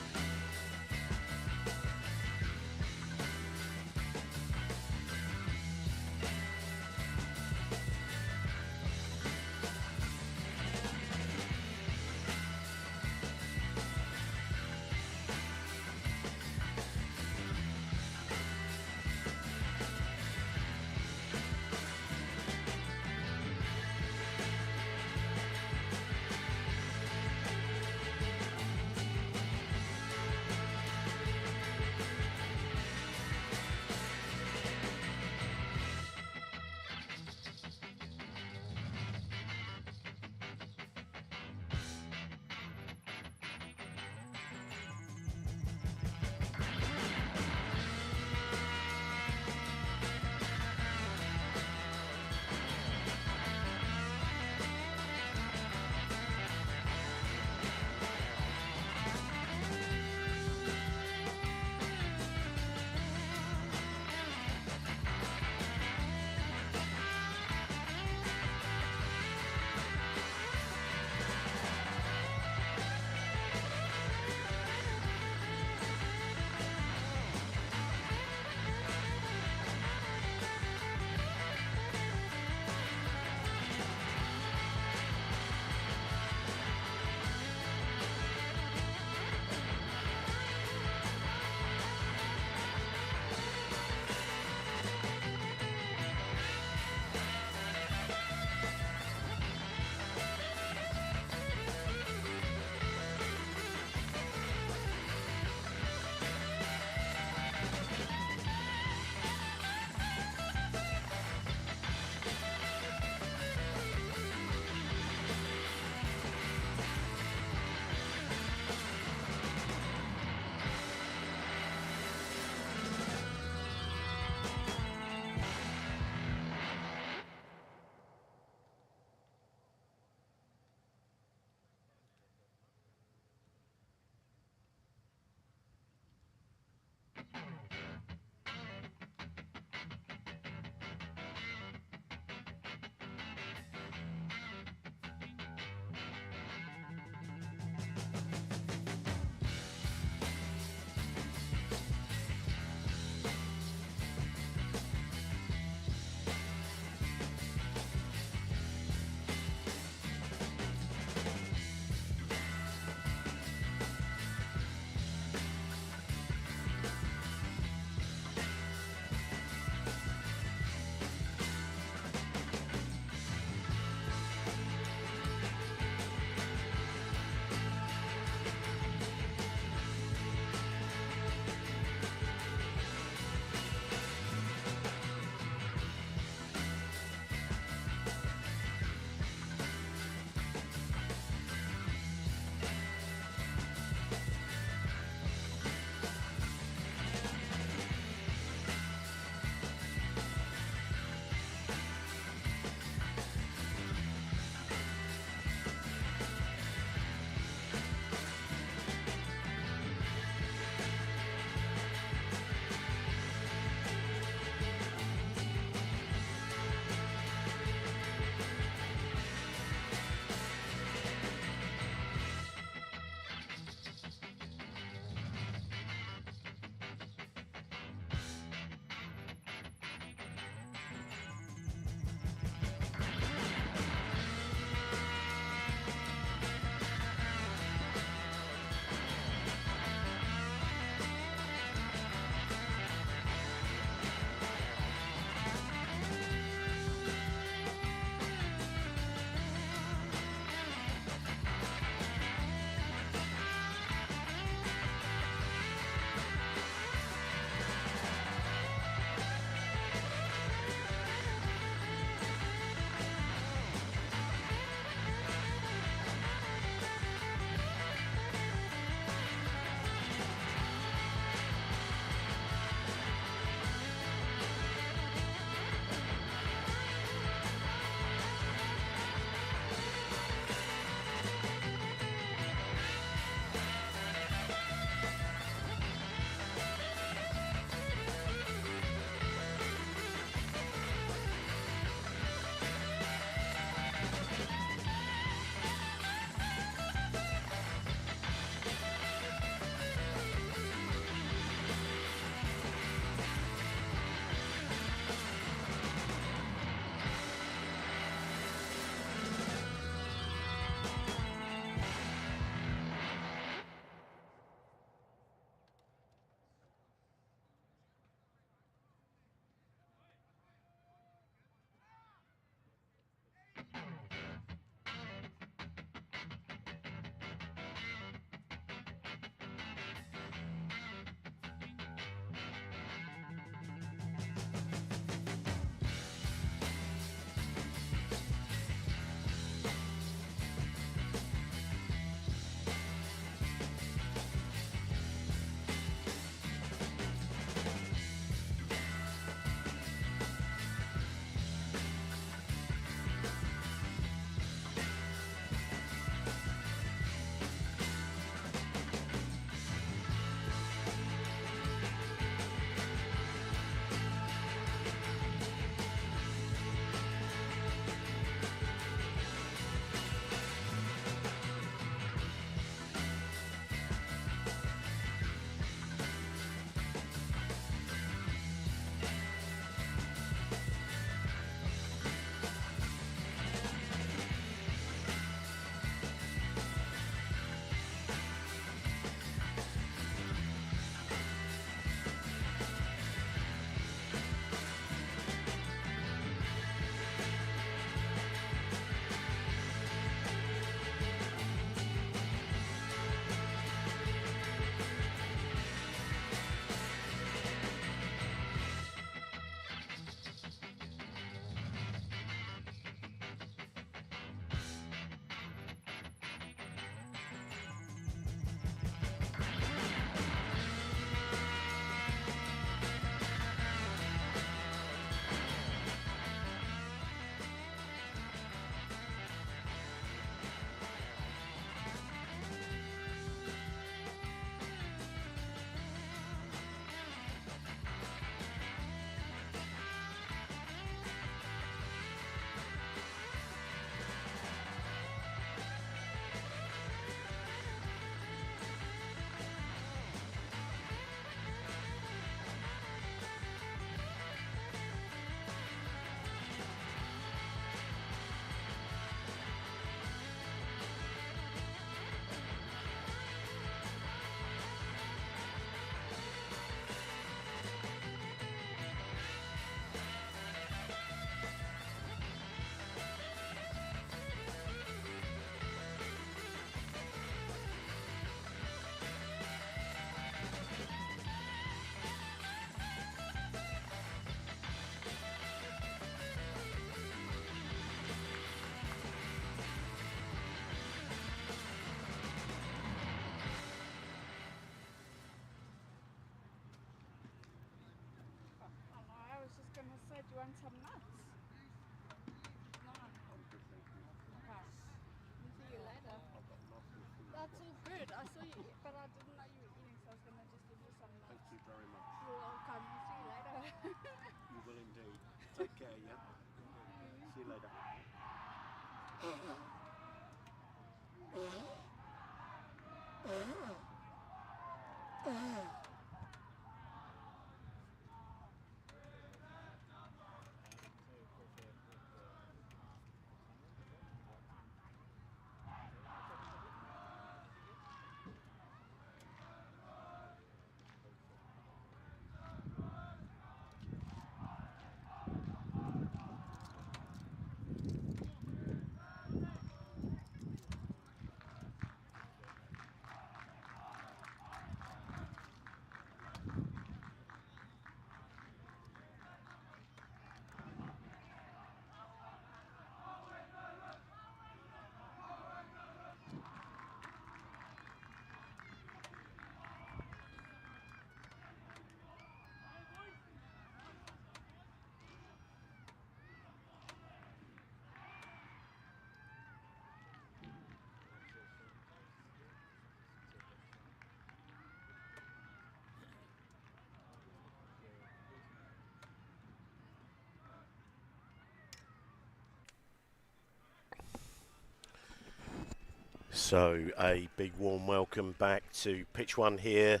So a big warm welcome back to pitch 1 here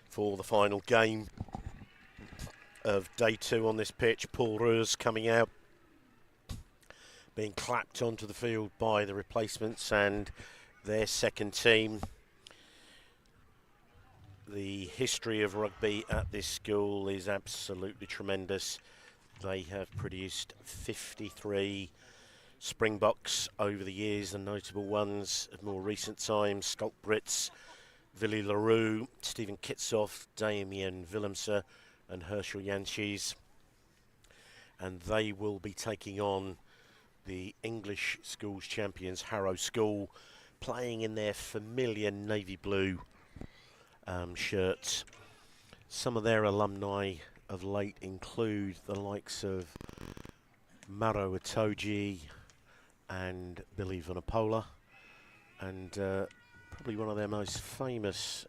for the final game of day 2 on this pitch. ROos coming out, being clapped onto the field by the replacements and their second team. The history of rugby at this school is absolutely tremendous. They have produced 53 Springboks over the years, the notable ones of more recent times: Schalk Brits, Willy Leroux, Stephen Kitsoff, Damien Willemse and Herschel Janschis. And they will be taking on the English schools champions, Harrow School, playing in their familiar navy blue shirts. Some of their alumni of late include the likes of Maro Itoje and Billy Vunipola, and probably one of their most famous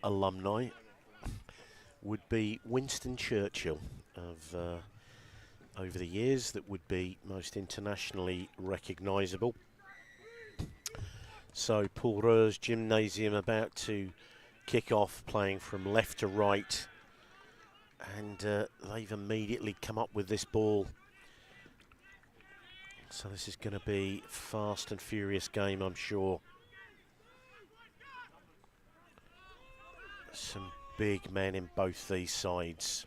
alumni would be Winston Churchill of over the years, that would be most internationally recognisable. So ROos Gymnasium about to kick off, playing from left to right, and they've immediately come up with this ball. So this is going to be a fast and furious game, I'm sure. Some big men in both these sides.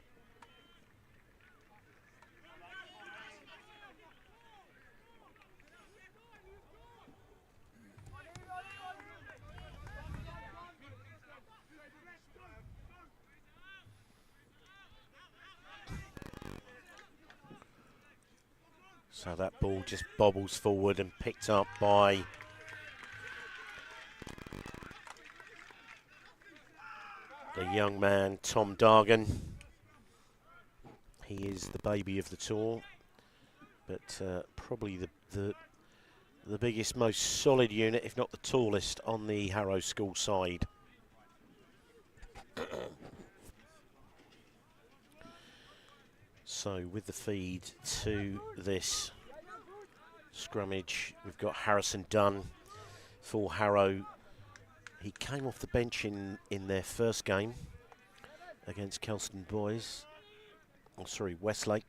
So that ball just bobbles forward and picked up by the young man, Tom Dargan. He is the baby of the tour, but probably the biggest, most solid unit, if not the tallest, on the Harrow School side. So with the feed to this scrummage, we've got Harrison Dunn for Harrow. He came off the bench in their first game against Kelston boys. Oh, sorry, Westlake.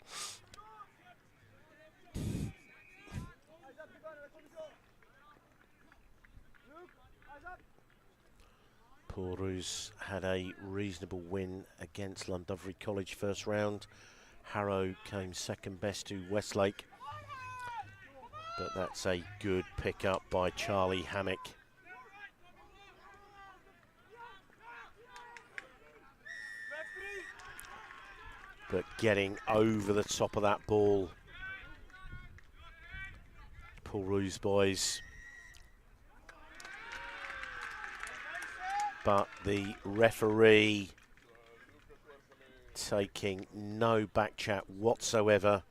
ROos had a reasonable win against Llandovery College first round. Harrow came second best to Westlake, but that's a good pick-up by Charlie Hammock. But getting over the top of that ball, ROos boys. But the referee taking no back chat whatsoever.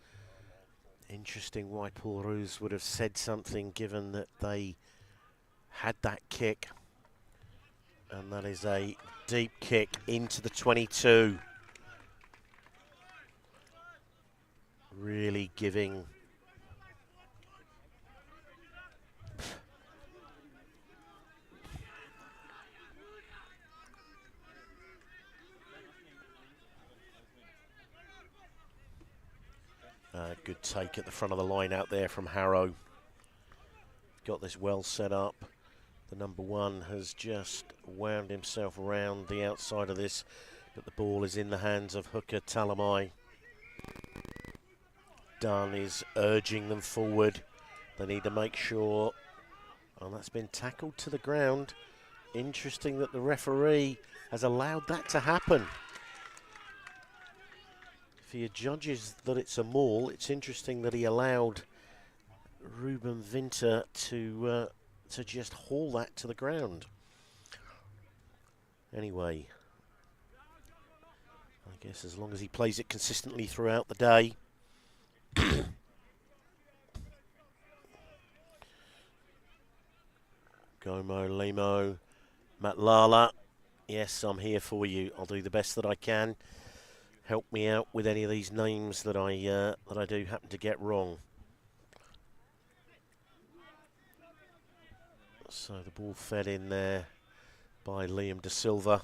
Interesting why ROos would have said something, given that they had that kick. And that is a deep kick into the 22. Really giving Good take at the front of the line out there from Harrow. Got this well set up. The number one has just wound himself around the outside of this, but the ball is in the hands of hooker Talamai. Dunn is urging them forward. They need to make sure, and that's been tackled to the ground. Interesting that the referee has allowed that to happen. If he judges that it's a maul, it's interesting that he allowed Ruben Winter to just haul that to the ground. Anyway, I guess as long as he plays it consistently throughout the day. Gomo, Lemo, Matlala. Yes, I'm here for you. I'll do the best that I can. Help me out with any of these names that I do happen to get wrong. So the ball fed in there by Liam De Silva.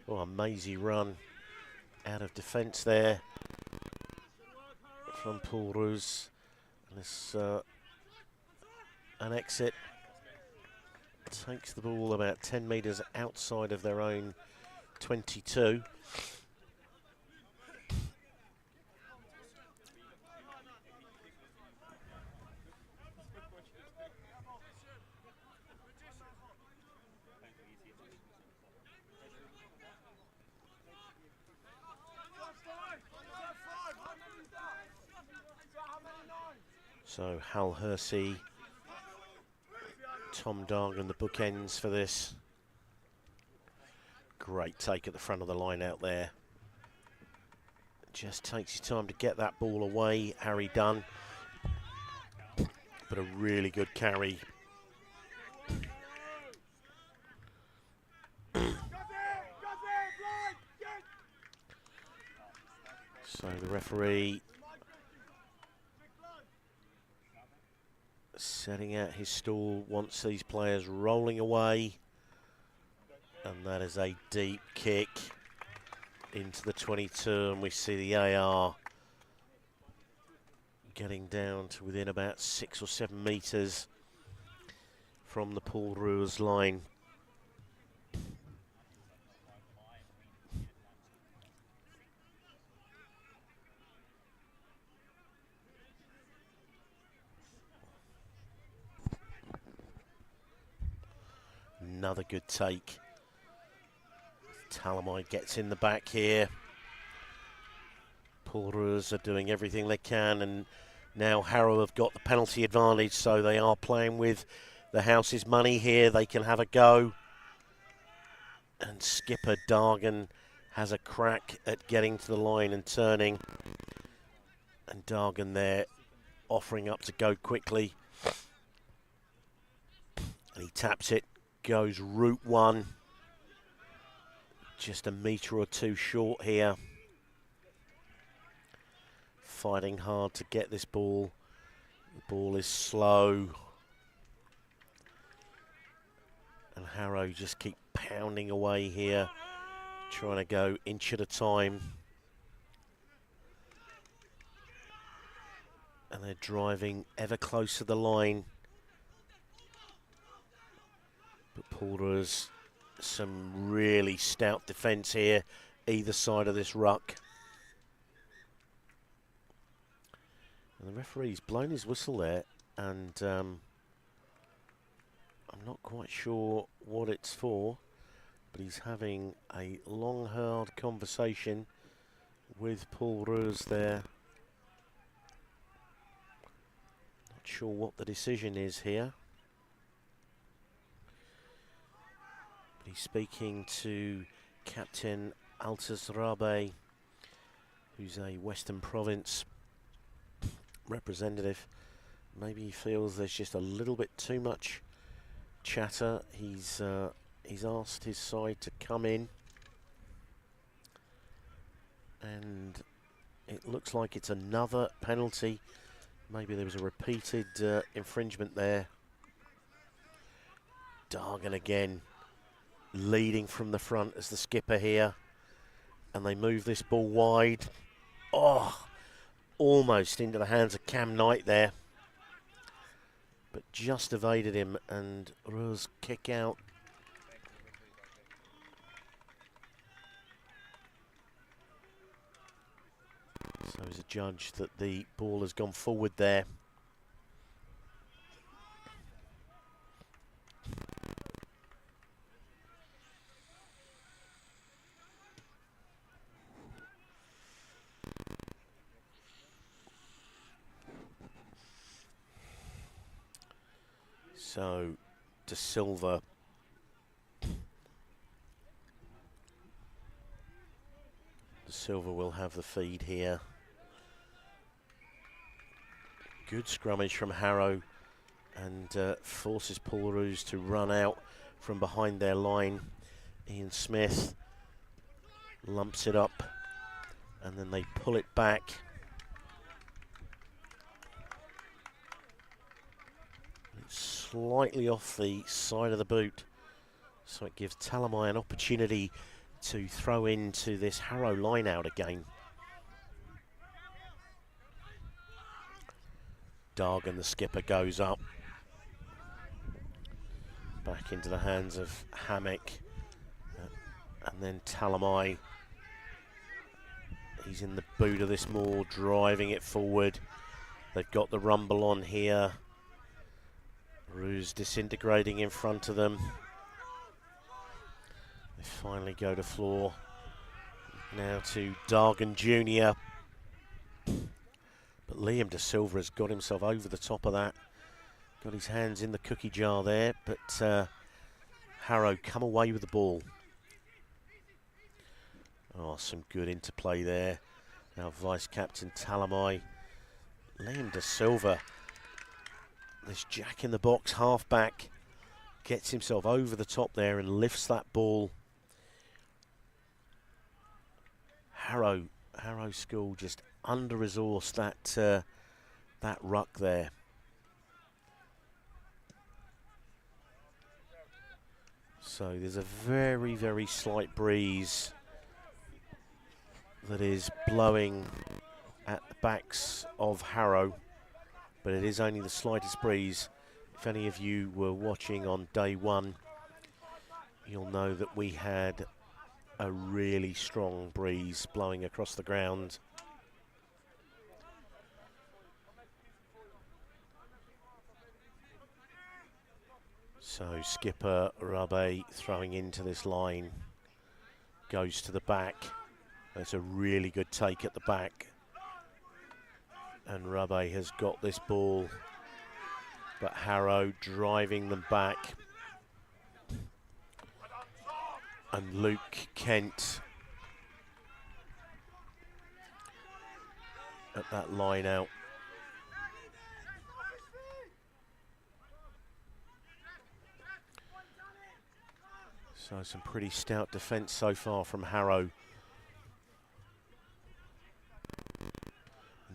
Oh, a mazy run out of defence there from Paul ROos. And this an exit takes the ball about 10 metres outside of their own 22. So Hal Hersey, Tom Dargan, the bookends for this. Great take at the front of the line out there. Just takes his time to get that ball away, Harry Dunn. But a really good carry. So the referee setting out his stall, wants these players rolling away, and that is a deep kick into the 22, and we see the AR getting down to within about 6 or 7 metres from the Paul ROos line. Another good take. Talamai gets in the back here. Paul ROos are doing everything they can, and now Harrow have got the penalty advantage, so they are playing with the house's money here. They can have a go. And skipper Dargan has a crack at getting to the line and turning. And Dargan there offering up to go quickly. And he taps it. Goes route one, just a metre or two short here. Fighting hard to get this ball. The ball is slow. And Harrow just keep pounding away here, trying to go inch at a time. And they're driving ever closer to the line. But Paul ROos, some really stout defence here, either side of this ruck. And the referee's blown his whistle there, and I'm not quite sure what it's for, but he's having a long, hard conversation with Paul ROos there. Not sure what the decision is here. He's speaking to Captain Altus Rabe, who's a Western Province representative. Maybe he feels there's just a little bit too much chatter. He's asked his side to come in, and it looks like it's another penalty. Maybe there was a repeated infringement there. Dargan again, leading from the front as the skipper here, and they move this ball wide. Oh, almost into the hands of Cam Knight there, but just evaded him, and ROos kick out. So he's adjudged that the ball has gone forward there. So De Silva will have the feed here. Good scrummage from Harrow, and forces ROos to run out from behind their line. Ian Smith lumps it up, and then they pull it back. It's slightly off the side of the boot, so it gives Talamai an opportunity to throw into this Harrow line out again. Dargan, the skipper, goes up. Back into the hands of Hammock. And then Talamai. He's in the boot of this maul, driving it forward. They've got the rumble on here. ROos disintegrating in front of them. They finally go to floor. Now to Dargan Jr. But Liam De Silva has got himself over the top of that. Got his hands in the cookie jar there, but Harrow come away with the ball. Oh, some good interplay there. Now Vice-Captain Talamai. Liam De Silva, this jack-in-the-box half-back, gets himself over the top there and lifts that ball. Harrow School just under-resourced that ruck there. So there's a very, very slight breeze that is blowing at the backs of Harrow, but it is only the slightest breeze. If any of you were watching on day one, you'll know that we had a really strong breeze blowing across the ground. So skipper Rabe throwing into this line, goes to the back. That's a really good take at the back. And Rabe has got this ball, but Harrow driving them back. And Luke Kent at that line out. So some pretty stout defence so far from Harrow.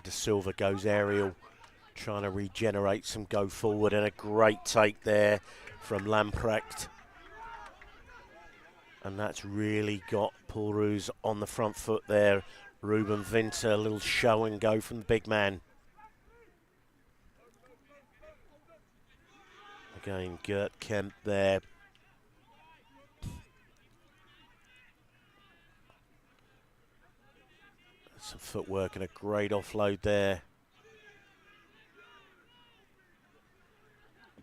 De Silva goes aerial, trying to regenerate some go forward, and a great take there from Lamprecht. And that's really got ROos on the front foot there. Ruben Winter, a little show and go from the big man. Again, Gert Kemp there. Some footwork and a great offload there.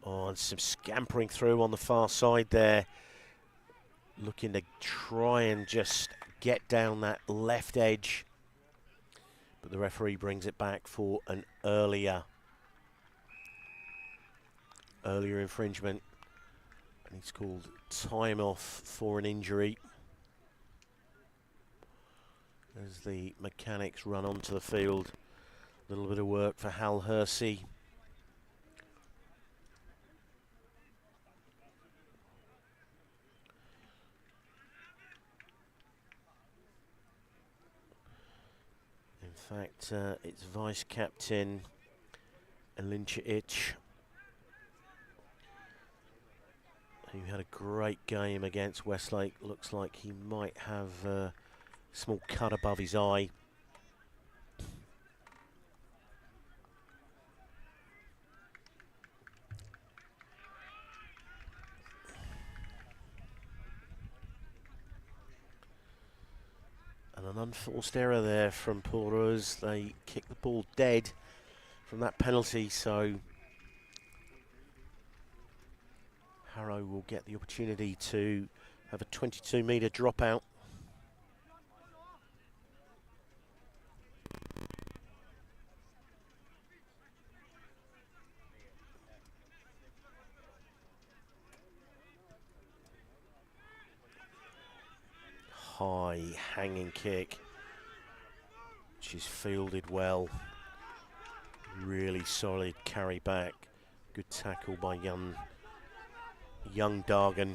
Oh, and some scampering through on the far side there. Looking to try and just get down that left edge. But the referee brings it back for an earlier infringement. And he's called time off for an injury. As the mechanics run onto the field. A little bit of work for Hal Hersey. In fact, it's Vice-Captain Elinchich, who had a great game against Westlake. Looks like he might have small cut above his eye. An unforced error there from ROos. They kicked the ball dead from that penalty, so Harrow will get the opportunity to have a 22-metre dropout. High hanging kick, which is fielded well. Really solid carry back. Good tackle by young Dargan.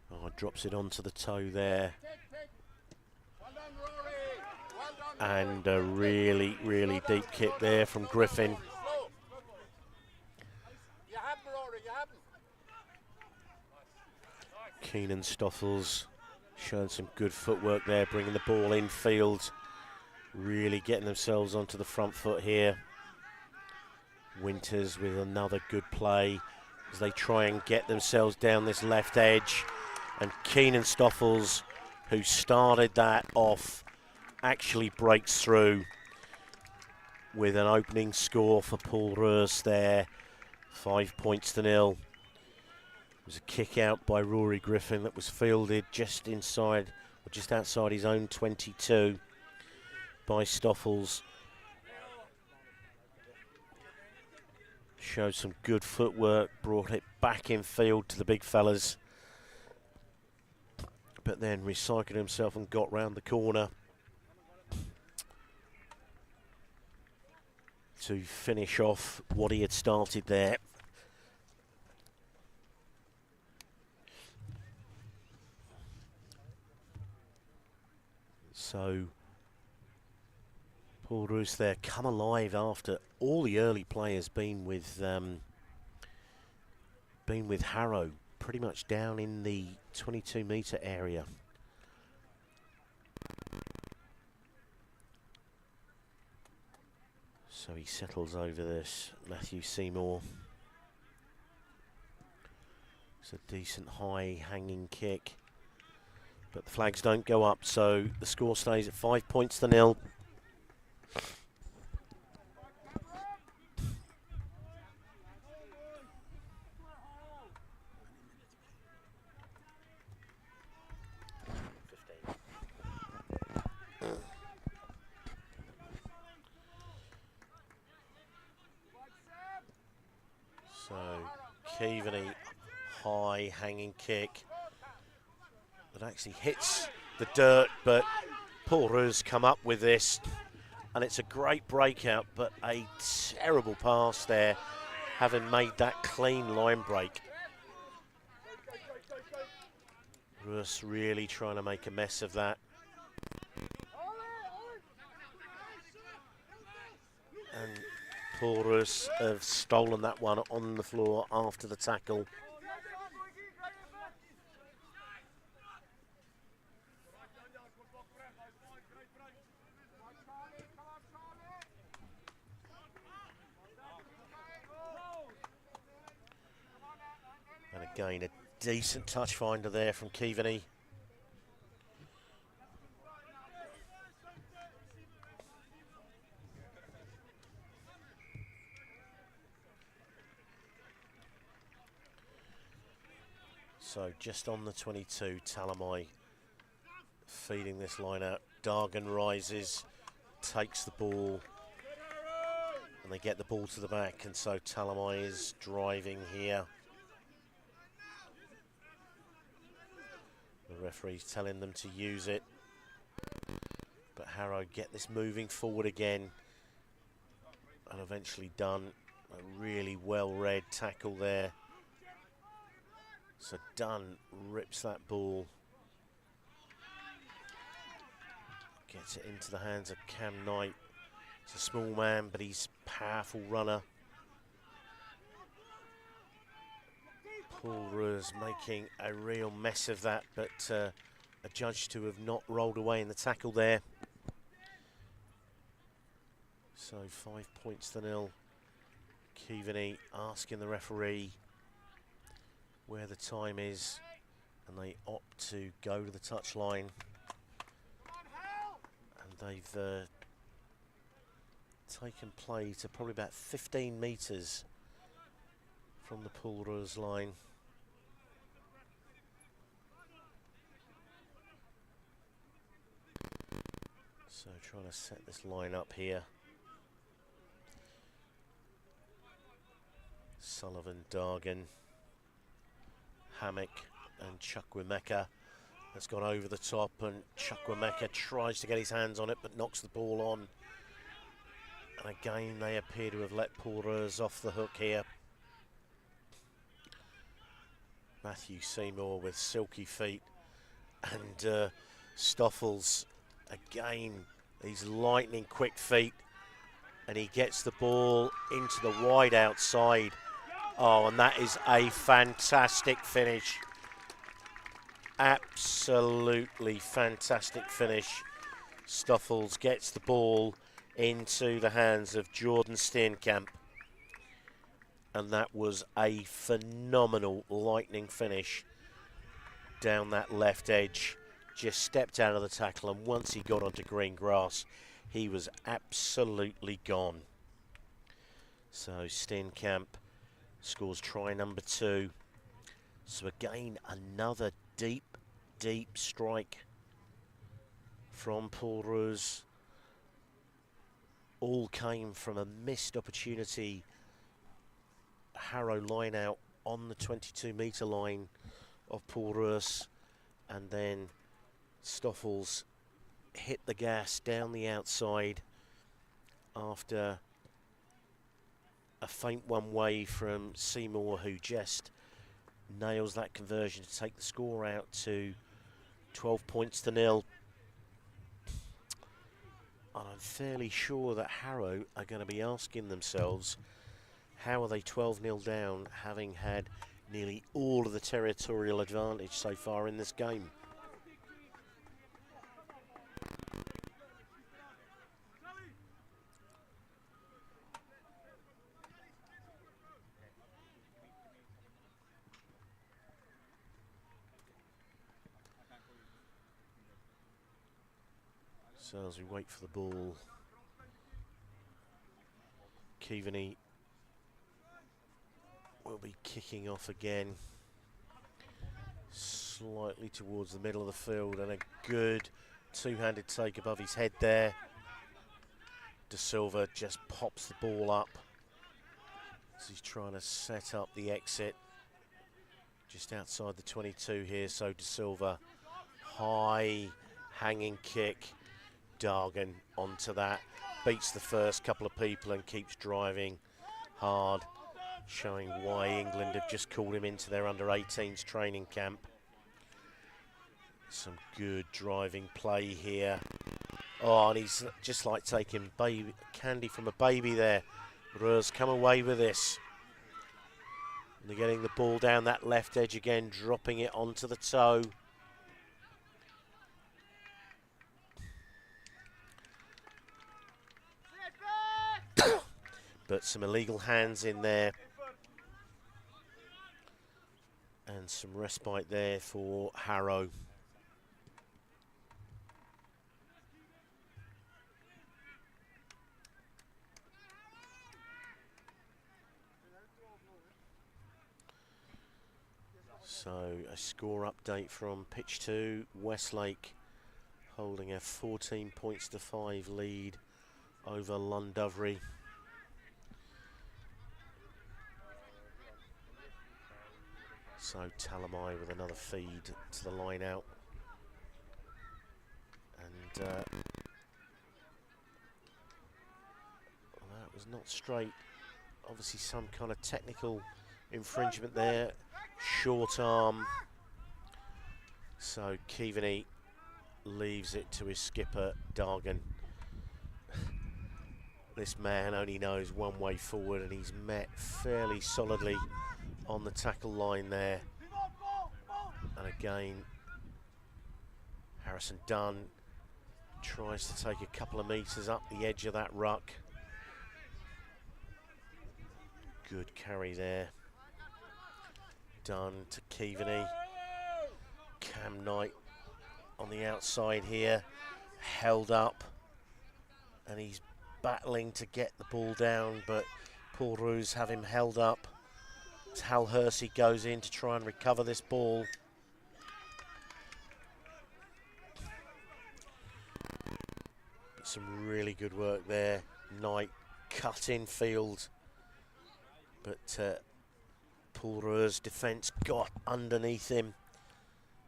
Oh, drops it onto the toe there. And a really, really deep kick there from Griffin. Keenan Stoffels showing some good footwork there, bringing the ball in field. Really getting themselves onto the front foot here. Winters with another good play as they try and get themselves down this left edge. And Keenan Stoffels, who started that off, actually breaks through with an opening score for ROos there. 5 points to 0. It was a kick out by Rory Griffin that was fielded just inside, or just outside his own 22 by Stoffels. Showed some good footwork, brought it back in field to the big fellas, but then recycled himself and got round the corner to finish off what he had started there. So ROos there come alive after all the early players been with Harrow, pretty much down in the 22-metre area. So he settles over this, Matthew Seymour. It's a decent high hanging kick, but the flags don't go up, so the score stays at 5 points to 0. So Keaveney, high hanging kick that actually hits the dirt, but ROos come up with this, and it's a great breakout, but a terrible pass there, having made that clean line break. ROos really trying to make a mess of that. And ROos have stolen that one on the floor after the tackle. And again, a decent touch finder there from Keaveney. So just on the 22, Talamai feeding this line out. Dargan rises, takes the ball, and they get the ball to the back, and so Talamai is driving here. The referee's telling them to use it, but Harrow get this moving forward again, and eventually done. A really well-read tackle there. So Dunn rips that ball, gets it into the hands of Cam Knight. He's a small man, but he's a powerful runner. ROos making a real mess of that, but adjudged to have not rolled away in the tackle there. So 5 points to 0. Keaveney asking the referee where the time is, and they opt to go to the touchline. And they've taken play to probably about 15 metres from the ROos line. So trying to set this line up here. Sullivan, Dargan, Hammock and Chukwemeka. That's gone over the top, and Chukwemeka tries to get his hands on it but knocks the ball on. And again they appear to have let ROos off the hook here. Matthew Seymour with silky feet, and Stoffels again, these lightning quick feet, and he gets the ball into the wide outside. Oh, and that is a fantastic finish. Absolutely fantastic finish. Stoffels gets the ball into the hands of Jordan Steenkamp, and that was a phenomenal lightning finish down that left edge. Just stepped out of the tackle, and once he got onto green grass, he was absolutely gone. So Steenkamp scores try number 2. So again, another deep strike from ROos. All came from a missed opportunity. Harrow line out on the 22-metre line of ROos, and then Stoffels hit the gas down the outside after a feint one way from Seymour, who just nails that conversion to take the score out to 12 points to 0. And I'm fairly sure that Harrow are going to be asking themselves, how are they 12-0 down, having had nearly all of the territorial advantage so far in this game? So as we wait for the ball, Keaveney will be kicking off again, slightly towards the middle of the field, and a good two-handed take above his head there. De Silva just pops the ball up as he's trying to set up the exit just outside the 22 here. So De Silva, high hanging kick. Dargan onto that, beats the first couple of people and keeps driving hard, showing why England have just called him into their under-18s training camp. Some good driving play here. Oh, and he's just like taking candy from a baby there. ROos come away with this. And they're getting the ball down that left edge again, dropping it onto the toe. But some illegal hands in there. And some respite there for Harrow. So a score update from pitch 2. Westlake holding a 14 points to 5 lead over Llandovery. So Talamai with another feed to the line out. And that was not straight. Obviously some kind of technical infringement there. Short arm. So Keaveney leaves it to his skipper, Dargan. This man only knows one way forward, and he's met fairly solidly on the tackle line there. And again, Harrison Dunn tries to take a couple of metres up the edge of that ruck. Good carry there. Dunn to Keaveney. Cam Knight on the outside here, held up, and he's battling to get the ball down, but Paul ROos have him held up. Hal Hersey goes in to try and recover this ball. But some really good work there. Knight cut in field, but Paul ROos' defence got underneath him,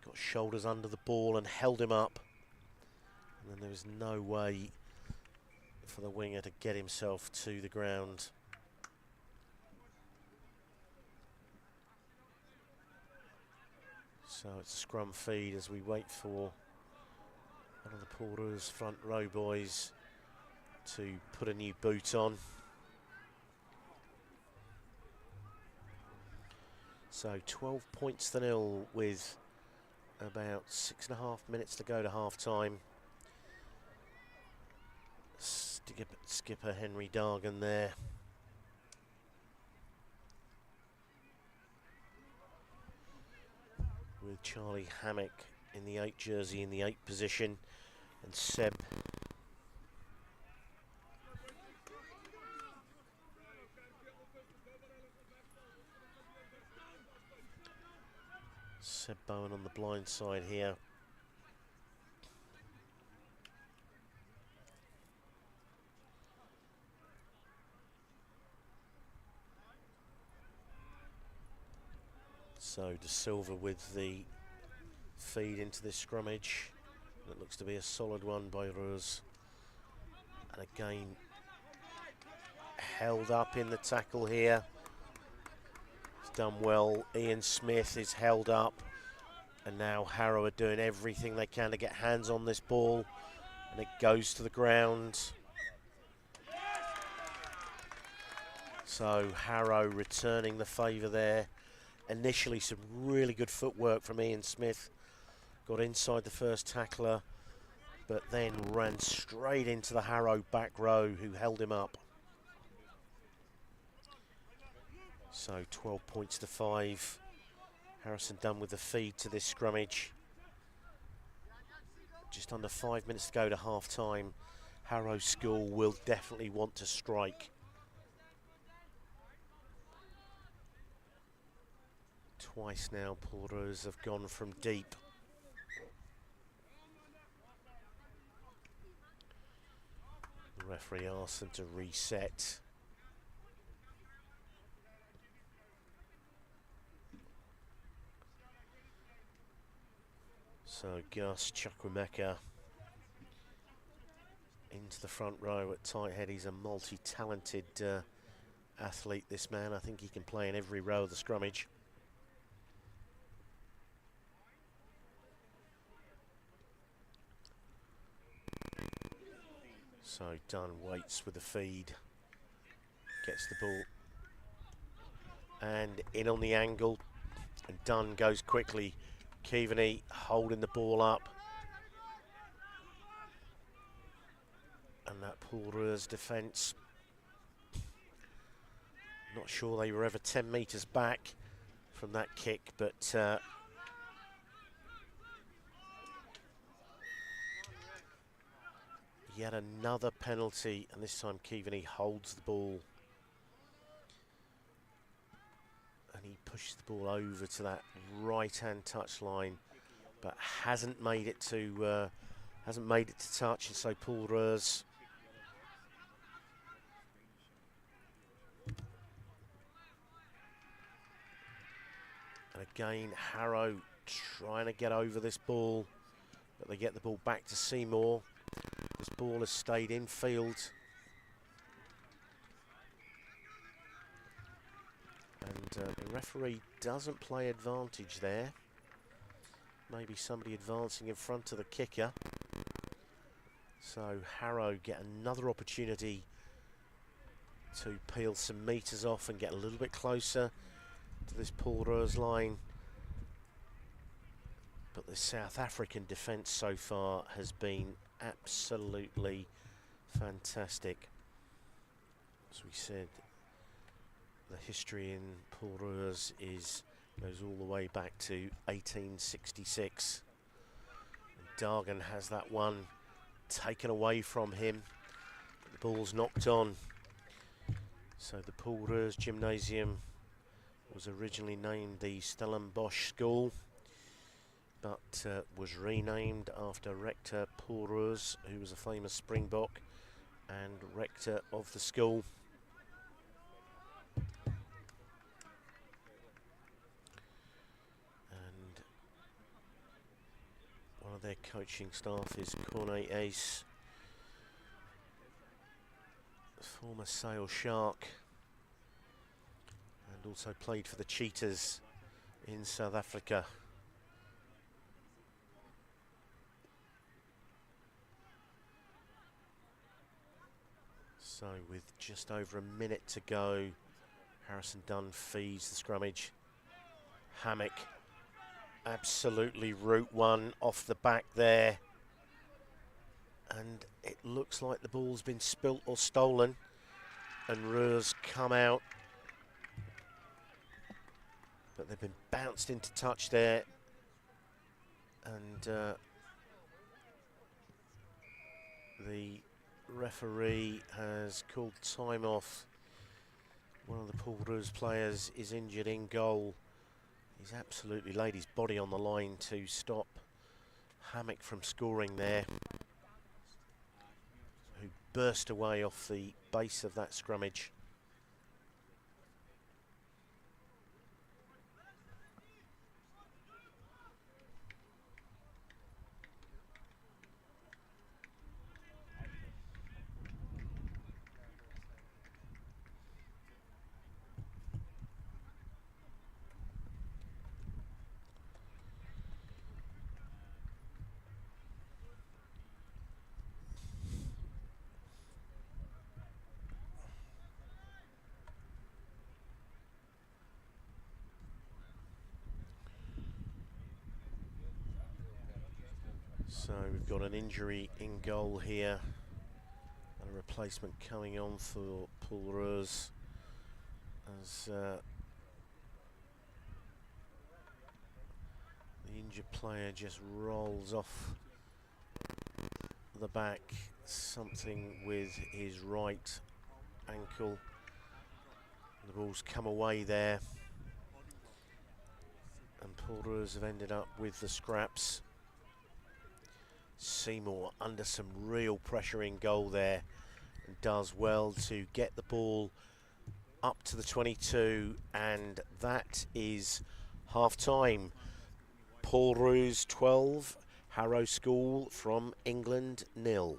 got shoulders under the ball and held him up. And then there was no way for the winger to get himself to the ground. So it's a scrum feed as we wait for one of the Paul ROos front row boys to put a new boot on. So 12 points to 0 with about 6.5 minutes to go to half time. Skipper Henry Dargan there. With Charlie Hammock in the 8 jersey in the 8 position, and Seb Bowen on the blind side here. So De Silva with the feed into this scrummage. It looks to be a solid one by ROos. And again, held up in the tackle here. It's done well. Ian Smith is held up. And now Harrow are doing everything they can to get hands on this ball. And it goes to the ground. So Harrow returning the favour there. Initially some really good footwork from Ian Smith. Got inside the first tackler, but then ran straight into the Harrow back row who held him up. So 12 points to 5. Harrison done with the feed to this scrummage. Just under 5 minutes to go to half time. Harrow School will definitely want to strike. Twice now, Paul ROos have gone from deep. The referee asks them to reset. So Gus Chukwemeka into the front row at tight head. He's a multi-talented athlete, this man. I think he can play in every row of the scrummage. So Dunn waits with the feed, gets the ball, and in on the angle, and Dunn goes quickly. Keaveney holding the ball up, and that Paul ROos defence, not sure they were ever 10 metres back from that kick, but yet another penalty, and this time Keaveney holds the ball. And he pushes the ball over to that right-hand touchline, but hasn't made it to touch, and so Paul ROos and again Harrow trying to get over this ball, but they get the ball back to Seymour. This ball has stayed in field. And the referee doesn't play advantage there. Maybe somebody advancing in front of the kicker. So Harrow get another opportunity to peel some metres off and get a little bit closer to this Paul ROos line. But the South African defence so far has been absolutely fantastic. As we said, the history in Paul ROos is Goes all the way back to 1866. And Dargan has that one taken away from him. The ball's knocked on. So the ROos Gymnasium was originally named the Stellenbosch School, but was renamed after Rector ROos, who was a famous Springbok and rector of the school. And one of their coaching staff is Cornet Ace, former Sale Shark, and also played for the Cheetahs in South Africa. So with just over a minute to go, Harrison Dunn feeds the scrummage. Hammock, absolutely route one off the back there. And it looks like the ball's been spilt or stolen. And ROos come out. But they've been bounced into touch there. And the referee has called time off. One of the ROos players is injured in goal. He's absolutely laid his body on the line to stop Hammock from scoring there, who burst away off the base of that scrummage. So we've got an injury in goal here, and a replacement coming on for ROos as the injured player just rolls off the back, something with his right ankle. The ball's come away there, and ROos have ended up with the scraps. Seymour under some real pressure in goal there, and does well to get the ball up to the 22, and that is half time. ROos 12, Harrow School from England 0.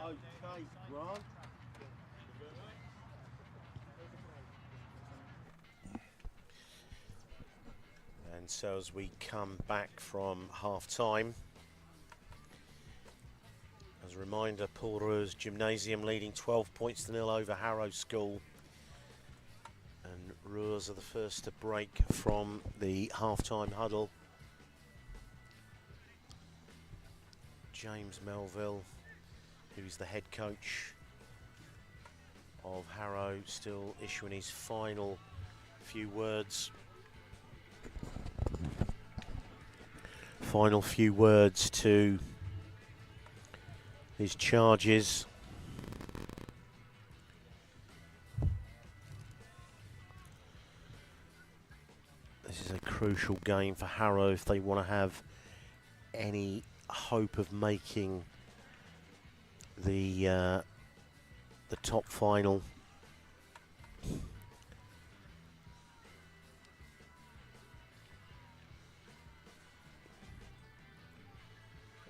Okay, Grant. And so as we come back from half-time, as a reminder, Paul ROos Gymnasium leading 12 points to 0 over Harrow School. And ROos are the first to break from the half-time huddle. James Melville, who's the head coach of Harrow, still issuing his final few words. Final few words to his charges. This is a crucial game for Harrow if they want to have any hope of making the top final.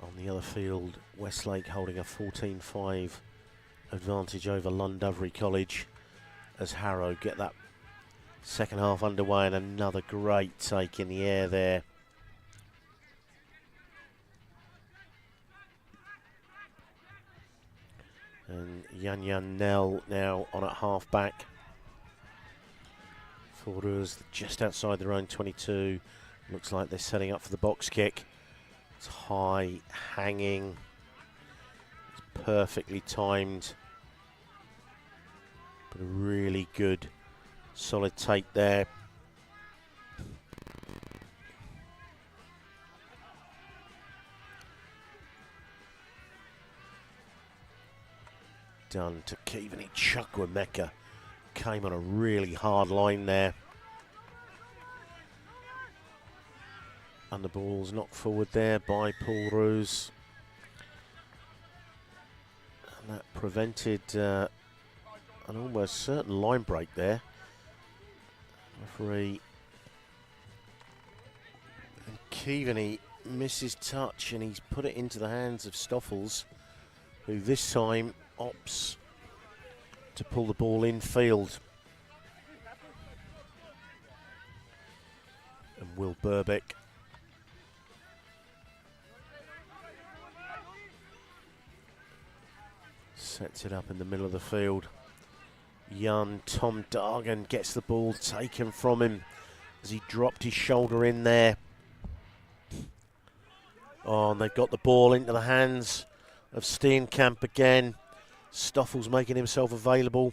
On the other field, Westlake holding a 14-5 advantage over Llandovery College as Harrow get that second half underway, and another great take in the air there. And Yan Nell now on at half back. For ROos just outside their own 22. Looks like they're setting up for the box kick. It's high, hanging. It's perfectly timed. But a really good, solid take there. Done to Kevini Chukwemeka. Came on a really hard line there. And the ball's knocked forward there by Paul ROos. And that prevented an almost certain line break there. Referee and Kevini misses touch, and he's put it into the hands of Stoffels, who this time opts to pull the ball in field. And Will Burbick sets it up in the middle of the field. Young Tom Dargan gets the ball taken from him as he dropped his shoulder in there. Oh, and they've got the ball into the hands of Steenkamp again. Stoffels making himself available.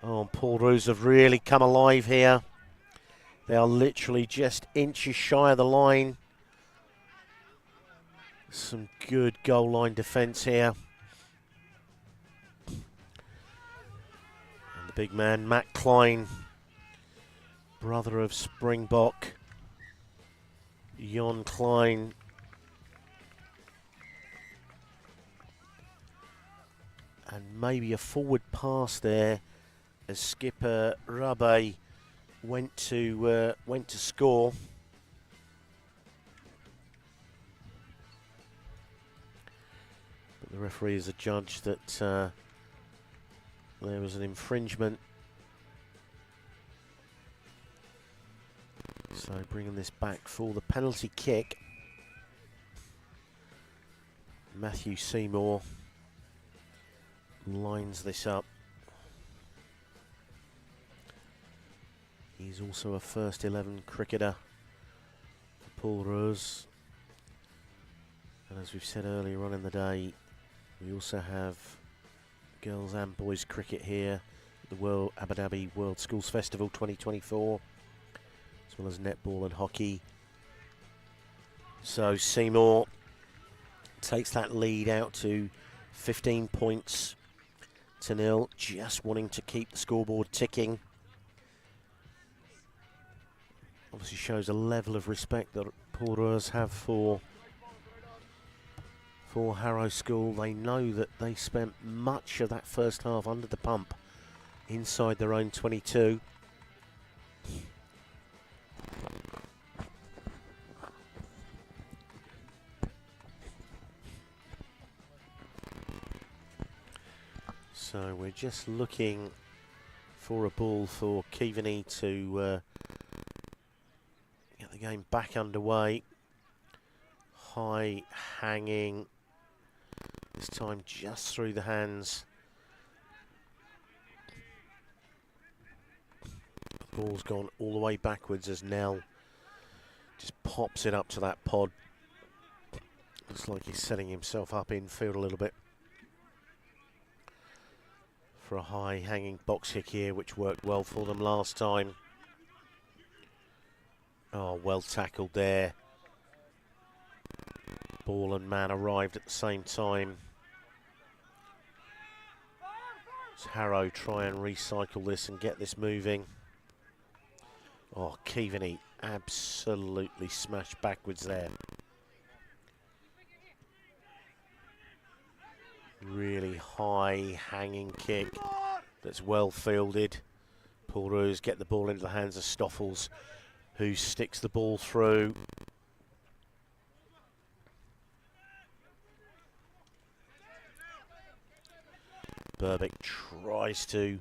Oh, and Paul ROos have really come alive here. They are literally just inches shy of the line. Some good goal line defence here. And the big man, Matt Klein, brother of Springbok. Jon Klein. And maybe a forward pass there as skipper Rabe went to score. But the referee is adjudged that there was an infringement. So bringing this back for the penalty kick. Matthew Seymour lines this up. He's also a first 11 cricketer for Paul ROos. And as we've said earlier on in the day, we also have girls and boys cricket here at the Abu Dhabi World Schools Festival 2024, as well as netball and hockey. So Seymour takes that lead out to 15 points to 0, just wanting to keep the scoreboard ticking. Obviously shows a level of respect that Paul ROos have for Harrow School. They know that they spent much of that first half under the pump inside their own 22. So we're just looking for a ball for Keaveney to get the game back underway. High hanging, this time just through the hands. The ball's gone all the way backwards as Nell just pops it up to that pod. Looks like he's setting himself up infield a little bit for a high hanging box kick here, which worked well for them last time. Oh, well tackled there. Ball and man arrived at the same time. As Harrow try and recycle this and get this moving. Oh, Keaveney absolutely smashed backwards there. Really high hanging kick that's well fielded. ROos get the ball into the hands of Stoffels, who sticks the ball through. Burbick tries to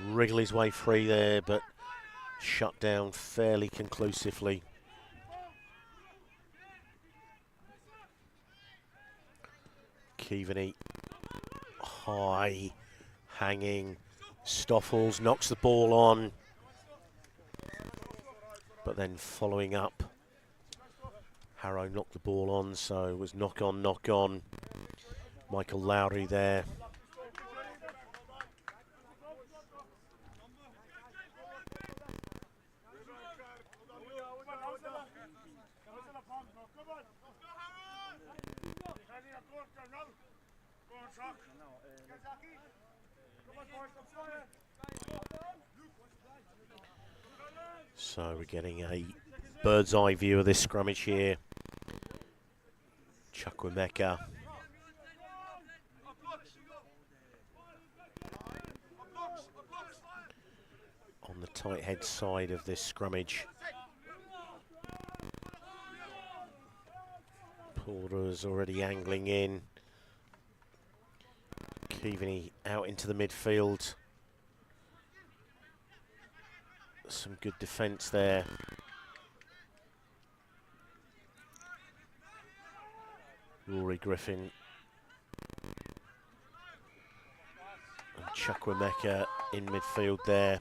wriggle his way free there, but shut down fairly conclusively. Keaveney, high hanging. Stoffels knocks the ball on, but then following up, Harrow knocked the ball on, so it was knock on, knock on. Michael Lowry there. So we're getting a bird's eye view of this scrummage here. Chukwemeka on the tight head side of this scrummage. Porter's already angling in. Keaveney out into the midfield. Some good defence there. Rory Griffin and Chukwemeka in midfield there.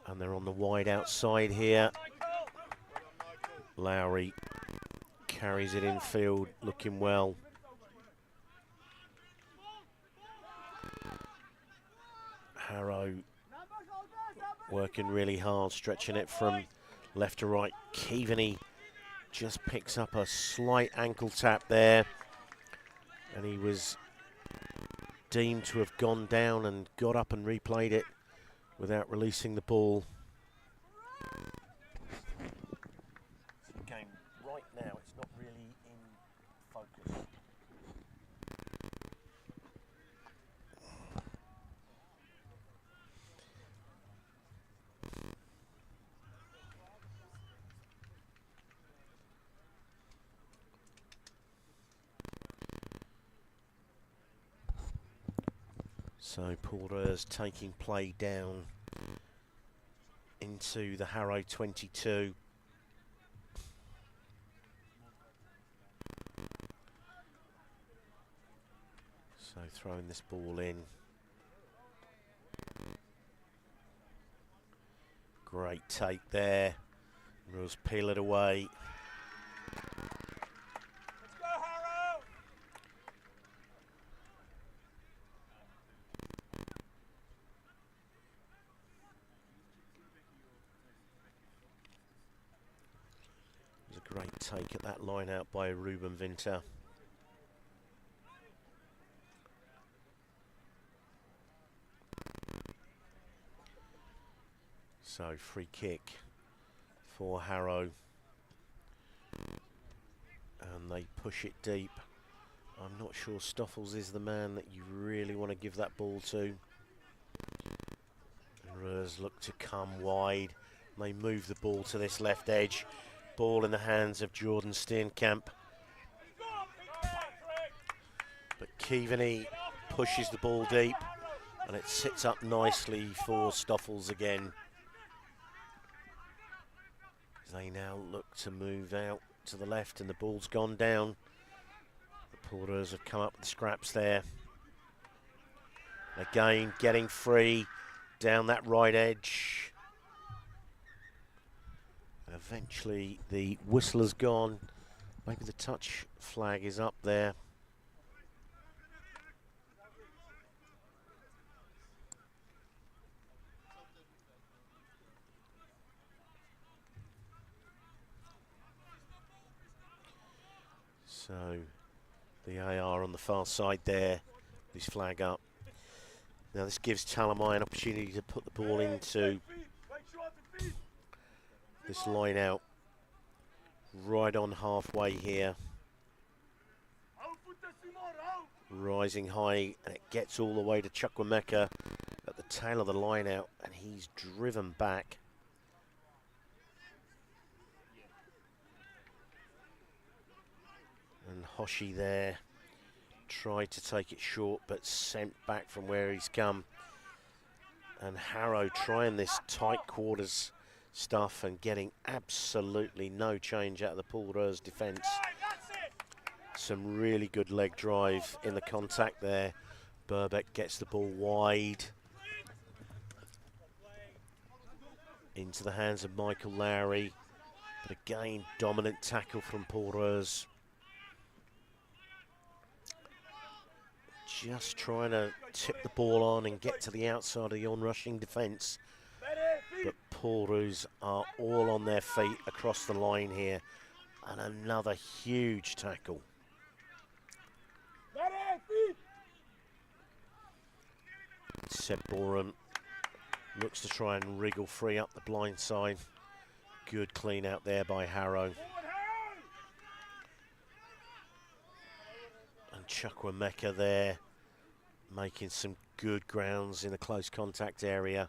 And they're on the wide outside here. Lowry carries it infield, looking well. Harrow working really hard, stretching it from left to right. Keaveney just picks up a slight ankle tap there, and he was deemed to have gone down and got up and replayed it without releasing the ball. The game right now, it's not really in focus. So Porter's taking play down into the Harrow 22. So throwing this ball in. Great take there. ROos peel it away. Great take at that line out by Ruben Vinter. So free kick for Harrow. And they push it deep. I'm not sure Stoffels is the man that you really want to give that ball to. ROos look to come wide. They move the ball to this left edge. Ball in the hands of Jordan Steenkamp. Keaveney pushes the ball deep, and it sits up nicely for Stoffels again. They now look to move out to the left, and the ball's gone down. The Porters have come up with the scraps there. Again, getting free down that right edge. And eventually the whistle has gone. Maybe the touch flag is up there. So the AR on the far side there, his flag up. Now this gives Talamai an opportunity to put the ball into this line out right on halfway here. Rising high, and it gets all the way to Chukwuemeka at the tail of the line out, and he's driven back. And Hoshi there tried to take it short, but sent back from where he's come. And Harrow trying this tight quarters stuff and getting absolutely no change out of the Porters defence. Some really good leg drive in the contact there. Burbeck gets the ball wide into the hands of Michael Lowry, but again dominant tackle from Porters. Just trying to tip the ball on and get to the outside of the on-rushing defence. But Porters are all on their feet across the line here. And another huge tackle. Seb Borum looks to try and wriggle free up the blind side. Good clean out there by Harrow. And Chukwuemeka there, making some good grounds in the close contact area.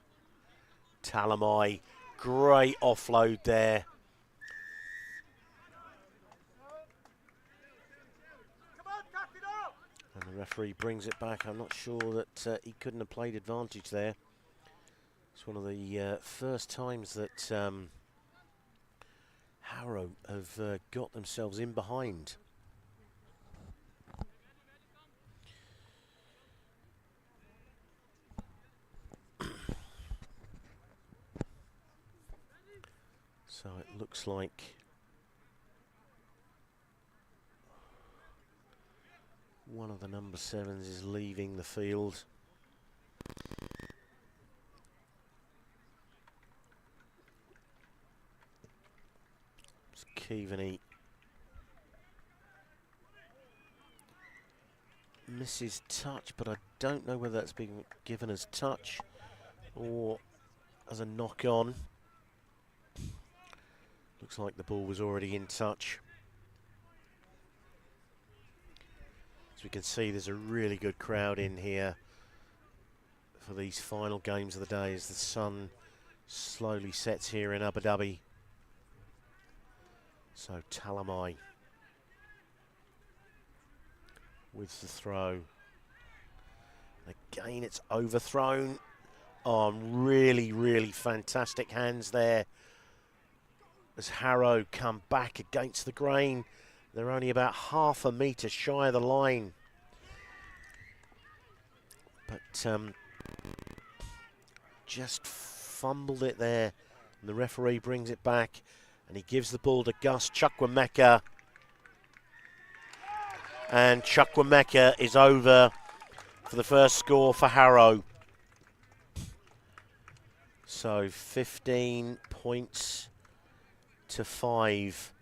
Talamai, great offload there. And the referee brings it back. I'm not sure that he couldn't have played advantage there. It's one of the first times that Harrow have got themselves in behind. So it looks like one of the number 7s is leaving the field. It's Keaveney. Misses touch, but I don't know whether that's been given as touch or as a knock on. Looks like the ball was already in touch. As we can see, there's a really good crowd in here for these final games of the day as the sun slowly sets here in Abu Dhabi. So Talamai with the throw. Again, it's overthrown. Oh, really, really fantastic hands there as Harrow come back against the grain. They're only about half a metre shy of the line. But just fumbled it there. And the referee brings it back. And he gives the ball to Gus Chukwuemeka. And Chukwuemeka is over for the first score for Harrow. So 15 points to 5.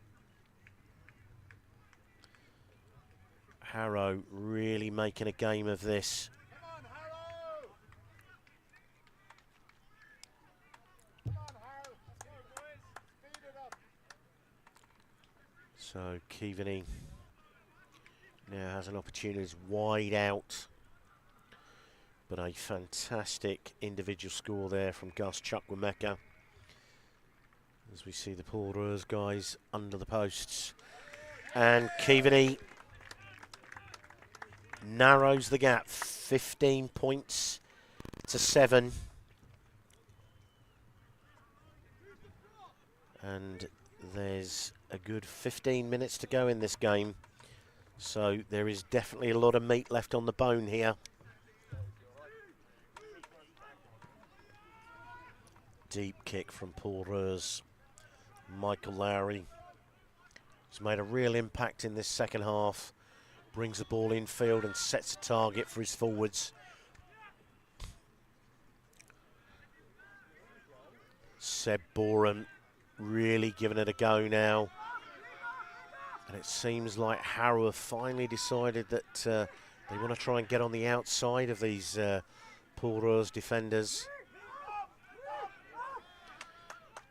Harrow really making a game of this. Come on, Harrow! Come on, Harrow. Let's go, boys. Speed it up. So Keaveney now has an opportunity, is wide out. But a fantastic individual score there from Gus Chukwuemeka. As we see the Porters guys under the posts. And Keaveney narrows the gap, 15 points to 7. And there's a good 15 minutes to go in this game. So there is definitely a lot of meat left on the bone here. Deep kick from Paul ROos. Michael Lowry has made a real impact in this second half. Brings the ball infield and sets a target for his forwards. Seb Boren really giving it a go now. And it seems like Harrow have finally decided that they want to try and get on the outside of these Paul ROos defenders.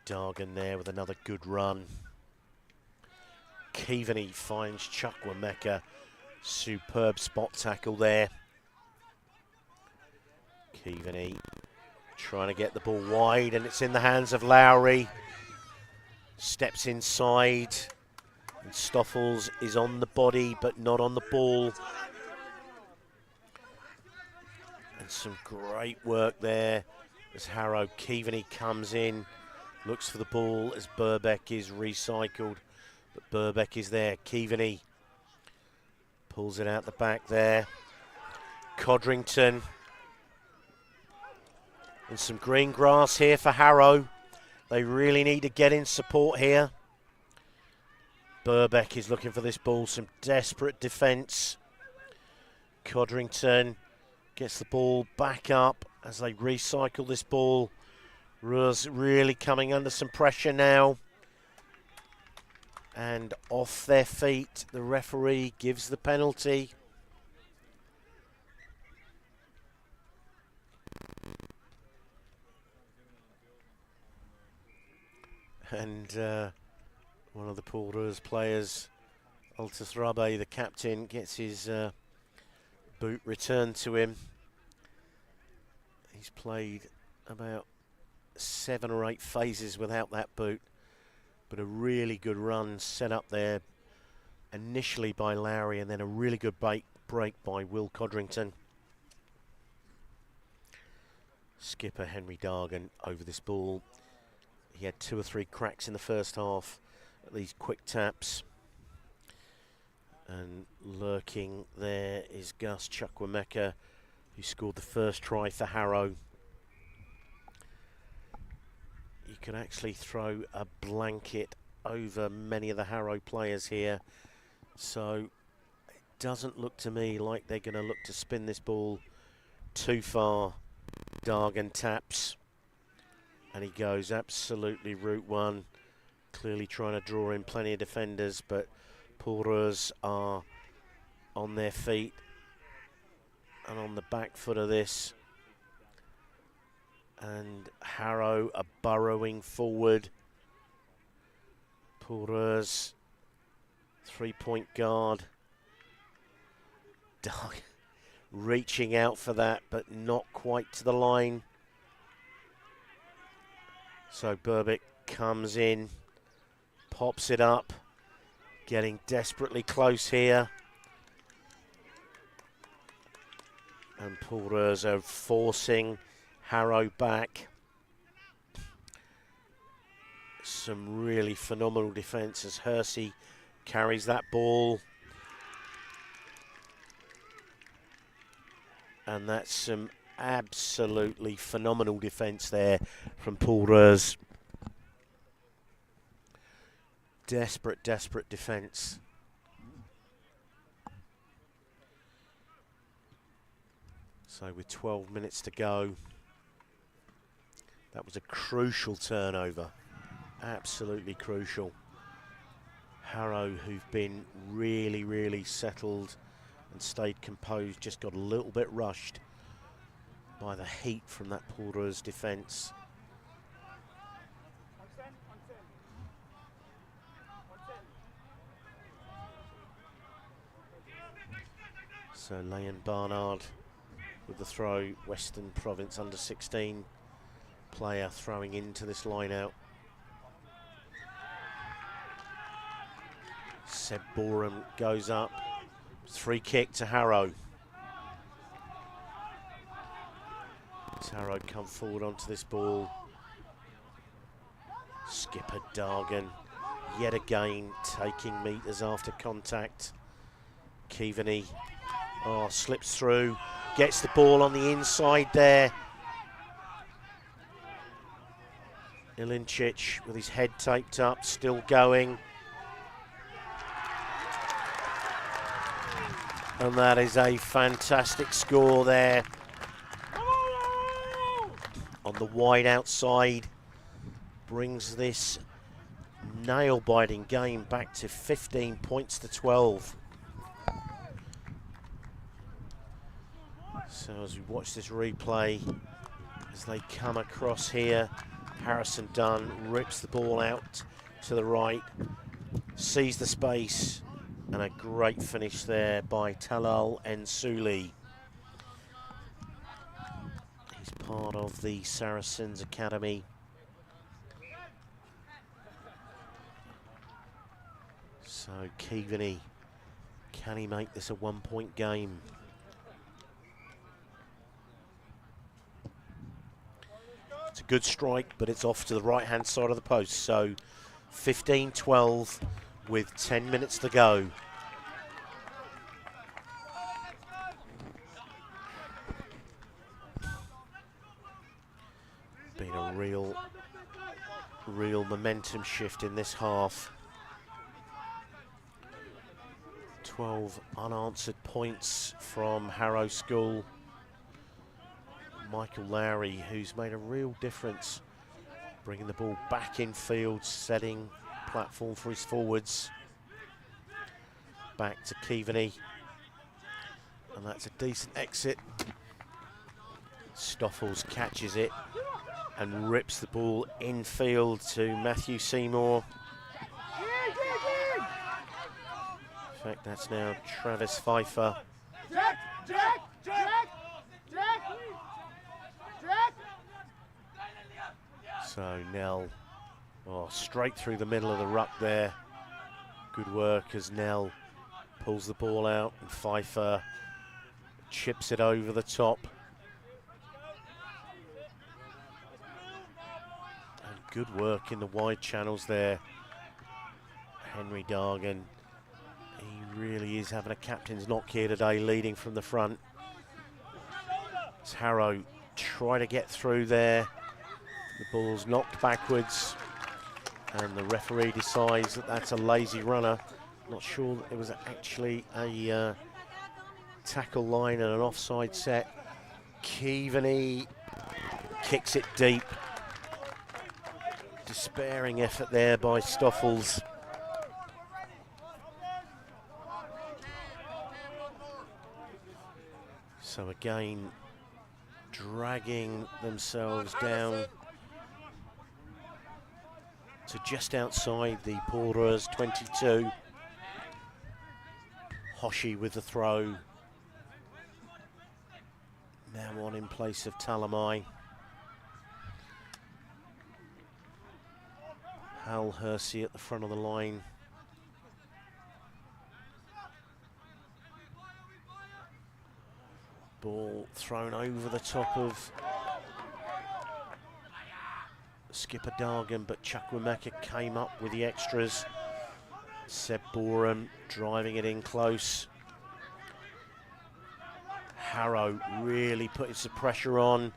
Dargan there with another good run. Keaveney finds Chukwuemeka. Superb spot tackle there. Keaveney trying to get the ball wide, and it's in the hands of Lowry. Steps inside, and Stoffels is on the body but not on the ball. And some great work there as Harrow. Keaveney comes in, looks for the ball as Burbeck is recycled, but Burbeck is there. Keaveney pulls it out the back there. Codrington. And some green grass here for Harrow. They really need to get in support here. Burbeck is looking for this ball. Some desperate defence. Codrington gets the ball back up as they recycle this ball. ROos really coming under some pressure now. And off their feet, the referee gives the penalty. And one of the Paul ROos players, Altus Rabe, the captain, gets his boot returned to him. He's played about 7 or 8 phases without that boot. But a really good run set up there initially by Lowry, and then a really good break by Will Codrington. Skipper Henry Dargan over this ball. He had 2 or 3 cracks in the first half at these quick taps. And lurking there is Gus Chukwuemeka, who scored the first try for Harrow. You can actually throw a blanket over many of the Harrow players here. So it doesn't look to me like they're going to look to spin this ball too far. Dargan taps. And he goes absolutely route one. Clearly trying to draw in plenty of defenders, but Paul ROos are on their feet and on the back foot of this. And Harrow are burrowing forward. Paul ROos, 3-point guard. Reaching out for that, but not quite to the line. So Burbick comes in, pops it up, getting desperately close here. And Paul ROos are forcing Harrow back. Some really phenomenal defence as Hersey carries that ball. And that's some absolutely phenomenal defence there from Paul ROos. Desperate, desperate defence. So with 12 minutes to go, that was a crucial turnover. Absolutely crucial. Harrow, who've been really, really settled and stayed composed, just got a little bit rushed by the heat from that Paul ROos defence. So Leon Barnard with the throw, Western Province under-16 player throwing into this line out. Seb Boren goes up, free kick to Harrow. Harrow come forward onto this ball. Skipper Dargan yet again taking meters after contact. Keaveney slips through, gets the ball on the inside there. Ilincic with his head taped up, still going. And that is a fantastic score there. On the wide outside, brings this nail-biting game back to 15 points to 12. So as we watch this replay, as they come across here, Harrison Dunn rips the ball out to the right, sees the space, and a great finish there by Talal Ensuli. He's part of the Saracens Academy. So Keaveney, can he make this a 1-point game? It's a good strike, but it's off to the right-hand side of the post. So 15-12 with 10 minutes to go. Been a real momentum shift in this half. 12 unanswered points from Harrow School. Michael Lowry, who's made a real difference, bringing the ball back in field, setting platform for his forwards. Back to Keaveney, and that's a decent exit. Stoffels catches it and rips the ball infield to Matthew Seymour. In fact, that's now Travis Pfeiffer. So Nell, straight through the middle of the ruck there. Good work as Nell pulls the ball out and Pfeiffer chips it over the top. And good work in the wide channels there. Henry Dargan, he really is having a captain's knock here today, leading from the front. As Harrow try to get through there. The ball's knocked backwards and the referee decides that that's a lazy runner. Not sure that it was actually a tackle line and an offside set. Keaveney kicks it deep. Despairing effort there by Stoffels. So again, dragging themselves down to just outside the Porters 22. Hoshi with the throw. Now on in place of Talamai. Hal Hersey at the front of the line. Ball thrown over the top of Skipper Dargan, but Chukwuemeka came up with the extras. Seb Borum driving it in close. Harrow really putting some pressure on,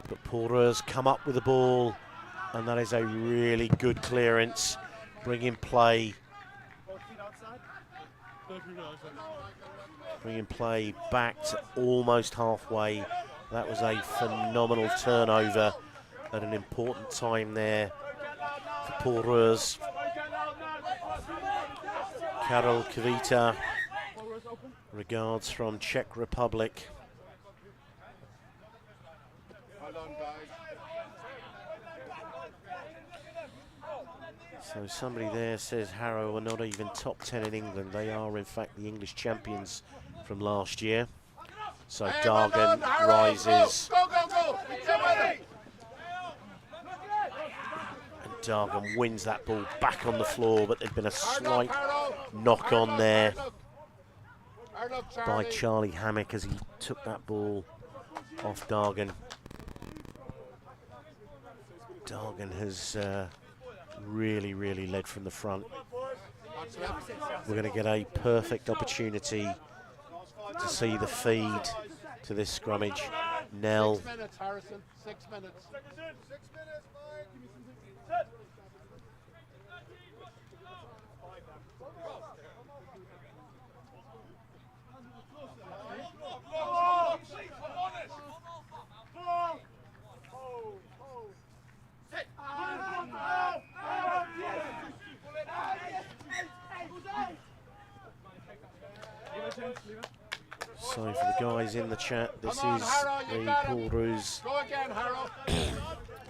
but Porter's come up with the ball, and that is a really good clearance. Bringing play back to almost halfway. That was a phenomenal turnover at an important time there for Porters. Karol Kvita, regards from Czech Republic. So somebody there says Harrow are not even top 10 in England. They are in fact the English champions from last year. So Dargan rises. And Dargan wins that ball back on the floor, but there's been a slight knock on there by Charlie Hammock as he took that ball off Dargan. Dargan has really led from the front. We're going to get a perfect opportunity to see the feed to this scrummage. Nell. 6 minutes, Harrison. 6 minutes. 6 minutes, Mike. So for the guys in the chat, this is the Paul ROos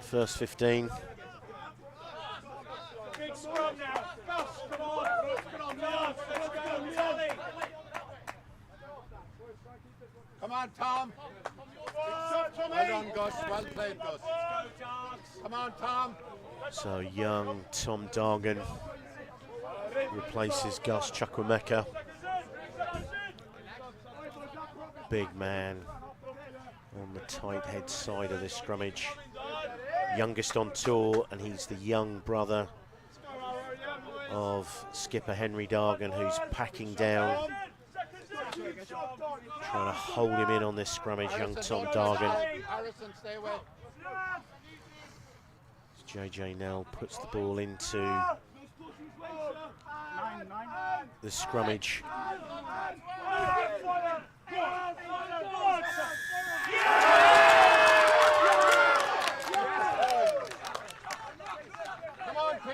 first 15. Big scrum now. Come on. Come on, Tom. Well done, Gus. Well played, Gus. Come on, Tom. So young Tom Dargan replaces Gus Chukwemeka. Big man on the tight head side of this scrummage. Youngest on tour, and he's the young brother of skipper Henry Dargan, who's packing down, trying to hold him in on this scrummage, young Tom Dargan. JJ Nell puts the ball into the scrummage.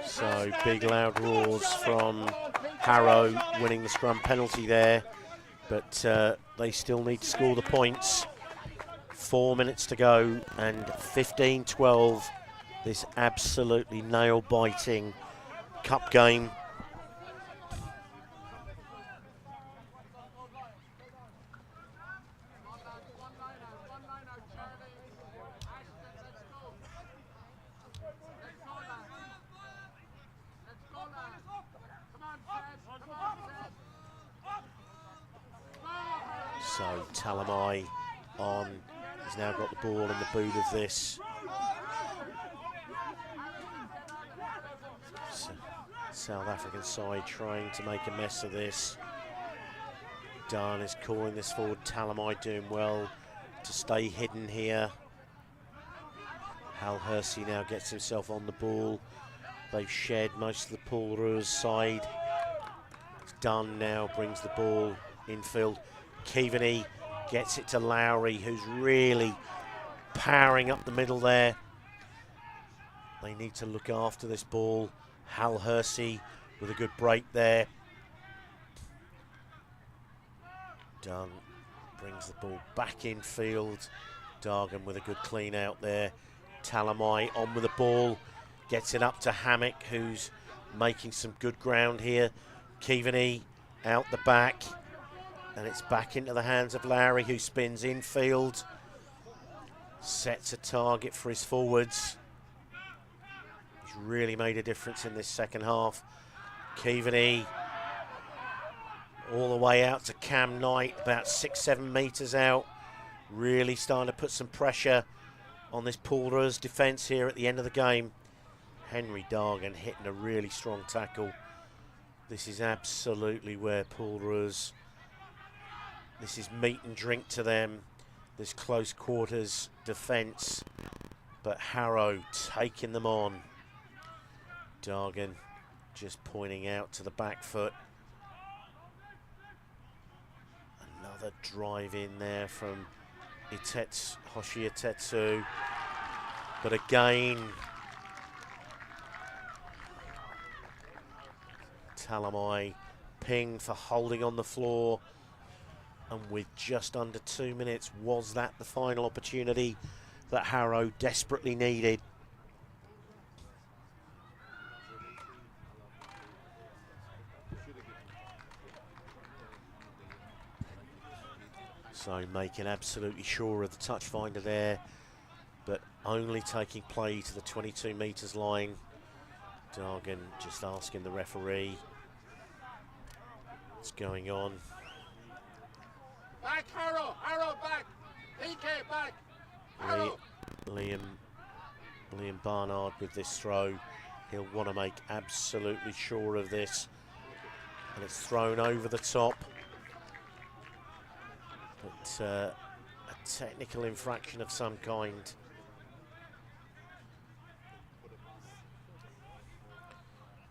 So big loud roars from Harrow, winning the scrum penalty there, but they still need to score the points. 4 minutes to go and 15-12. This absolutely nail-biting cup game. So Talamai on, he's now got the ball in the boot of this. South African side trying to make a mess of this. Dunn is calling this forward. Talamai doing well to stay hidden here. Hal Hersey now gets himself on the ball. They've shared most of the Paul ROos side. Dunn now brings the ball infield. Keaveney gets it to Lowry, who's really powering up the middle there. They need to look after this ball. Hal Hersey with a good break there. Dunn brings the ball back in field. Dargan with a good clean out there. Talamai on with the ball. Gets it up to Hammock, who's making some good ground here. Keaveney out the back. And it's back into the hands of Lowry, who spins infield. Sets a target for his forwards. He's really made a difference in this second half. Keaveney all the way out to Cam Knight, about 6-7 metres out. Really starting to put some pressure on this Paul ROos defence here at the end of the game. Henry Dargan hitting a really strong tackle. This is absolutely where Paul ROos, this is meat and drink to them, this close quarters defence. But Harrow taking them on. Dargan just pointing out to the back foot. Another drive in there from Hoshi Itetsu. But again, Talamai ping for holding on the floor. And with just under 2 minutes, was that the final opportunity that Harrow desperately needed? So making absolutely sure of the touch finder there, but only taking play to the 22 metres line. Dargan just asking the referee what's going on. Back, Harrow! Harrow, back! PK, back! Harrow. Liam Liam Barnard with this throw. He'll want to make absolutely sure of this. And it's thrown over the top. But a technical infraction of some kind.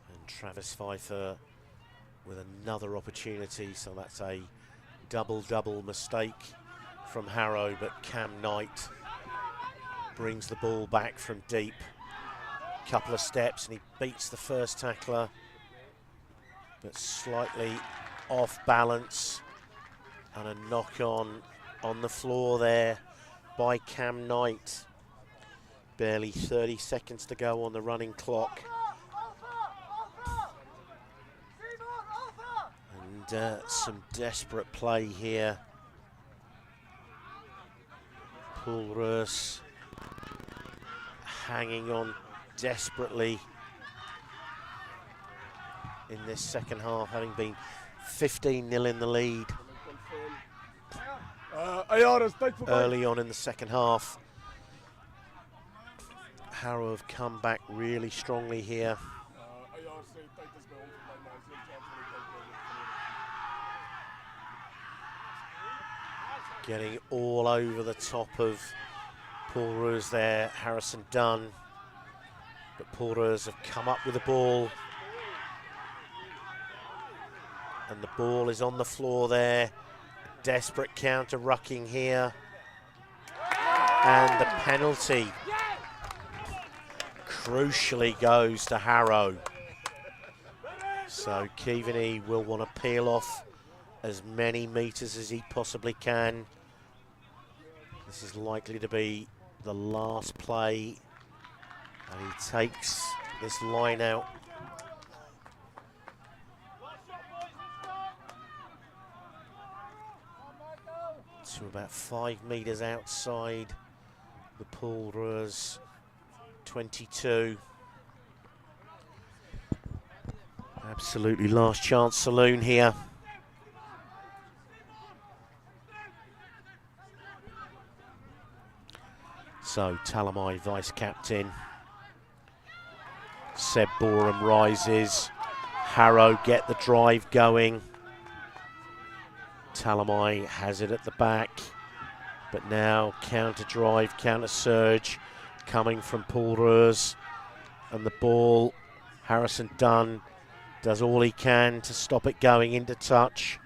And Travis Pfeiffer with another opportunity, so that's a double mistake from Harrow, but Cam Knight brings the ball back from deep. Couple of steps and he beats the first tackler, but slightly off balance, and a knock on the floor there by Cam Knight. Barely 30 seconds to go on the running clock. And some desperate play here. ROos hanging on desperately in this second half, having been 15-0 in the lead early on in the second half. Harrow have come back really strongly here. Getting all over the top of ROos there, Harrison Dunn. But ROos have come up with the ball. And the ball is on the floor there. Desperate counter rucking here. And the penalty crucially goes to Harrow. So Keaveney will want to peel off as many metres as he possibly can. This is likely to be the last play, and he takes this line out. To about 5 metres outside the pool. ROos 22. Absolutely last chance saloon here. So Talamai vice-captain. Seb Boreham rises. Harrow get the drive going. Talamai has it at the back. But now counter drive, counter surge coming from ROos. And the ball, Harrison Dunn does all he can to stop it going into touch.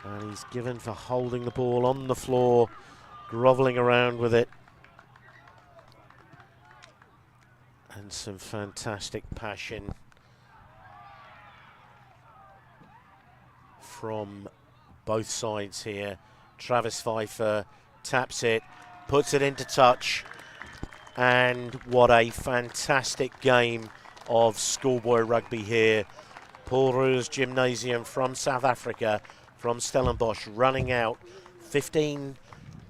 And he's given for holding the ball on the floor, grovelling around with it. And some fantastic passion from both sides here. Travis Pfeiffer taps it, puts it into touch. And what a fantastic game of schoolboy rugby here. ROos Gymnasium from South Africa, from Stellenbosch, running out 15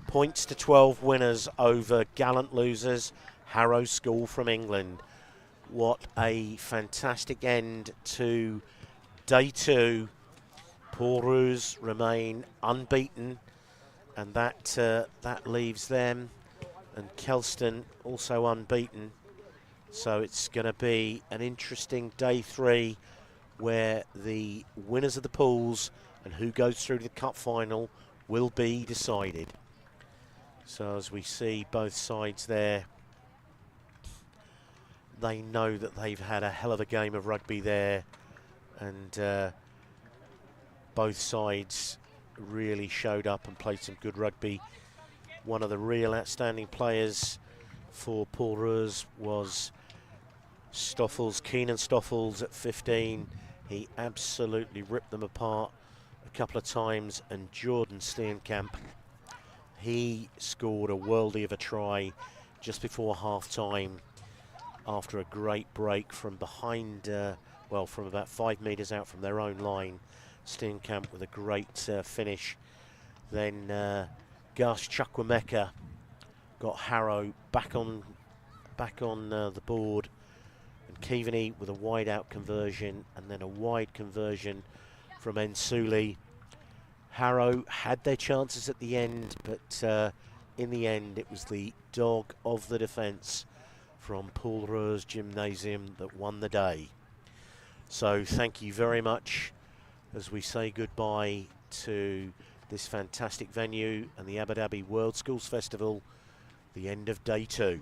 points to 12 winners over gallant losers Harrow School from England. What a fantastic end to day 2. ROos remain unbeaten, and that leaves them and Kelston also unbeaten. So it's going to be an interesting day 3, where the winners of the pools and who goes through to the cup final will be decided. So as we see both sides there, they know that they've had a hell of a game of rugby there, and both sides really showed up and played some good rugby. One of the real outstanding players for ROos was Stoffels, Keenan Stoffels at 15. He absolutely ripped them apart a couple of times. And Jordan Steenkamp, he scored a worldie of a try just before half-time after a great break from behind, well, from about 5 metres out from their own line. Steenkamp with a great finish. Then Gus Chukwemeka got Harrow back on the board, and Keaveney with a wide out conversion, and then a wide conversion from Ensuli. Harrow had their chances at the end, but in the end, it was the dog of the defence from ROos Gymnasium that won the day. So thank you very much as we say goodbye to this fantastic venue and the Abu Dhabi World Schools Festival, the end of day 2.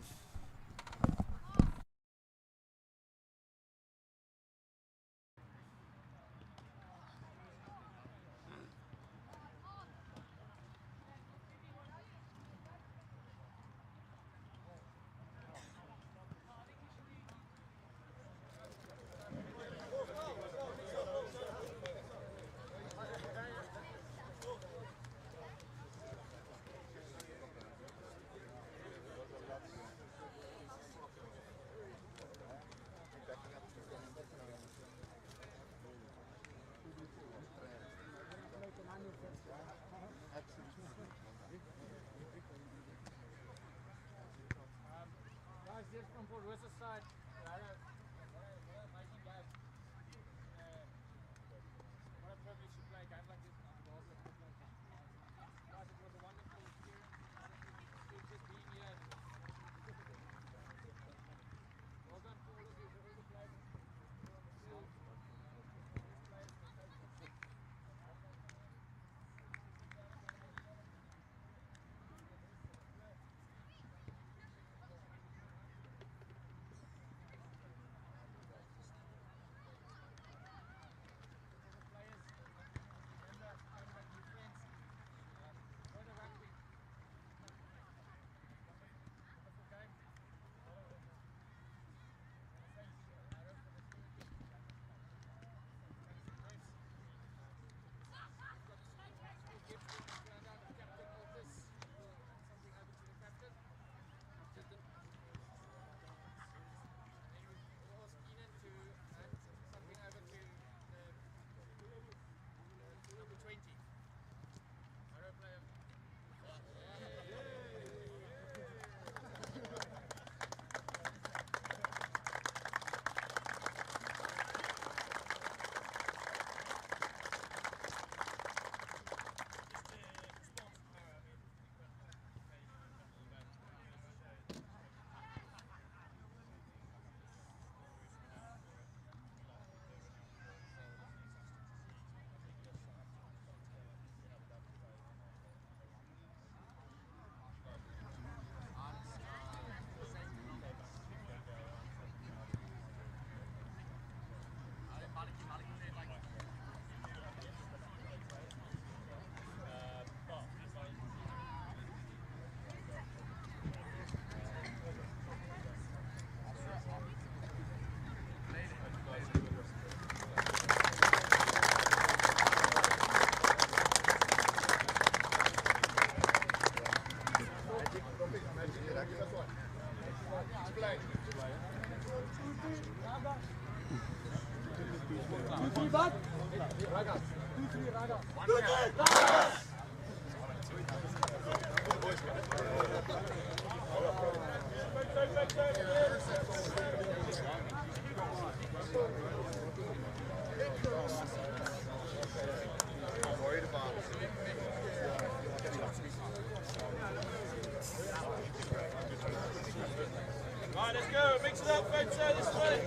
Right, let's go. Mix it up, folks. This way.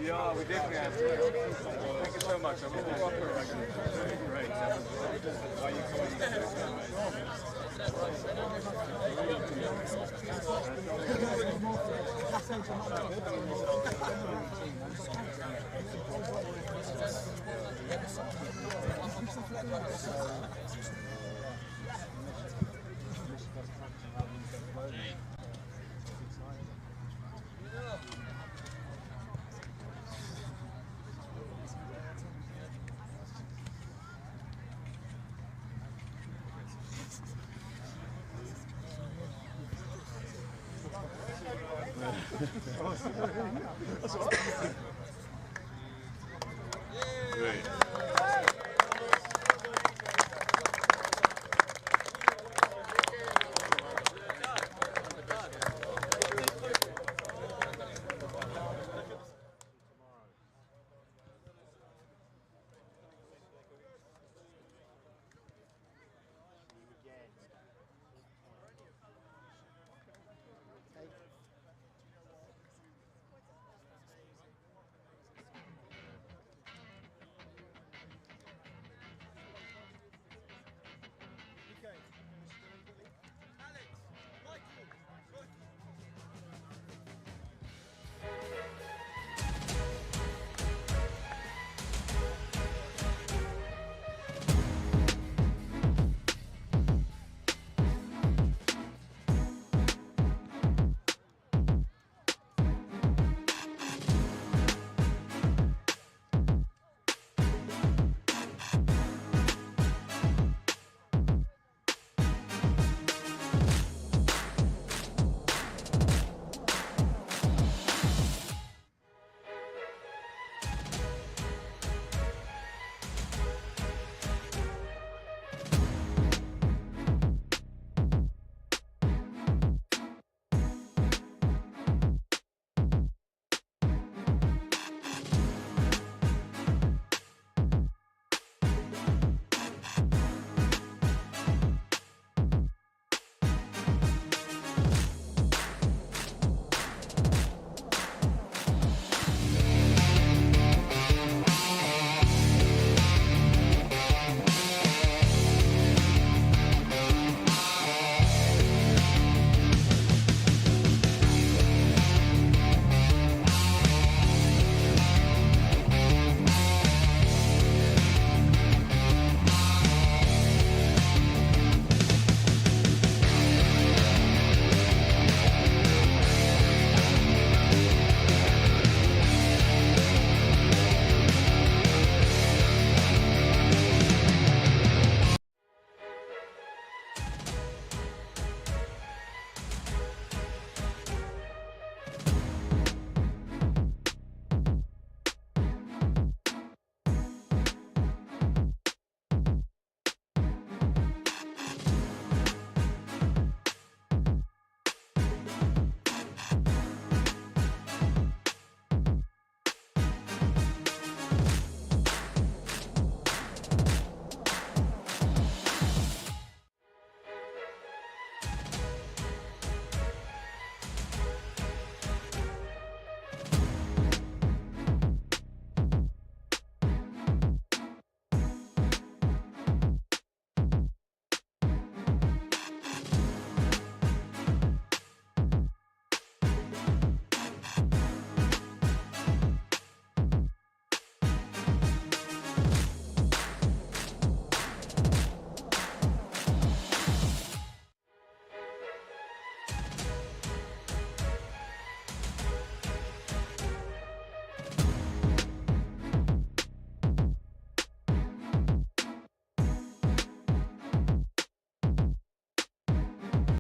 Yeah, we definitely have to. Thank you so much. I'm really great. Why are you Great.